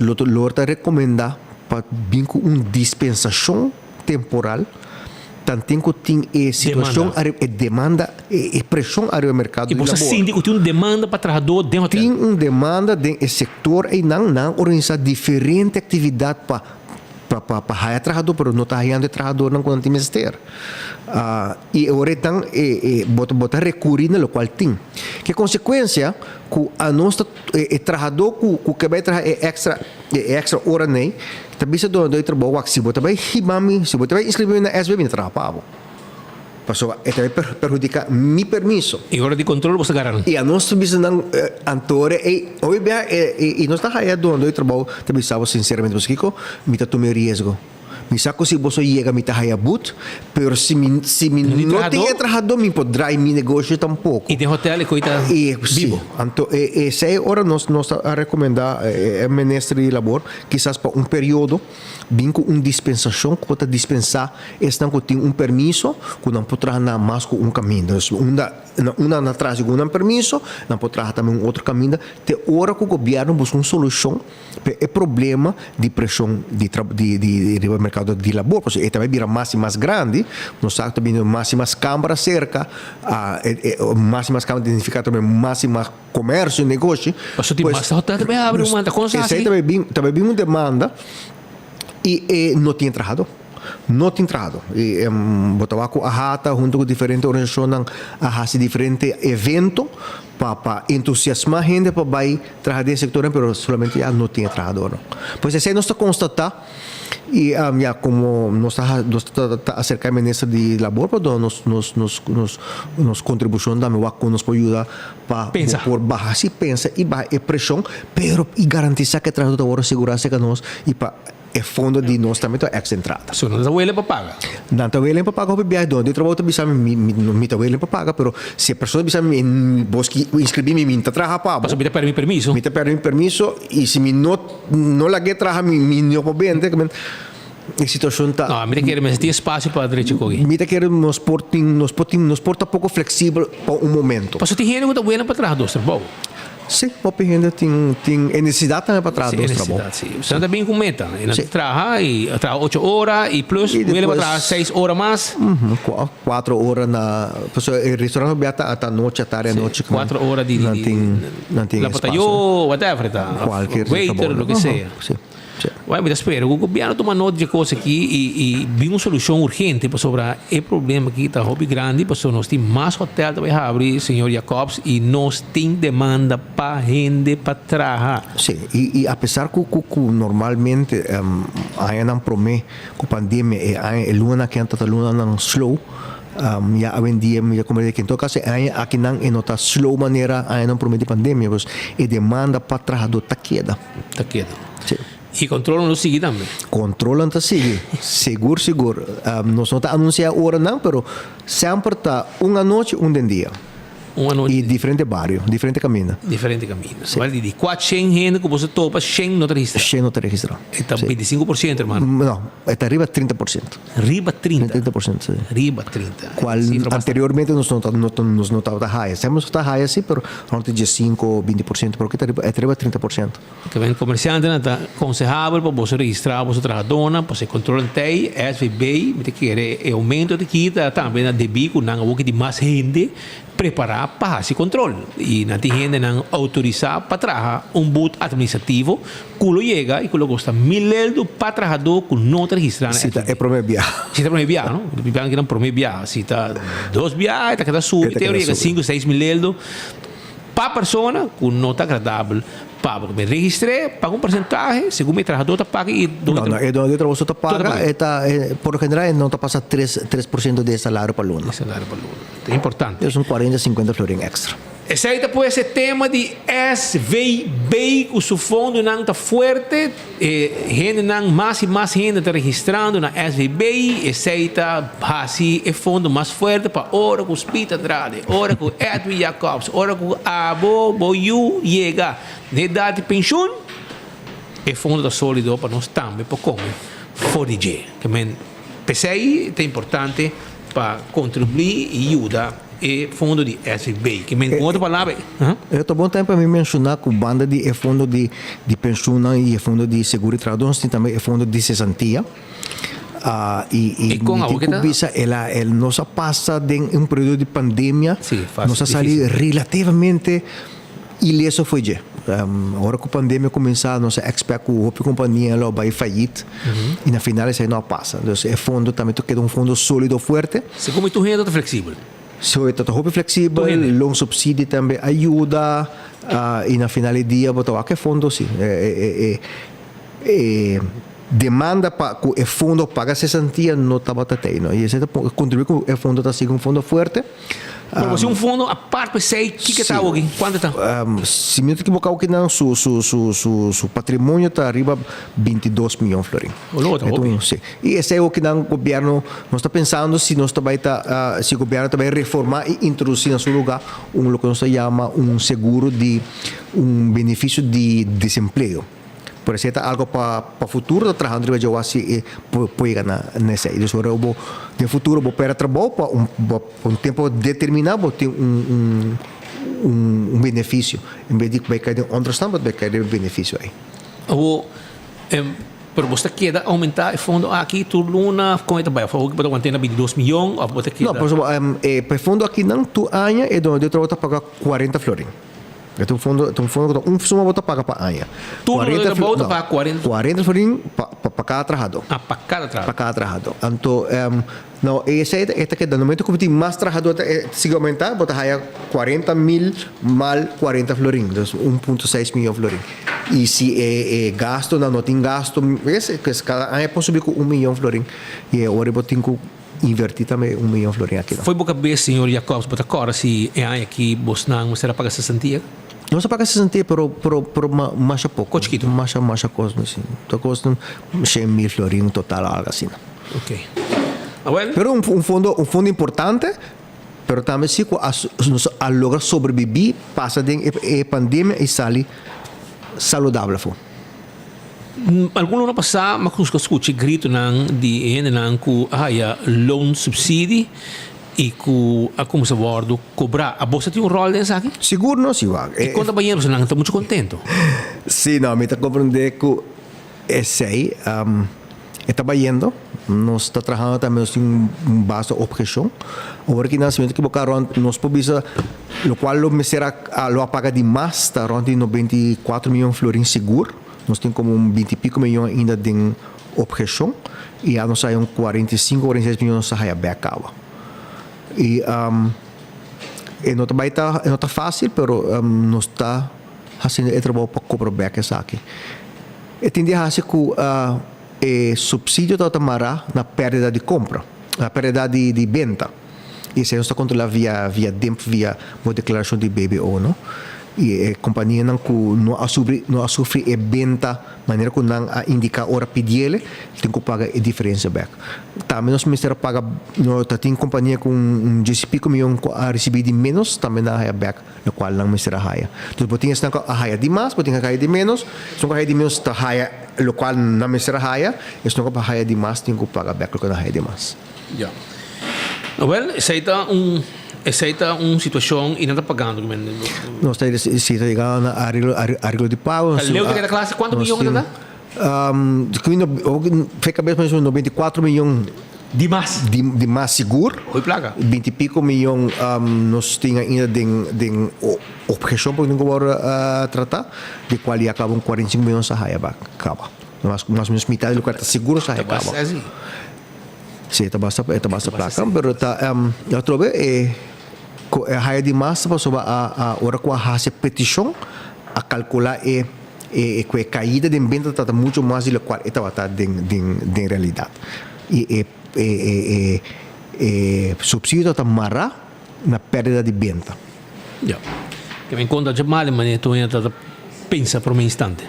recomenda para vir com uma dispensação temporal, tanto que tem situação, demanda e pressão ao mercado de labor. E você sente que tem uma demanda para trabalhador dentro do hotel? Tem uma demanda do setor e não organizar diferente atividade para hire trabalhador, mas não está hirando trabalhador não quando tem ministério. E agora então, botar recorrer no qual tem. Que consequência, que a nossa trabalhador que vai trabalhar extra hora nem, também se doa trabalho, se você vai himami, se você vai inscrever na SBB, não trabalha. Passou, vai perjudicar meu permisso. E agora de controle você garante. E a nossa visão antore e nós está aí doando trabalho, também sabe sinceramente você que me está tomando risco. Me saco se você chega me tá aí but, pero se não tem trabalhador me poderá ir meu negócio tampouco. E de hotel coita vivo. Então, essa é hora nós a recomendar ao Ministério de Labor, quizás para um período, bem com uma dispensação, que pode dispensar, estão que tem um permisso, que não pode trabalhar mais com um caminho. Uma atrás com um permisso, não pode trabalhar também um outro caminho. Tem hora que o governo busca uma solução para o problema de pressão de mercado de labor, porque ele também vira mais e mais grande, nós sabemos também mais e mais câmaras cerca, mais e mais câmaras identificar também mais e mais comércio, negócio. Mas tem mais hotel também abre uma coisa assim. Também uma demanda e não tem trabalhador. Não tem trabalhado. Botava com a rata, junto com diferentes organizações, a fazer diferentes eventos para entusiasmar a gente para vai trabalhar nesse setor, mas solamente já não tem trabalhador. Pois essa é nossa constatar e como nós está acerca do Ministério de Labor para dar nos contribuição também que nos pode ajudar para por baixar se pensa e baixar pressão, pero e garantizar que o trabalhador segurança que nós e para é fundo de nós também é excentrada. So não está ele para pagar. Não está ele para pagar o viagem onde eu trabalho também sabe me está ele para pagar, pero se a pessoa bisa me busque inscrever me está trabalhar para. Mas me está perdendo permisso. Me está perdendo permisso e se me não la que trabalhar me não pode bem, a situação está. Não, me quer mas tem espaço para direito aqui. Me quer nos porta pouco flexível para um momento. Mas tem gente que está bueno para trabalhar trabalho. Sim, o gente tem necessidade também para trabalhar do trabalho. Você está bem com meta. Ele trabalha e trabalha 8 horas e plus, ele vai trabalhar 6 horas mais. 4 horas na. O restaurante vai até noite, à tarde, à noite. 4 horas de. Não tem espaço. Whatever, qualquer waiter, o que seja. Vai me espera, o governo toma nota de coisa aqui e vem uma solução urgente para sobre o problema que está hobby grande, porque nós temos mais hotel que vai abrir, senhor Jacobs, e nós temos demanda para gente para trabalhar. Sim, e apesar que normalmente há um problema com a pandemia e há luna que está luna não slow, ya hoy en día, como dije, en todo caso, aquí en otra slow manera, hay un problema de pandemia, pues, y demanda para trabajador está queda. Está queda. Sí. Y controlan lo sigue también. Controlan está sigue. Seguro. Nós não está anunciando agora não, pero sempre está uma noite, dia. Uma noite. E diferente barrio, diferente caminho. Diferente caminho. Sì. Guardi, di 400 gente che você topa, 100 non registra. 100 non registra. E sta 25%, hermano. No, está arriba 30%. Arriba 30%? 30%, sì. Arriba 30%. Qual anteriormente nos notava high. Sempre está high assim, pero ontem de 5 20%, porque é arriba 30%. Que vem comerciante, não está aconselhável para você registrar você trabalhadora, para você controlar tem, SVB, me quer é aumento de quita também na DB, com não de mais gente preparar para esse controle. E na gente não autorizar para trabalhar boot administrativo, que chega e que custa $1,000 para trabalhador que não está registrado. Sim, é promebido. Sim, é promebido, não? O piano que não promebido. Se está 2 viagens, está cada sub, teoria, 5, 6 $1,000 para pessoa que não está agradável. Porque me registrei, pago um porcentagem, segundo o trabalhador paga e... Não, é onde o trabalhador paga, por general, não está passando 3% de salário para o aluno. É importante. São 40, 50 florins extra. Esse aí depois esse tema de SVB, o seu fundo não está forte, gente não, mais e mais gente está registrando na SVB, esse aí está assim, é fundo mais forte para hora que o Spita Andrade, hora que o Edwin Jacobs, hora que o Abo Boyu chega na idade de pensão, é fundo da sólido para nós também, para como forige. Esse aí é importante para contribuir e ajudar e fundo de SVB, que com outra palavra... Eu estou bom tempo para me mencionar que o banda de fundo de pensão e fundo de seguro-trabalho, nós temos também fundo de cesantia. E com a Cubisa, ela nos passa em período de pandemia, nos sair relativamente ileso foi já. Agora que a pandemia começar, nós expect que a companhia ela vai falir e na final isso aí não passa. Então, é fundo também queda fundo sólido, forte. Se como tu renda flexível. So, está muito flexível, long subsídio também ajuda e na final do dia botar que fundo sim. Demanda para que o fundo paga cesantia não está batendo, e isso contribui com o fundo está sendo fundo forte. Mas se fundo a parte sei que está aqui, quanto está? Se me equivocar que não, su patrimônio está arriba 22 milhões de florins. Então, sim. E esse é o que o governo nós está pensando se nós vai se o governo vai reformar e introduzir no seu lugar o que nós chama seguro de benefício de desemprego. Por isso, é algo para o futuro, trabalhando de eu acho que pode ganhar nesse aí. Então, no futuro, vou para trabalho para tempo determinado, vou ter benefício. Em vez de vai cair em outro estado, vai cair benefício aí. Pero você quer aumentar o fundo aqui, tu luna, como é que vai? Falou que pode manter 22 milhões, ou você quer... Não, por exemplo, o fundo aqui não, tu aña, é onde eu trabalho para pagar 40 florins. Então, suma volta paga para anha. 40 volta para 40 florins para cada trabalhador. Para cada trabalhador. Para cada trabalhador. Então, não, esse é que no momento que tem mais trabalhador, se aumentar, bota aí 40 mil mal 40 florins, então 1,6 milhão de florins. E se é gasto, não tem gasto, cada ano pode subir com 1 milhão de florins. E agora eu tenho que invertir também 1 milhão de florins aqui. Foi boa cabeça, senhor Jacobs, para agora se é aqui, você não será pagar 60? Não se paga 60, pero mais pouco. Chiquito. Mais coisa, assim. Então, custa 100 mil florins total, algo assim. Ok. Pero fundo importante, pero também se nos logra sobreviver, passa a pandemia e sai saudável. Alguns ano passado, mas escutei grito de gente que há loan subsídio e que como se bordo cobrar. A bolsa tem rol nessa aqui? Seguro não, sim. E quando a você não está muito contente? Sim, não, me está compreendendo que esse aí está vendo, nós está trabalhando também em base de objeção. Agora que nós equivocaram, nós podemos, o qual me será lo apaga de mais, está ronde 94 milhões de florins seguro. Nós temos como 20 e pico milhões ainda de objeção e já nós saímos 45, 46 milhões de backup. E não está fácil, mas não está fazendo o trabalho para cobrar back essa aqui. E tem de fazer que o subsídio está marcado na perda de compra, na perda de venda. E isso está controlado via DEMP, via uma declaração de BBO, não? E a companhia não sofre e venda maneira que não indica hora pedir tem que pagar a diferença back. Também nós ministério paga tem companhia com 10 milhões a receber de menos também na haya back no qual não ministério haya. Então botinha está a haya de mais, botinha haya de menos, se não haya de menos está haya lo qual não ministério haya, se não haya de mais tem que pagar back lo que não haya de mais. Ja. Well, aceita uma situação e não está pagando. Nós estamos chegando a arreglo de pago. Leu de cada classe, quanto milhões está? Fica mesmo 94 milhões de mais. De mais seguro. Oi, placa. 20 e pico milhões nós temos ainda de objeção para não tratar, de qual acabam 45 milhões a raia acaba. Mais ou menos metade do que está seguro a acaba. Sim, está basta placa, pero eu trouxe a raia de massa para a hora que a petição a calcular que a caída de venda está muito mais do que está de realidade. E subsídio está marra na perda de venda. Já. Que me conta de mal, mas tu ainda pensa por um instante.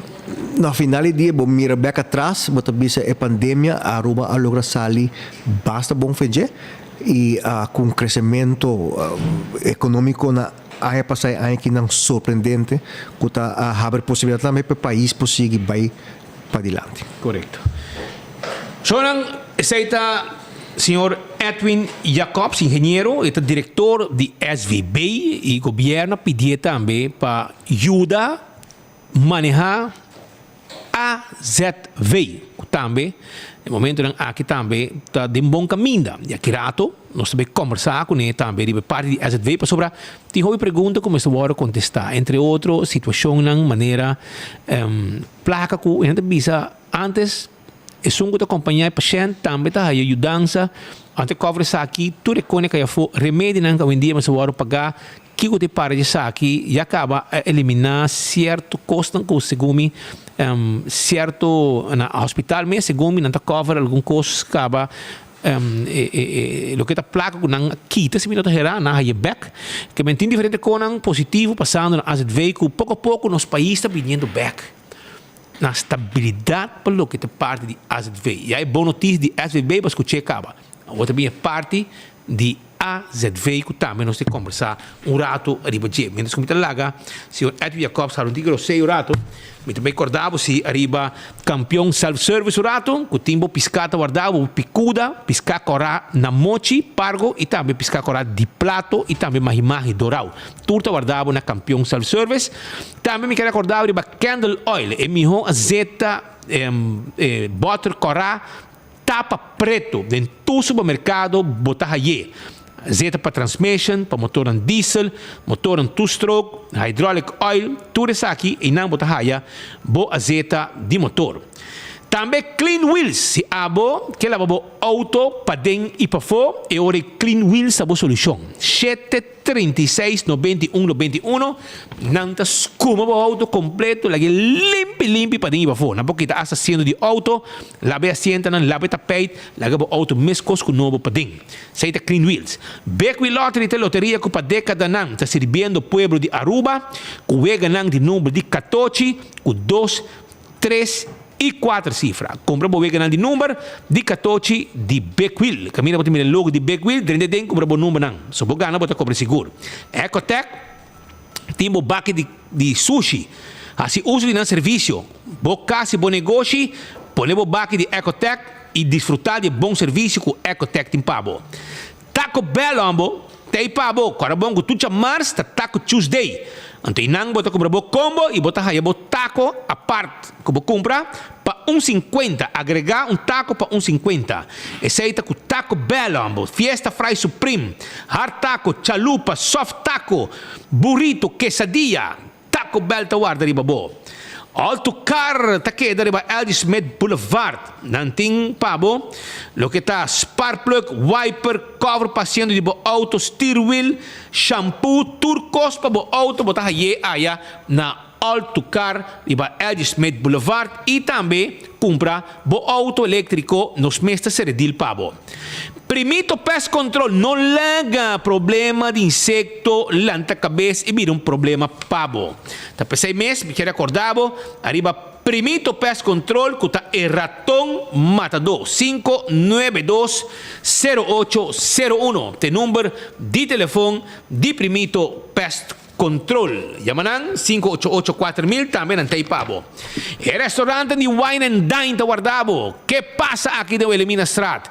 No final do dia, vou mirar bem atrás, vou bisa a pandemia, a Aruba a logra sair basta bom feijão e com crescimento econômico na área passada que não surpreendente, que tá a possibilidade também para o país conseguir vai para adiante. Correto. Sonan, aceita senhor Edwin Jacobs, engenheiro, é diretor de SVB e governo pediu também para ajudar a manejar AZV também, no momento em que também está de bom caminho. E aqui rato, nós também conversar com ele também, de parte de AZV, para sobre a pergunta como se pode contestar. Entre outros, situação de maneira placa que a gente visa antes, é só que acompanhar o paciente também está aí ajudança, antes de conversar aqui, tu reconhece que foi remédio não que um dia mas se pode pagar, que o te para de aqui e acaba eliminar certo custo que segundo certo na hospital mesmo segundo não cover algum custo acaba lo que está placa não quita se minuto gerar na high back que mantém diferente com positivo passando na AZV que pouco a pouco nos países está vindo back na estabilidade pelo que está parte de AZV e aí boa notícia de AZV para escutar acaba outra bem parte de AZV que também nós temos que conversar rato arriba de menos como está lá se o Edwin Jacobs har digo sei rato me também acordava se arriba campeão self-service rato que timbo piscata guardava picuda piscar corá na mochi pargo e também piscar corá de plato e também mahimahi doral turta guardava na campeão self-service também me quero acordar arriba candle oil e miho azeta butter corá tapa preto dentro do supermercado botar aí azeta para transmission, para motor diesel, motor two-stroke, hydraulic oil, tudo isso aqui e não botar aí boa azeta de motor. Também Clean Wheels, se abo que leva o auto para dentro e para fora, e ora Clean Wheels a boa solução. 736 91 91, não está como o auto completo, lagi limpo para dentro e para fora. Não porque está associando de auto, lave asiento, lave tapete, lagi o auto mescos com novo para dentro. Seita Clean Wheels. Beckwith Lottery, loteria que para década não está servindo o pueblo de Aruba, com o ganhando de número de 14, com 2, 3 e 4 cifras. Compra o ganhar de número de 14 de Beckwith. Camina para ter o logo de Beckwith, dentro de compra o número não. Se você ganhar, você compra seguro. Ecotec, tem o baque de sushi. Assim, uso de serviço. Boa casa, bom negócio, põe o baque de Ecotec e desfrutar de bom serviço com Ecotec tem pabo. Taco Bell, ambo, tem pabo. Agora bom que tu chamas, Taco Tuesday. Então, não bota comprar o combo e bota aí o taco a parte que você compra para 1,50. Agregar taco para 1,50. Esse aí tá com Taco Bell, ambo. Fiesta Fry Supreme. Hard taco, chalupa, soft taco, burrito, quesadilla. Taco Bell tá guarda riba bo. Alto car tá queda riba L.G. Smith Boulevard. Nanting pabo. Lo que tá spark plug, wiper, cover passeando de bo auto, steering wheel, shampoo, turcos para bo auto, botar aí na Alto car riba L.G. Smith Boulevard e também compra bo auto elétrico nos mesta seredil pabo. Primito pest control não laga problema de insecto lanta cabeça e vira problema pabo. Tá pensei mês, me quer acordavo, arriba Primito pest control kuta e ratón matador 592-0801. Te número de telefone de Primito pest control. Llamanan 588-4000 também antei pabo. E restaurante de Wine and Dine te guardavo. Que passa aqui de Elimina Strat?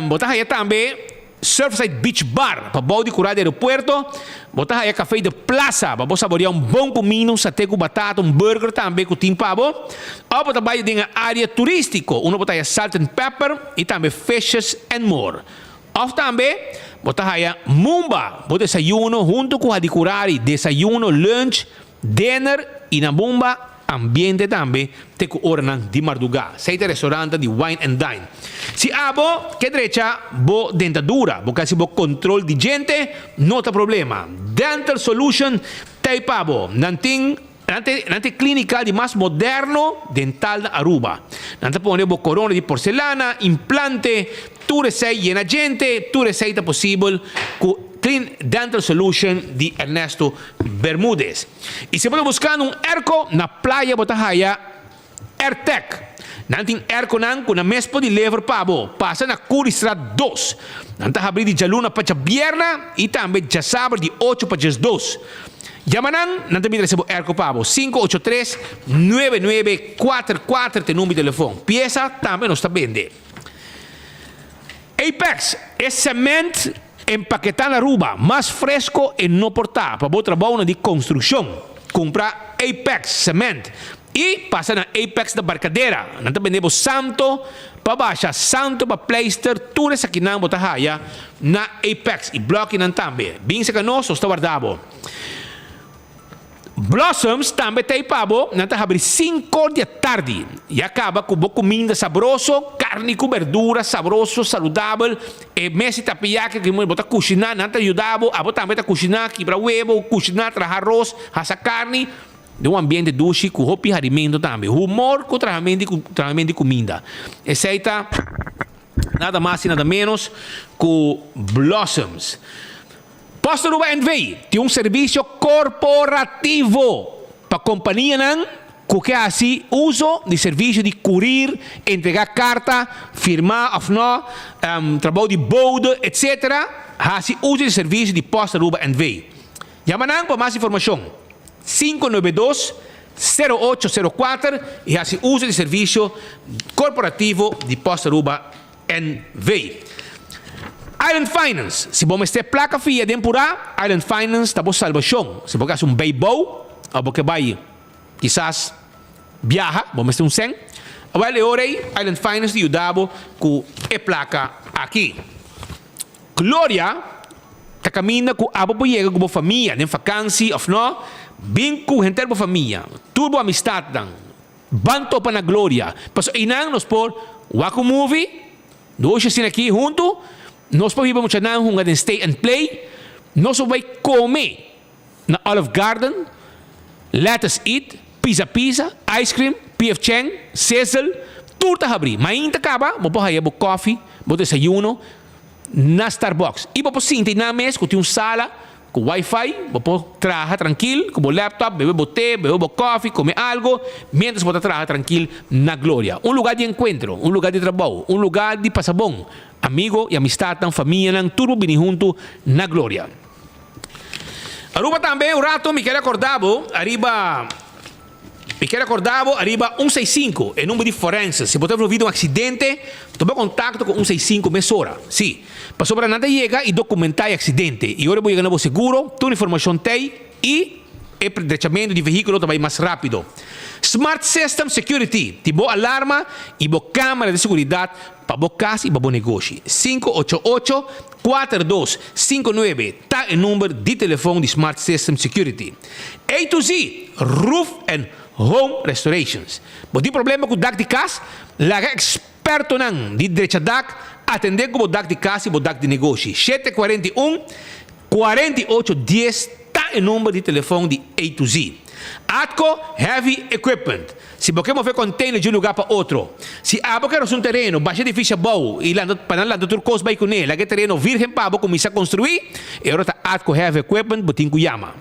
Botar aí também Surfside Beach Bar, para bom de curar do aeroporto. Botar aí café de plaza, para saborear bom comino, satê com batata, burger também com timpabo. Ou botar aí de área turística, botar aí salt and pepper e também fishes and more. Ou também botar aí mumba, botar desayuno junto com a de curar, desayuno, lunch, dinner e na mumba ambiente também te ku ornan di Marduga. Seite restaurante di Wine and Dine. Si abo, que derecha, bo dentadura, bo kasi bo control di gente, no ta problema. Dental Solution, te pabo, nanting Nante clínica de mais moderno dental da Aruba. Nante pone bo corona di porcelana, implante, tu receita llena gente, tu receita possível com Clean Dental Solution de Ernesto Bermúdez. E se pode buscar erco na praia Botahaya, Airtech. Nanting erco nan com na mespo de lever pabo, passa na Curistrat 2. Nante abrir de jaluna para bierna e também de sábado de 8 para 2. Llamanan, nanti mira sebo erco pabo 583-9944 te número de telefone. Pieza também não está vende. Apex é cement empaquetado na Aruba, mais fresco e não portar para o trabalho de construção. Compra Apex cement e passa na Apex da Barcadeira. Nanti vendemos santo para baixa, santo para pleister, tudo isso aqui não botar raia na Apex e bloco não também. Bem se canoso está guardado. Blossoms também tem pabo, nanta abre 5 da tarde e acaba com boa comida saboroso, carne com verdura saboroso, saudável e mesi tapiaca que botar cozinhar, nanta ajudava a botar também cozinhar, quebrar huevo, cozinhar, trazer arroz, essa carne de ambiente doce com roupa e alimento também, humor com tratamento de comida. Essa nada mais e nada menos com Blossoms. Posto Aruba NV tem serviço corporativo para companhia que assim uso de serviço de curir, entregar carta, firmar ou não, trabalho de board, etc. Assim uso de serviço de Posto Aruba NV. Llamanan para mais informação 592-0804 e assim uso de serviço corporativo de Posto Aruba NV. Island Finance, se você ter placa fia dentro Island Finance está boa salvação. Se você quer beibo, ou você vai, quizás, viaja, você ter sen, vai orei Island Finance te ajudava com a placa aqui. Glória, está caminhando com a boa chega com a família, nem vacância, ou não, bem com gente da família, tudo amistade, banto para a glória. Mas inang nos por, wako movie, dois assim aqui junto. Nós podemos chamar de stay and play. Nós vamos comer na Olive Garden, let us eat, pizza, ice cream, PF Chang, Cecil, tudo está abrir. Mas ainda acaba, vamos fazer coffee, vamos desayuno na Starbucks. E vamos sentir na mesa, com sala, com Wi-Fi, vamos trabalhar tranquilo, com o laptop, beber té, beber coffee, comer algo, mientras vamos trabalhar tranquilo na Glória. Lugar de encontro, lugar de trabalho, lugar de passabon. Amigo e amistade, família, tudo bem junto na Glória. Aruba também, um rato, me quer acordavo, arriba 165, é número de forense. Se você ouvido um acidente, tome contato com 165 mesora. Sim, passou para nada chega e documentar o acidente. E agora vou chegar no seguro, toda a informação tem e o predicamento de veículo também mais rápido. Smart System Security, tipo alarma e câmera de segurança para a casa e para o negócio. 588-4259 está o número de telefone de Smart System Security. A to Z, Roof and Home Restorations. Se tem problema com o DAC de casa, laga experto de direita DAC, atender com o DAC de casa e o DAC de negócio. 741-4810 está o número de telefone de A to Z. Atco Heavy Equipment. Se você mover container de um lugar para outro, se abo quer um terreno, baixa difícil bom e para lá do turcos vai com ele, lá que terreno virgem para abo começar a construir, e agora tá Atco Heavy Equipment botin Yama.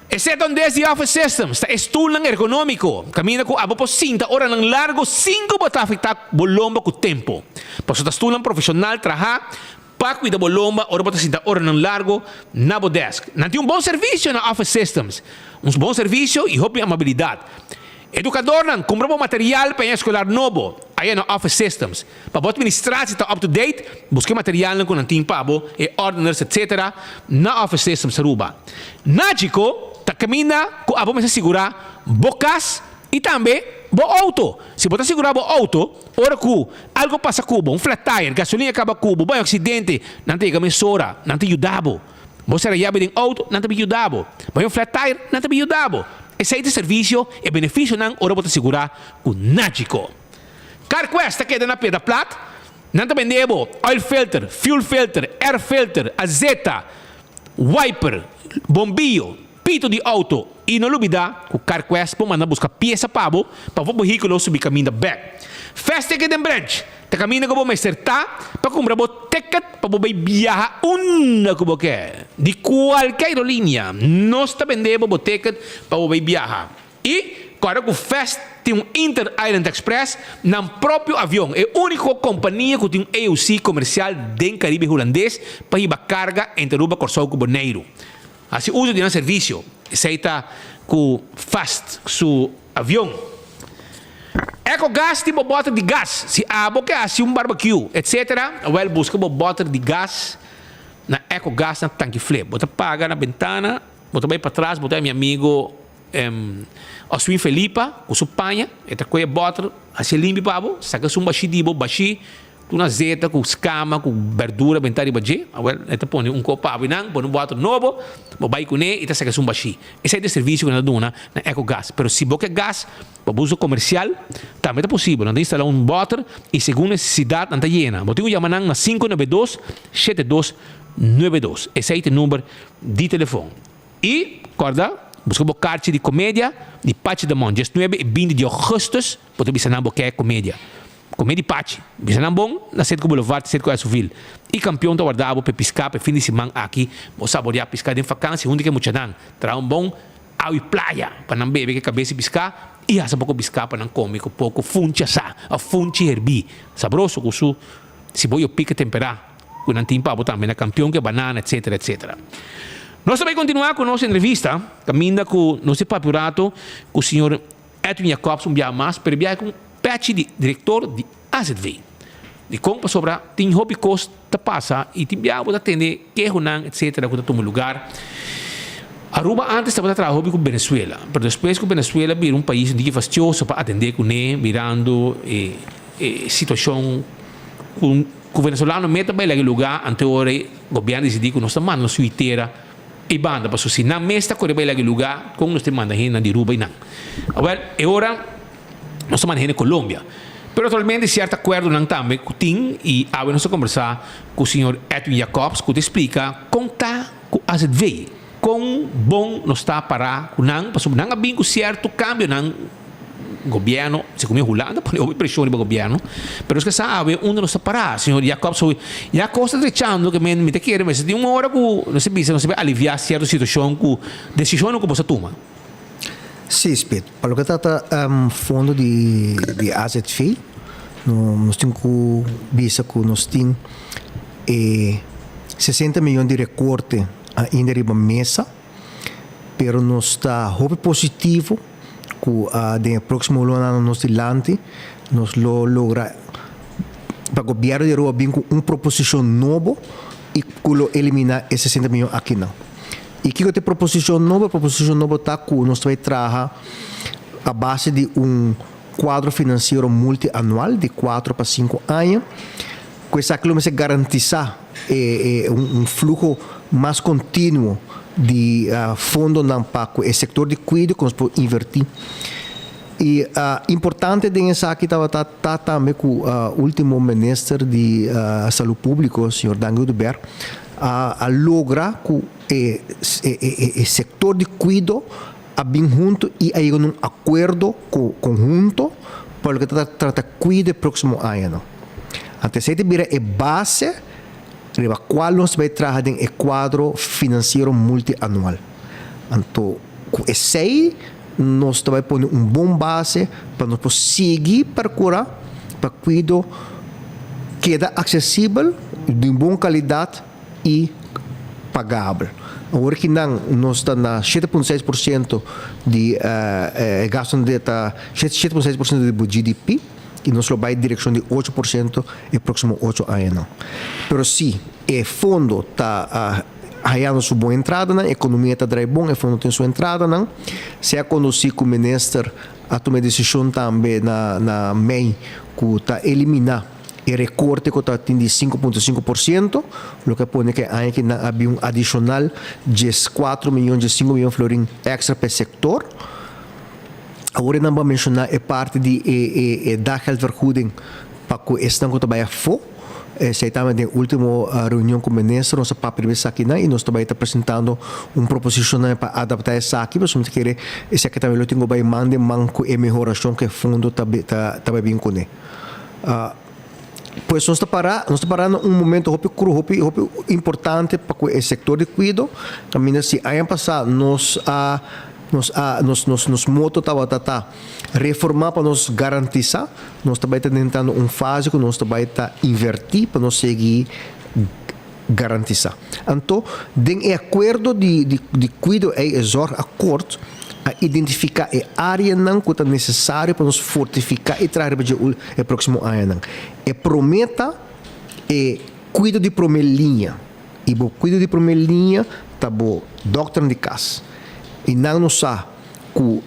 Exceto desde Office Systems, está estulang ergonômico, camina com abo po cinta, ora ng largo 5 bota afetar bolomba com tempo. Paso ta estulang profissional traha, pa cuida bolomba, ora bota cinta, ora ng largo na bo desk. Nanti bom serviço na Office Systems, bom serviço e hope amabilidade. Educador nan, compra po material para escolar novo, aí na Office Systems. Para bot administratie está up to date, busque material nan com nanti pabo, e ordiners, etc. na Office Systems Aruba. Nagico, ta camina com abo mas segurar bocas e também bo auto. Se você segurar bo auto, ora que algo passa cubo, flat tire, gasolina acaba cubo, vai acidente, não tem camesora, não tem ajudabo. Você era yabe de auto, não tem ajudabo. Vai flat tire, não tem ajudabo. Esse é o serviço e benefício não ora você segurar com Nagico. CarQuest queda na pedra plat, não tem vendebo oil filter, fuel filter, air filter, azeta, wiper, bombillo, pito de auto e não olvidar que o CarQuest pode mandar buscar peça para o veículo subir caminho back. Fast Ticket and Branch, te caminho que você acertar para comprar o ticket para você viajar que você quer. De qualquer aerolínea, nós está vendendo o ticket para você viajar. E, agora que o Fast tem Inter Island Express no próprio avião. É a única companhia que tem um EUC comercial do Caribe holandês para ir carga entre Aruba, Corsau e Bonaire. Assim, uso de um serviço. Aceita com Fast, su avião. EcoGas tipo bota de gás. Se abo que assim barbecue, etc. Well, busca bota de gás na EcoGas na tanque flip. Bota paga na ventana, bota bem para trás, bota meu amigo Oswin Felipa, com sua panha, e tá coisa bota, assim limpe pabo, saca um baixi, com uma zeta, com escama, com verdura, ventana e badje. Well, eta põe copo pabo e não, põe bota novo, vai com ele e tá saca um baixi. Esse é o serviço que nós damos na EcoGas. Pero se você quer gás, para uso comercial, também é possível. Nós instalar bota e segundo necessidade, não está llena. Você chama na 592-7292. Esse é o número de telefone. E, acorda, busca o carte de comédia de Pachi da Mon. 19 e 20 de agosto, você bisa na boca comédia. Comédia Pachi. Bisa na bom, na Centro Boulevard, Centro Coasuville. E campeão da guardado para piscar, para fim de semana aqui, você saborear piscar de vacância, onde que é muito não. Terá bom água e praia, para não beber que cabeça e piscar. E essa pouco piscar para não comer, com pouco funte asa, a funte herbi. Sabroso, com su, se voi pica temperar, com não tem pavo também, na campeão que é banana, etc, etc. Nós também continuar com a nossa entrevista, caminha com nosso papurato, com o senhor Edwin Jacobs, dia mais, para viajar com o Patch, diretor de AZV. De como sobre tem hobby cost da passa e tem viajar para atender que não, etc, com todo lugar. Aruba antes estava trabalhando com Venezuela, mas depois que Venezuela virou país de fastioso para atender com ele, mirando situação com o venezuelano meta para aquele lugar, anterior o governo decidiu que nós estamos mandando suiteira e banda, para se não mesta correr para aquele lugar, como nós estamos mandando de Aruba e não. Agora, agora nós estamos mandando Colômbia. Pero atualmente, certo acordo não também que tem, e agora nós vamos conversar com o senhor Edwin Jacobs, que te explica como está com a AZV. Quão bom não está para não, porque não há bem certo cambio não governo, se como Holanda, põe pressão no governo, mas que sabe onde não está para, senhor Jacobs, já costa trechando que me te quer, mas de uma hora que não se aliviar certa situação que decisão que você toma. Sim, Spet. Para o que trata fundo de AZV, nós temos que visa que nós temos 60 milhões de recorte ainda riba mesa, pero nós está muito positivo que no próximo ano nós dilante nós logra para o governo de Aruba vir com uma proposição nova e que eliminar esses 60 milhões aqui não. E que tem proposição nova está que nós vai trabalhar a base de quadro financeiro multianual de 4 para 5 anos, com essa que vai garantizar fluxo mais contínuo de fundo para o setor de cuidado que nós podemos invertir. E importante dessa aqui estava também com o último ministro de Saúde Pública, o senhor Daniel Duber, a lograr que o setor de cuidado abim junto e aí um acordo conjunto para que trata cuide próximo ano. Antes de vira é base para qual nós vai trabalhar em quadro financeiro multianual. Então, com esse nós vai pôr bom base para nós seguir procurar para cuidar queda acessível, de boa qualidade e pagável. Agora que nós estamos na 7,6% de gasto de 7,6% do GDP e nós vai em direção de 8% no próximo 8 anos. Mas sim, o fundo está ganhando sua boa entrada, a economia está dando bom, o fundo tem sua entrada. Se é quando o ministro a tomar decisão também na MEI que está eliminar o recorte que está de 5,5%, o que põe que havia adicional de 4 milhões, de 5 milhões de florins extra para o setor. Agora não vou mencionar a parte de da geldvergoeding para que estão que trabalhar fora. Se estamos na última reunião com o ministro, nós estamos aqui e nós estamos apresentando uma proposição para adaptar isso aqui, mas nós queremos esse aqui também tem que mandar manco e melhoração que o fundo está bem com ele. Pois nós estamos parando um momento importante para o setor de cuidado. Também se ano passado nos moto estava reformar para nos garantizar, nós também estamos tentando uma fase que nós também está invertir para nós seguir garantizar. Então, tem acordo de cuidado e exor acordo a identificar a área que é necessária para nos fortificar e trazer para o próximo ano. E prometa cuidado de primeira linha. E o cuidado de primeira linha está bom, doutor de casa. E não nos sabe que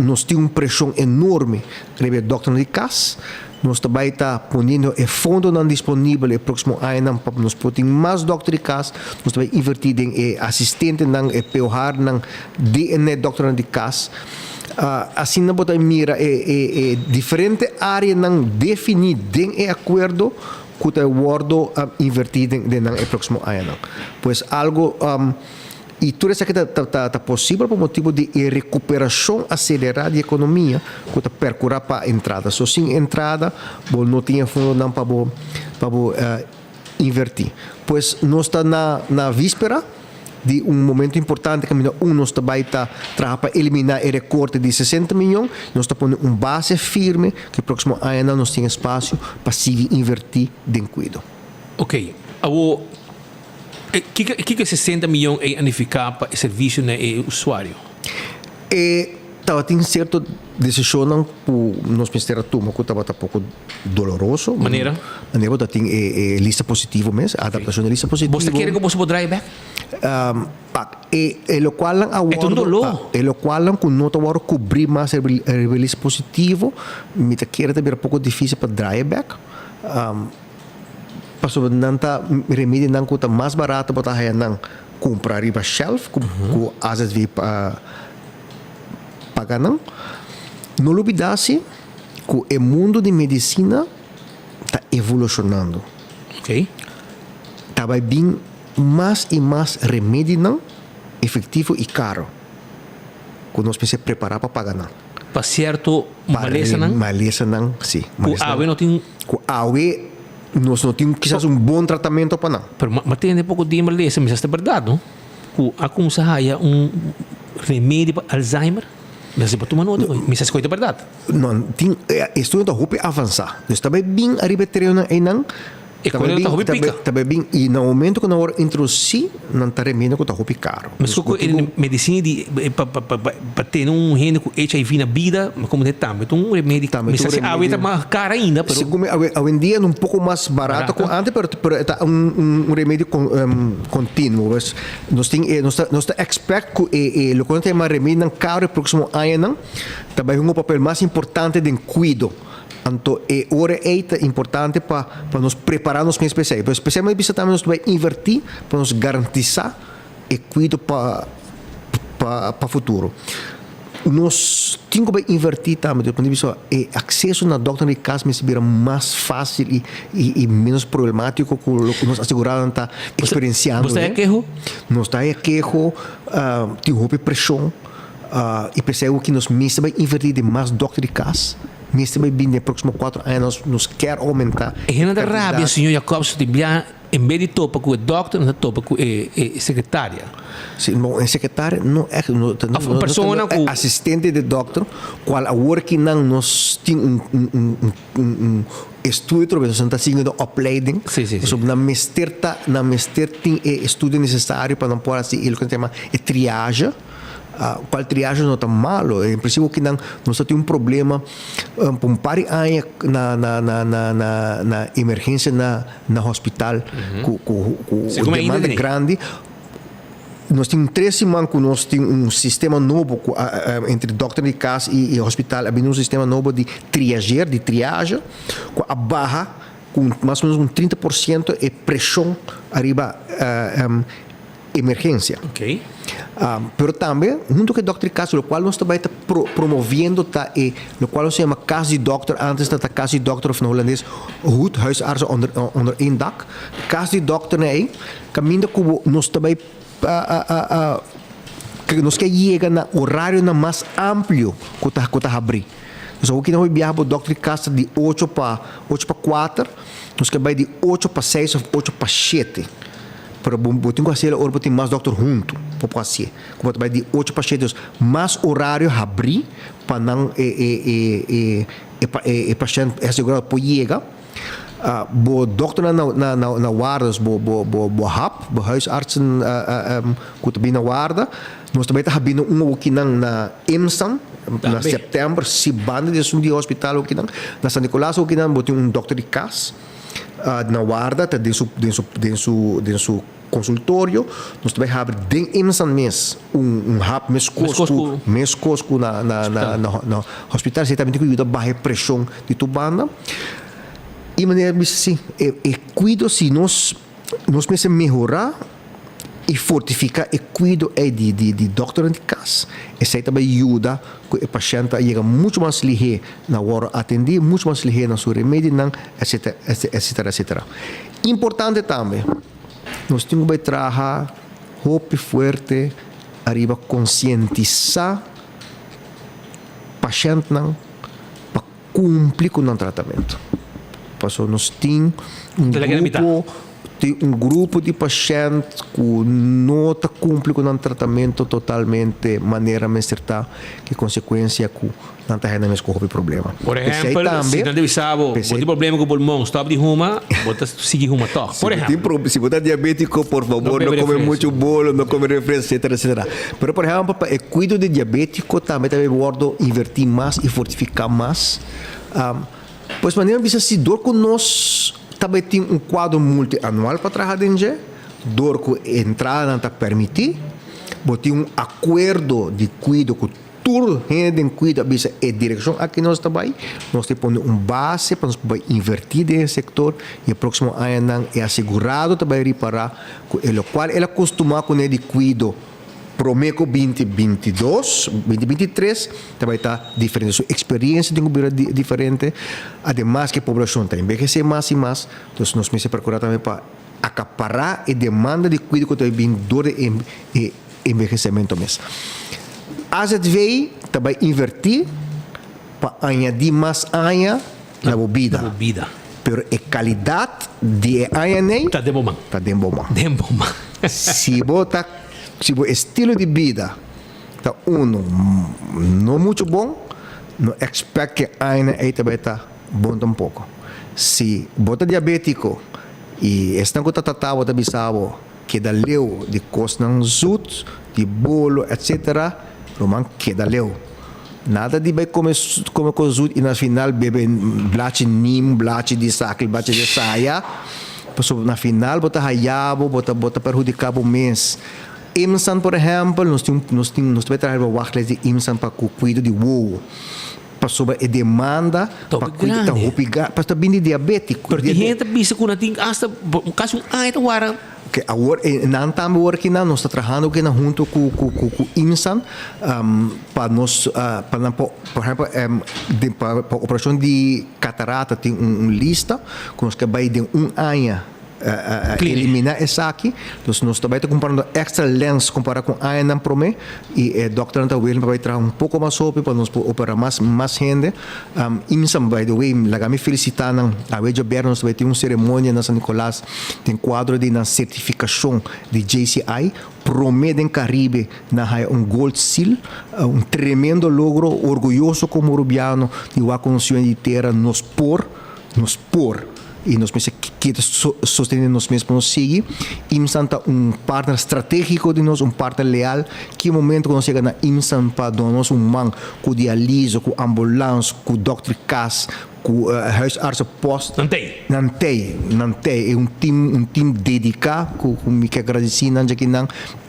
nós temos uma pressão enorme sobre o doutor de casa. Nós também estamos ponendo o fundo não disponível no próximo ano para nós ter mais doutor de casa. Nós também invertir em assistente, em POHAR, em doutor de casa. Assim, nós podemos mirar diferentes áreas definidas em acordo que está invertido no próximo ano. Pois algo... E tudo isso aqui está possível por motivo de recuperação acelerada da economia que está percorrendo para a entrada. Só sem entrada, não tinha fundo para invertir. Pois nós estamos na víspera de um momento importante que nós também está trabalhando para eliminar o recorte de 60 milhões. Nós estamos pondo uma base firme que no próximo ano nós temos espaço para seguir invertir em cuidado. Ok. O que 60 milhões é unificar para o serviço no usuário? Tem certa decisão para nós ministério que estava um pouco doloroso. Maneira tem lista positiva mesmo, adaptação de lista positiva. Você quer que você pode drive back? Lo qual que não está cobrir mais a lista positiva, me quer também um pouco difícil para drive back. Pasal nanta remédio nang kuta mais barato para haya nang comprar riba shelf com às vezes pagar não olvidasse que o mundo de medicina está evolucionando. Ok. Tá vai bem mais e mais remédio não efetivo e caro que nós precisamos preparar para pagar não. Para certo maleza não sim. O AWE não tem nós não temos quizás um bom tratamento para não. Mas tem pouco de maleza, mas é verdade, não? A como se haya remédio para Alzheimer, mas para tomar nota, mas é verdade. Não, tem estudo está avançar. Nós também bem arriba terreno e não. Também bem e no momento que nós introduzir não está remédio que está roupa caro. Mas com medicina para ter gene com HIV na vida, como é também um remédio. Mas está mais caro ainda. Hoje em dia é um pouco mais barato que antes, mas é um remédio contínuo. Nós expect que o quanto é mais remédio caro no próximo ano, também é um papel mais importante de cuidado. Então, hora é importante para nos prepararmos para especiais. Especialmente, também nós vamos invertir para nos garantizar e cuidar para o futuro. Nós temos que invertir também, do ponto de vista o acesso na doutor de casa me será mais fácil e menos problemático que nós assegurados está experienciando. Você está queixo? Nós está queixo, tem pressão. e percebo que nós mesmo vai invertir de mais doctor de casa. Mesmo vai vir nos próximos 4 anos, nós quer aumentar. E na da Rábia, senhor Jacobs, em vez de topa com o doctor, não topa com a secretária. Sim, a secretária não é a persona é assistente de doctor, qual a working nós tem estudo, nós está seguindo opleiding, sobre na mester tem estudo necessário para não pôr assim, ele que chama triagem. Qual triagem não está malo, é impossível que nós temos problema por um par de anos na emergência na hospital com demanda grande. Nós temos 3 semanas que nós temos sistema novo entre doctor de casa e hospital, havia um sistema novo de triagem, com a barra com mais ou menos 30% de pressão arriba emergência. Ok. Pero também, junto com o Dr. Caso, o qual nós também está promovendo, o qual se chama Casa de Doctor, antes da Casa de Doctor van holandês, goed, huisartsen onder één dak. Casa de Doctor, caminho como nós também, nós que chega na horário mais amplo que está abrir. Então, o que nós viajamos para o Dr. Casa de 8 para 4, nós que vai de 8 para 6 ou 8 para 7. Pero botin ko sila or botin mais doctor junto po assim como vai de 8 para 7 mais horário abrir para não paciente assegurado por chega bo doctor na guardas bo hap bo huisartsen que também na guarda nós também está havendo aqui na IMSAM na setembro se banda de hospital aqui na San Nicolás aqui botin doctor de casa na guarda, dentro do seu consultório, nós também abrimos dentro de mês hub mês cosco na hospital, você também tem que ajudar a baixar pressão de tubana. E maneira assim, cuido se nós precisamos melhorar e fortificar e cuido de doctor de casa. Isso também ajuda que o paciente chega muito mais ligeiro na hora de atender, muito mais ligeiro na sua remédio, etc. Importante também, nós temos que trabalhar hope forte, arriba conscientizar o paciente para cumprir com o tratamento. Porque nós temos um grupo de pacientes que não está cumprindo com o tratamento totalmente de maneira acertada, que consequência que não está tendo o problema. Por exemplo, se não sabe, você tem problema com o pulmão, stop de ruma, você sigue ruma toque. Por exemplo, se você é diabético, por favor, não come muito bolo, não come refresco, etc. Mas, por exemplo, para o cuidado de diabético, também bordo invertir mais e fortificar mais. Pois, maneira, se dor com nós também tem quadro multianual para trabalhar dentro, dor que entrada não permitir, tem acordo de cuidado com tudo gente cuida bisa direção aqui nós também nós temos base para nós invertir nesse setor e o próximo ano é assegurado também reparar o qual ela costuma com ele cuidado Promeco 2022, 2023 também está diferente. Sua experiência tem que ser diferente. Además que a população está envelhecendo mais e mais, então nós precisamos procurar também para acaparar a demanda de cuidado que está vindo do envelhecimento mesmo. A ZV também invertir para añadir mais anos na bebida. Pero a qualidade de anos está de bom. Está de bom. Se o estilo de vida está não muito bom, não expect que ainda também está bom tampouco. Se você é diabético e está com tratado de bisavo que dá leu de cosnan zut, de bolo, etc., roman que dá leu. Nada de vai comer com zut e na final bebe blache nim, blache de saco, blache de saia. Na final bota raiabo, bota perjudicar o mês. IMSAN, por exemplo, nós temos trabalhar uma wachtlist de IMSAN para cuidar de ovo. Para sobre a demanda, para cuidar da roupa, para estar bem diabético. Porque gente bisa que não tem hasta caso agora. Que agora não estamos aqui nós estamos trabalhando aqui junto com IMSAN para nós, por exemplo, para a operação de catarata tem lista que nós vai de ano eliminar essa aqui. Então, nós também estamos comparando extra lens comparado com a não prome e o doutor está willing para trazer pouco mais sobre para nos operar mais gente. Imsam, by the way, me felicitar a Wejo Governo, nós vai ter uma cerimônia na São Nicolás, tem quadro de na certificação de JCI, promete em Caribe na Gold Seal, tremendo logro, orgulhoso como urubiano, de uma consciência inteira nos por, e nós pensamos que sostener nós mesmos nos seguir. IMSAN é partner estratégico de nós, partner leal, que no momento que nós chegamos na IMSAN para dar-nos man com diálise, com ambulância, com Dr. Cass, com huisarts post. Não tem. É um time dedicado, com me que agradecer,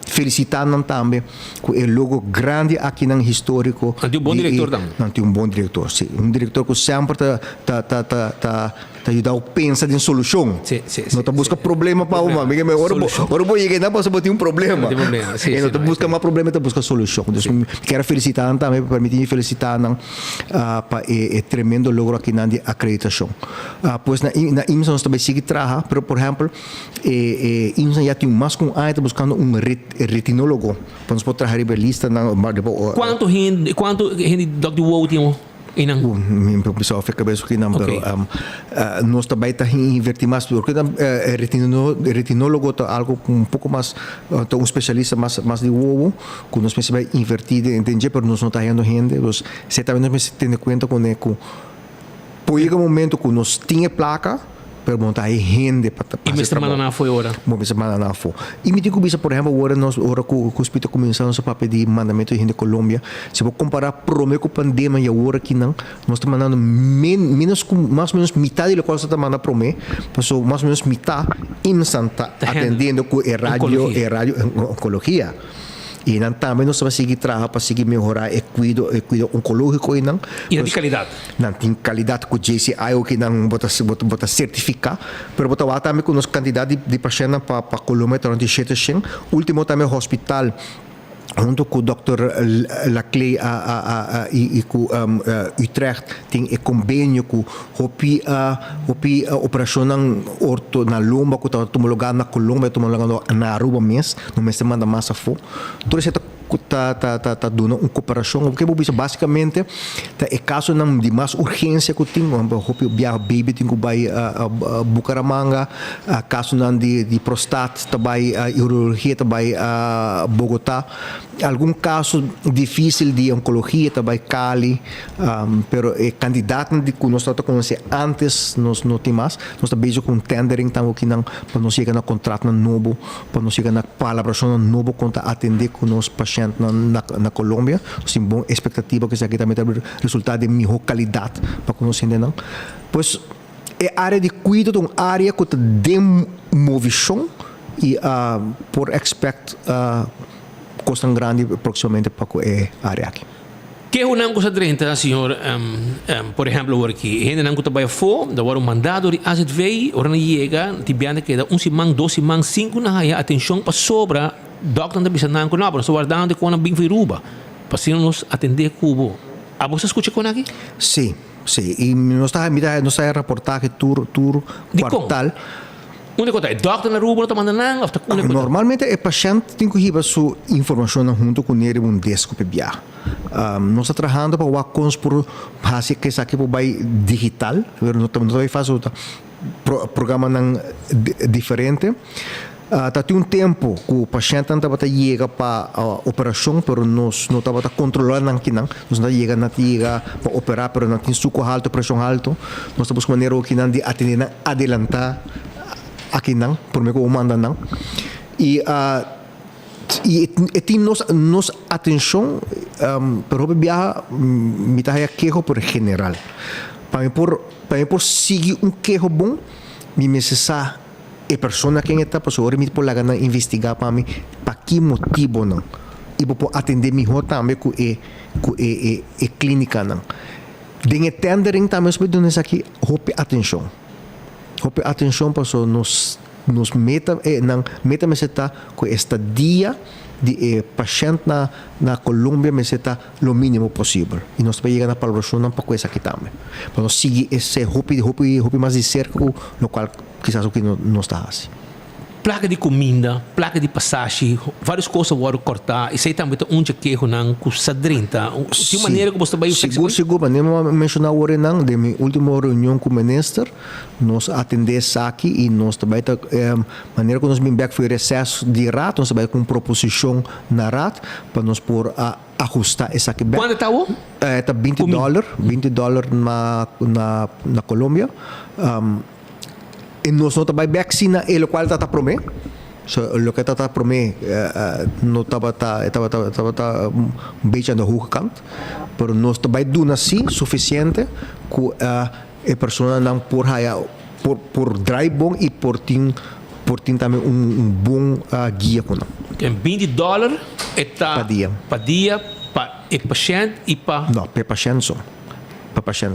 felicitar também com o logo grande aqui no histórico. Não tem um bom diretor também. Não tem um bom diretor, sim. Um diretor que sempre está ajudar a pensar em solução. Não está buscando problema para uma. Agora vou chegar para ter um problema. Não está buscando mais problema, está buscando solução. Quero felicitar também, permitir felicitar para o tremendo logro aqui na acreditação. Pois na IMSA nós também seguimos trabalhando, mas, por exemplo, IMSA já tem mais com está buscando retinólogo para nós poder trabalhar a lista. Quanto gente Dr. Wu tem? Minha pessoal fica bem aqui, mas nós também estamos invertindo mais, porque retinólogo é algo um pouco mais, um especialista mais de ovo, que nós pensamos invertir, entender, mas nós não estamos tendo gente, você também nós temos conta com por um momento que nós tínhamos placa, perguntar aí gente para e me semana não foi hora e me digo por exemplo agora que o hospital começamos a pedir mandamento de gente da Colômbia, se vou comparar prometo com a pandemia e agora que não nós estamos mandando mais ou menos metade do que nós estamos mandando prometo, passou mais ou menos metade IMSAN está atendendo com rádio oncologia. E também nós vamos seguir trabalhando para seguir melhorar o cuidado oncológico. E de qualidade? Não tem qualidade com o JCI, que não bota certificar, mas bota também com nossa quantidade de pacientes para Colômbia durante 7 anos. Último também o hospital, junto com o Dr. Laclay e com Utrecht, tem convênio com a operação na lomba, que está homologada na Colômbia, está homologada na Aruba mesmo, no mês de semana mais a for. Tudo isso está dando uma cooperação, porque basicamente é caso de mais urgência que tem, o baby tem que ir a Bucaramanga, caso de prostate, também a urologia, também a Bogotá, algum caso difícil de oncologia, também Cali, pero candidato que nós estamos conhecendo antes, nós não temos mais, nós estamos com tendering, para nós chegar no contrato novo, para nós chegar na colaboração novo, para atender com os pacientes na Colômbia, sem boa expectativa que isso aqui também tem resultado de melhor qualidade para conhecer, não? Pois é área de cuidado, uma área que está demovição e por expect custa grande proximamente para a área aqui. Que é uma coisa diferente, senhor, por exemplo, aqui, gente não trabalha fora, da hora mandado de AZV, hora não chega, tibiana que dá 1 semana, 2 semanas, 5 na área, atenção para sobra, doctor não precisa não conhecer, nós guardando com a bem viruba, para se nos atender cubo. A você escuta com aqui? Sim, e nós estamos a reportagem tour quartal. Uma coisa é, doctor na rua não está mandando nada? Normalmente o paciente tem que receber sua informação junto com ele um desk para viajar. Nós estamos trabalhando para o conspor fazer que isso aqui vai digital, nós também fazemos programa diferente. Tem tempo que o paciente não está chega para a operação, mas nós não estamos controlando aqui, nós não chega para operar, mas não tem suco alto, pressão alto, nós estamos com maneira que não de atender, adelantar aqui não, por mim que o manda não. E tem nossa atenção, para o viajar, me está queijo por general. Para mim, por seguir queijo bom, me necessita a pessoa que está, para o me por lá investigar para mim, para que motivo não. E para atender melhor também com a clínica não. De tendering também, nós aqui, atenção. Atenção para nos meta me está com esta dia de paciente na Colômbia me está o mínimo possível e nós vamos chegar na colaboração para coisa aqui também para nós seguir esse hope mais de cerca o qual quizás o que não está assim. Placa de comida, placa de passagem, várias coisas vão cortar. Isso aí também tem um queijo não custa 30. De maneira que você vai seguro, mas nem mencionar o não de minha última reunião com o ministro, nós atendemos aqui e nós também maneira que nós vim back foi recesso de RAT, nós também com proposição na RAT para nós por ajustar essa aqui. Quanto está o? Está $20 na Colômbia. E nós não também vacina ele qual está promê, so o que está promê não estava bem na rua canto, pero nós também duna sim suficiente que a pessoa não por drive bom e por tin também bom guia com $20 está para dia para o paciente e para não para paciente só.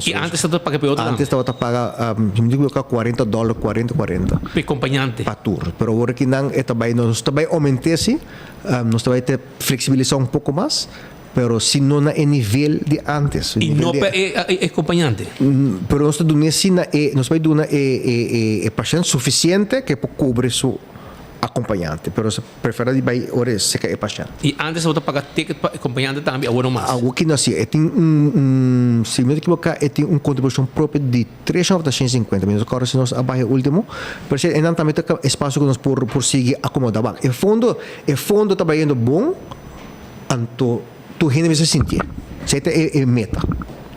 E antes estava paga para outro? Antes estava paga, me digo que $40, 40. Para acompanhante. Para tour. Pero agora que não é também nós também aumentesse, nós também te flexibilizar pouco mais, pero se não é nível de antes. E não é acompanhante. Pero nós estamos dando nós vai dando é paciente suficiente que para cobrir seu acompanhante, pero se prefere vai ora se que é paciente. E antes você paga ticket para acompanhante também, agora mais. Algo que não se tem se me equivocar, tem contribuição própria de 350, mas agora se nós abaixo o último, por isso ainda também tem espaço que nós por seguir acomodar. E fundo está indo bom, anto tu gente se sentir. Se é meta.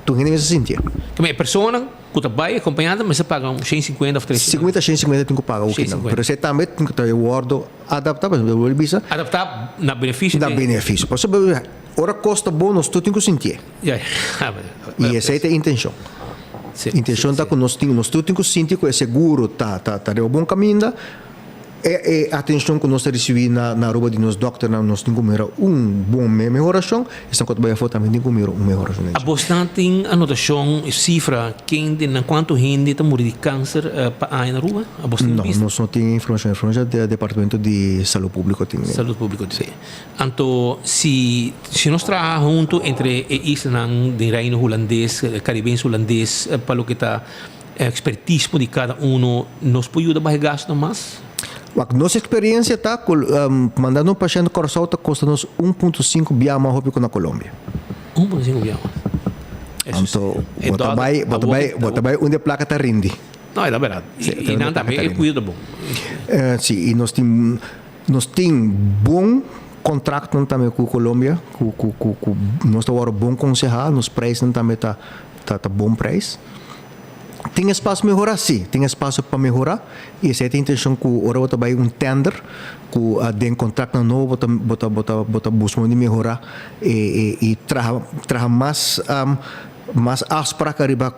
Tu gente se sentir. Como é pessoa que vai acompanhada, mas você paga 150 ou 350. 150 tem que pagar o que não. Pero você também tem que ter o ordo adaptar, adaptar na benefício. Na benefício. Por isso, ora custa bom, nós tu tem que sentir. E essa é a intenção. A intenção está que nós temos que sentir que é seguro, tá de bom caminho. É a atenção que nós recebemos na roupa de nós doctores, nós temos que mirar bom melhoração, e se nós também temos que mirar melhoração. A bastante anotação, cifra, quanto gente está morrendo de câncer na rua? Não, nós não temos informação do Departamento de Saúde Pública. Saúde Pública, sim. Então, se nós trabalhamos junto entre Islas do Reino Holandês, Caribense Holandês, para o que está expertise de cada nos pode ajudar a gastar mais? A nossa experiência está mandando um paciente coração está custando 1,5 biama na Colômbia. 1,5 biama. Então, bota vai onde a placa está rende. Não, é verdade. E não também é cuidado bom. Sim, e nós temos bom contrato também com a Colômbia, nós estamos bom concejal, nos preços também está bom preço. Tem espaço para melhorar, sim. Tem espaço para melhorar. E essa é a intenção que agora vai tender, que tem contrato novo, bota buscar de melhorar e trazer mais áspera que arriba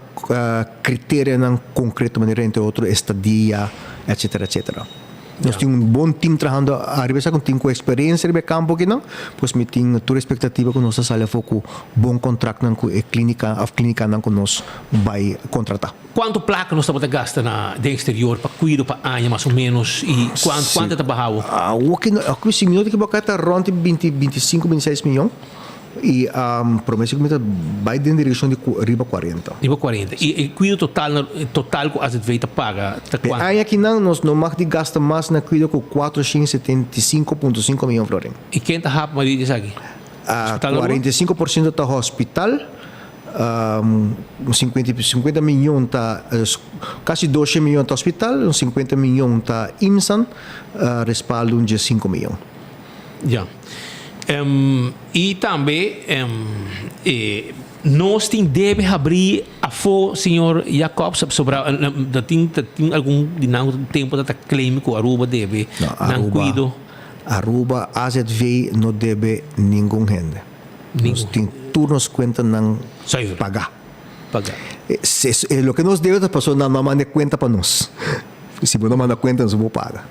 critérios concretos, maneira entre outros, estadia, etc. Nós temos bom time trabalhando arriba, um time com experiência no campo que não, pois me tem toda a expectativa que nós saímos com bom contrato com a clínica que nós vai contratar. Quanto placa nós estamos gastando no exterior para cuidar para ano mais ou menos e quanto está barrado? Aqui se minuto que está rond 25, 26 milhões. E promessa que vai em direção de riba 40. Riba 40. E cuido total que a gente paga? Aí aqui nós não mais de gasta mais na cuido com 475,5 milhões de florins. E quem está rápido, Maria, diz aqui? 45% está hospital, 50 milhões está, quase 12 milhões está hospital, 50 milhões está IMSAN, respaldo de 5 milhões. Já. E também nós temos abrir a fo, senhor Jacob, sobre tem algum tempo da claim que a Aruba deve não cuido. Aruba AZV não deve ninguém gente. Nós tem turnos conta não pagar. O que nós devemos passar não manda conta para nós. Se não manda conta nós vamos pagar.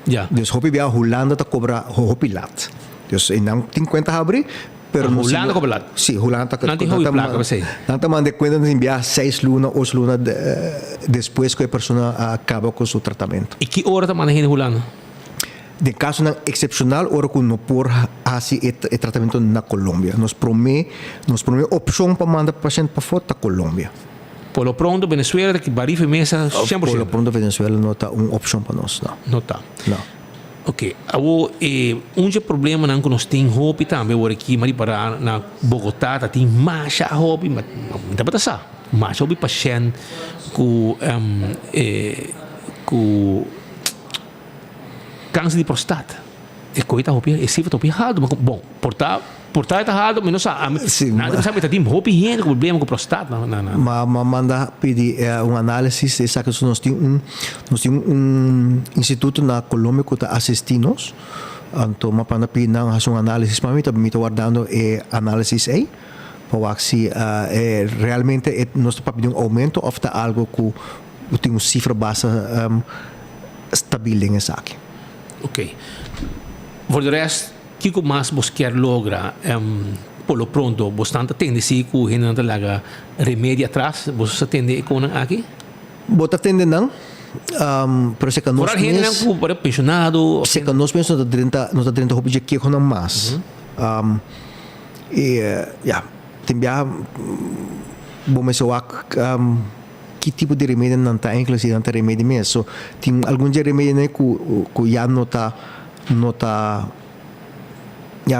Já. Dus hopi via Holanda te cobra hopi lat. Dus não tem conta a abrir, pero Holanda cobra lat. Sim, Holanda não tem hopi placa para você. Não te manda conta de enviar 6 lunas, 8 lunas depois que a pessoa acaba com seu tratamento. E que hora te manda em Holanda? De caso excepcional, hora que não por assim o tratamento na Colômbia. Nos promete opção para mandar paciente para fora da Colômbia. Por lo pronto, Venezuela, que barife mesa 100%. Por lo pronto, Venezuela não está uma opção para nós, não. Não está. Não. Ok. Problema não que nós temos hopi também, agora aqui, mas para na Bogotá, tem mais hopi, mas não dá para passar. Mais hopi paciente com câncer de próstata. É coisa hopi, é cifra hopi errado, mas bom, portar errado, mas não sabe, nada sabe que tem hopi higiene com problema com próstata, não. Mas manda pedir análise, sabe que nós temos instituto na Colômbia que está assistindo-nos, então mas para pedir não fazer análise, para mim está guardando análise aí, para ver se realmente nós estamos pedindo aumento ou está algo que tem uma cifra base estável em essa aqui. Ok. Por de resto, o que mais você quer lograr? Por lo pronto, você está atendendo se que o não laga remédio atrás, você está atendendo com aqui? Você está atendendo não? Pero se que nós mesmo para pensionado, se que nós mesmo não está dentro de que com mais. Bom, mas eu que tipo de remédio não está inclusive não tem remédio mesmo. Tem alguns remédios que já não está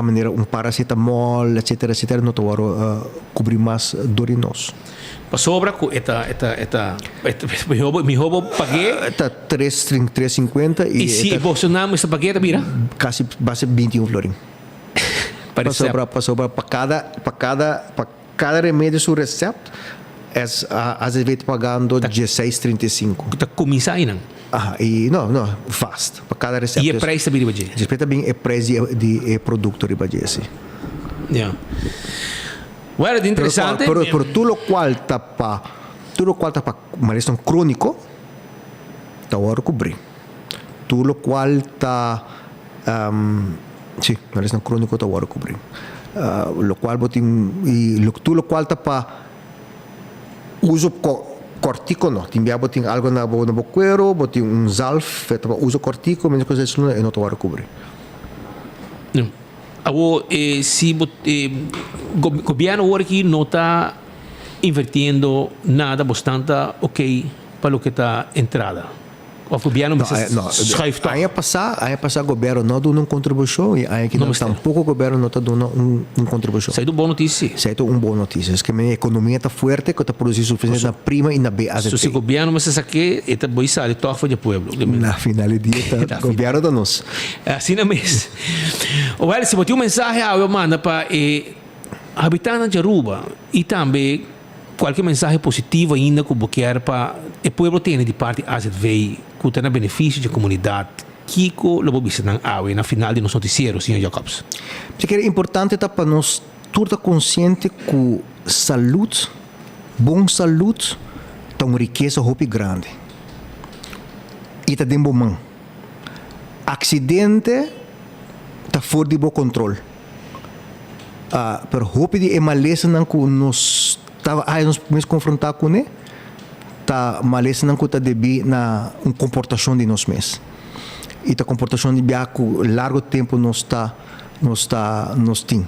maneira paracetamol, etc, não está cobrir mais dor em nós. Sobra com me roubo paguei está 3,50 e se você não essa paguei vira quase base 21 florin. Para cada remédio seu receita às vezes pagando 16,35. Está começando aí não? E não, fast. Para cada receita. E o preço também de respeita bem o preço de produto de badia, sim. Yeah. Well, é interessante. Pero tudo o qual está para uma lesão crônico, está a cobrir. Tudo o qual está sim, uma lesão crônica está a cobrir. Lo qual tudo o qual está para uso cortico não. Tem algo na boqueiro, botem salve feito para uso cortico, mas coisa assim não está a cobrir. Se o governo aqui não está invertindo nada bastante ok para o que está entrada. O governo schrijft aí passar o governo não dá uma contribuição e aí que não tampouco o governo não está dando uma contribuição. Sai do boa notícia. Sai do boa notícia. É que a economia está forte, que está produzindo suficiente na prima e na B. Se o governo mas aqui está boi sabe tofa de povo. Na final do dia está o governo da nós. Assim não mesmo. Olha, se botar mensagem eu mando para habitantes de Aruba e também qualquer mensagem positiva ainda que quer para o povo tem de parte AZV que tem benefício de comunidade que o lobo bisa na final de nosso noticiero, senhor Jacobs. Porque é importante para nós todos consciente que saúde, bom saúde, é uma riqueza muito grande. E está dentro do mão. Acidente está fora de bom controle. Pero hope de maleza não que nós nos confrontar com ele, tá maleza não que está devido na comportação de nós mesmos. E a comportação de biaco largo tempo nós tem.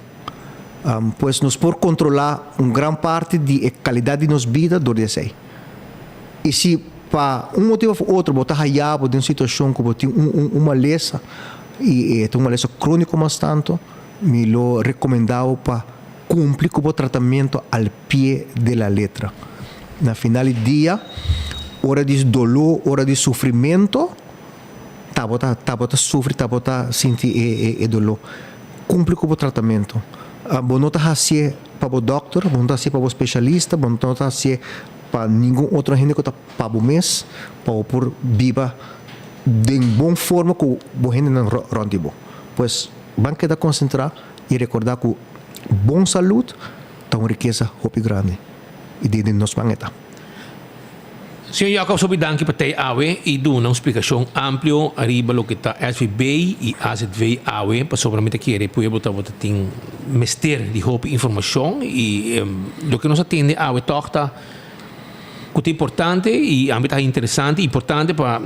Pois nós por controlar uma grande parte da qualidade de nossa vida do dia. E se para motivo ou outro botar raiabo de uma situação que tem uma maleza e uma maleza crônica mais tanto, me lo recomendado para cumprir com o tratamento ao pé da letra. Na final do dia, hora de dolor, hora de sofrimento, tá bota sofrer, tá bota sentir dolor. Cumprir com o tratamento. Bom não tá assim para o doctor, bom não tá assim para o especialista, bom não tá assim para nenhum outro gente que tá para o mês, para por viva de boa forma que o gente não ronde bom. Pois vamos quedar concentrar e recordar que bom saúde é uma riqueza muito grande e de nós vamos. Senhor Jacob, sob danke para ter awe e do uma explicação ampla arriba lo que está SVB e AZV awe para sobramente querer pueblo tá bota tem mester de hope informação e lo que nos atende awe tosta que é importante e ambita interessante importante para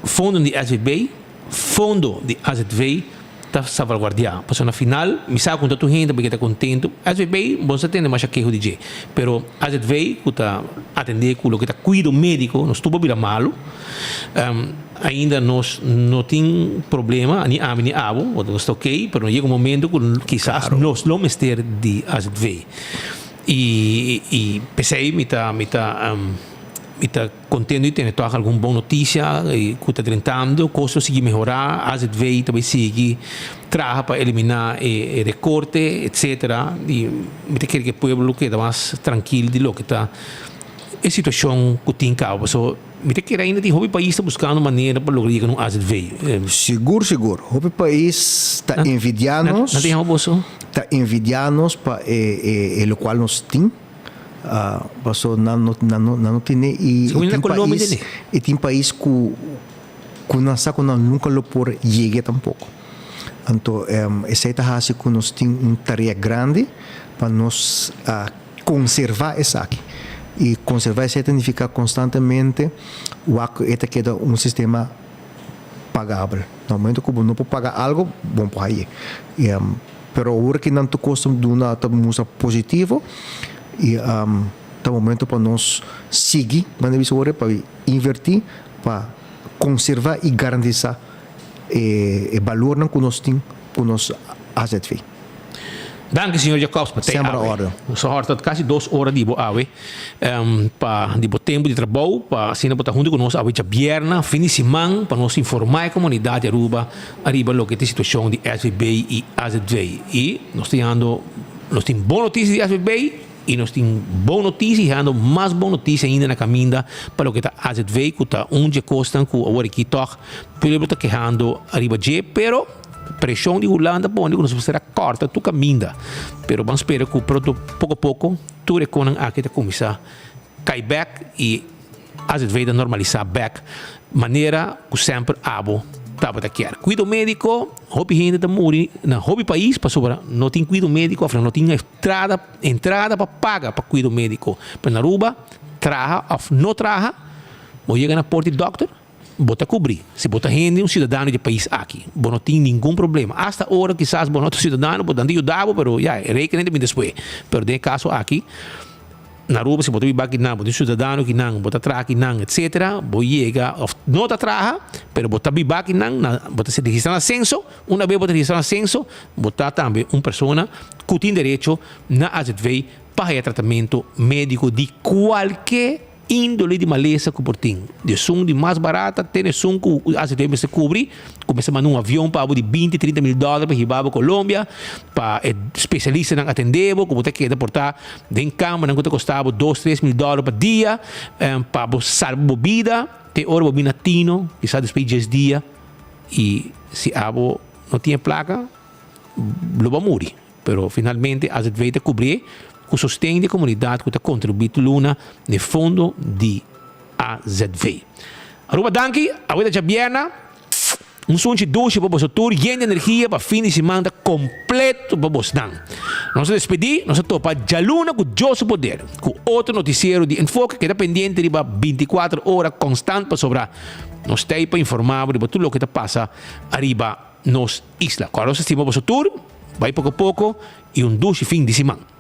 fundo de SVB fundo de AZV está salvaguardiar. Porque na final, me sabe quando tu gente porque está contento. Às vezes, você tem mais queijo de pero às vezes, que está atender com o que está cuido médico, não estou bem malo. Ainda nós não tem problema, nem a nem abo, ou está ok, pero chega momento que quizás nós não mestre de às vezes. E pensei, me está contento de ter alguma boa notícia, que está tentando, coisa seguir melhorar, às vezes também seguir, trabalha para eliminar o recorte, etc. E me quer que o povo que está mais tranquilo de lo que está a situação que tem cabo. So, me quer ainda de hobby país está buscando maneira para lograr que não às vezes. Seguro. Hobby país está envidiando-nos. Não tem algo isso? Está envidiando-nos para o qual nós temos. Passou não tem e tem país que não sabe que nunca lo por chegar tampouco. Então essa é a razão que nós temos uma tarefa grande para nós conservar essa aqui. E conservar isso significa constantemente que queda um sistema pagável. No momento que não pode pagar algo, bom para aí. Pero agora que não custa de uma música positiva e tá momento para nós seguir, para invertir, para conservar e garantir o valor que nós temos, que nós fazemos. Dank Sr. Jacobs, para ter awe. Nós hoort quase 2 horas de awe, para de tempo de trabalho, para assim botar junto conosco awe já vierna, fim de semana, para nos informar a comunidade arriba lo que é a situação de SVB e AZV. E nós temos boa notícia de SVB e nós temos boa notícia e ainda mais boa notícia ainda na caminho para o que está AZV, que está onde custa, que agora aqui toca, pelo está quejando arriba de, pero pressão de Holanda pode que nós será corta tu caminho, pero vamos esperar que pouco a pouco tu reconan aqui a começar cai back e às vezes normalizar back maneira que sempre abo estava daqui. Cuido médico, hobby gente da muri na hobby país para sobra não tem cuido médico, afinal não tem entrada para pagar para cuido médico. Para na Aruba traga ou não traga, ou chega na porta de doctor bota cobrir. Se bota gente, cidadão de país aqui, não tem nenhum problema. Hasta hora, quizás, não é cidadão, pode ajudar, mas já, requer depois. Pero de caso aqui, na Aruba, se bota aqui não, bota cidadão que não, bota atrás que não, etc. Vou chegar, não está atrás, mas bota aqui não, bota se registrar no censo, uma vez bota registrar no censo, bota também uma pessoa que tem direito na AZV para tratamento médico de qualquer índole de maleza que tem. De som de mais barata, tem som que a AZV se cobre, começa a mandar avião para de 20, 30 mil dólares para ir para a Colômbia, para especialista em atender, como tem que deportar de cama, não custava 2, 3 mil dólares por dia, para salvar bebida, tem hora bebida tino, que sabe depois de 10 dias, e se abo não tinha placa, lo vai morrer. Pero finalmente a AZV te cobrir que sostém da comunidade que está contribuindo luna no fundo de AZV. Aruba danki, a vida já bierna, som de douche para você tour, de energia para fim de semana completo para você dan. Nós nos despedir, nós topa já luna com José Poder, com outro noticiero de enfoque que está pendente de 24 horas constante para sobrar. Nós temos para informar de tudo o que está passa arriba nos isla. Quando nós estimamos o tour, vai pouco a pouco e douche fim de semana.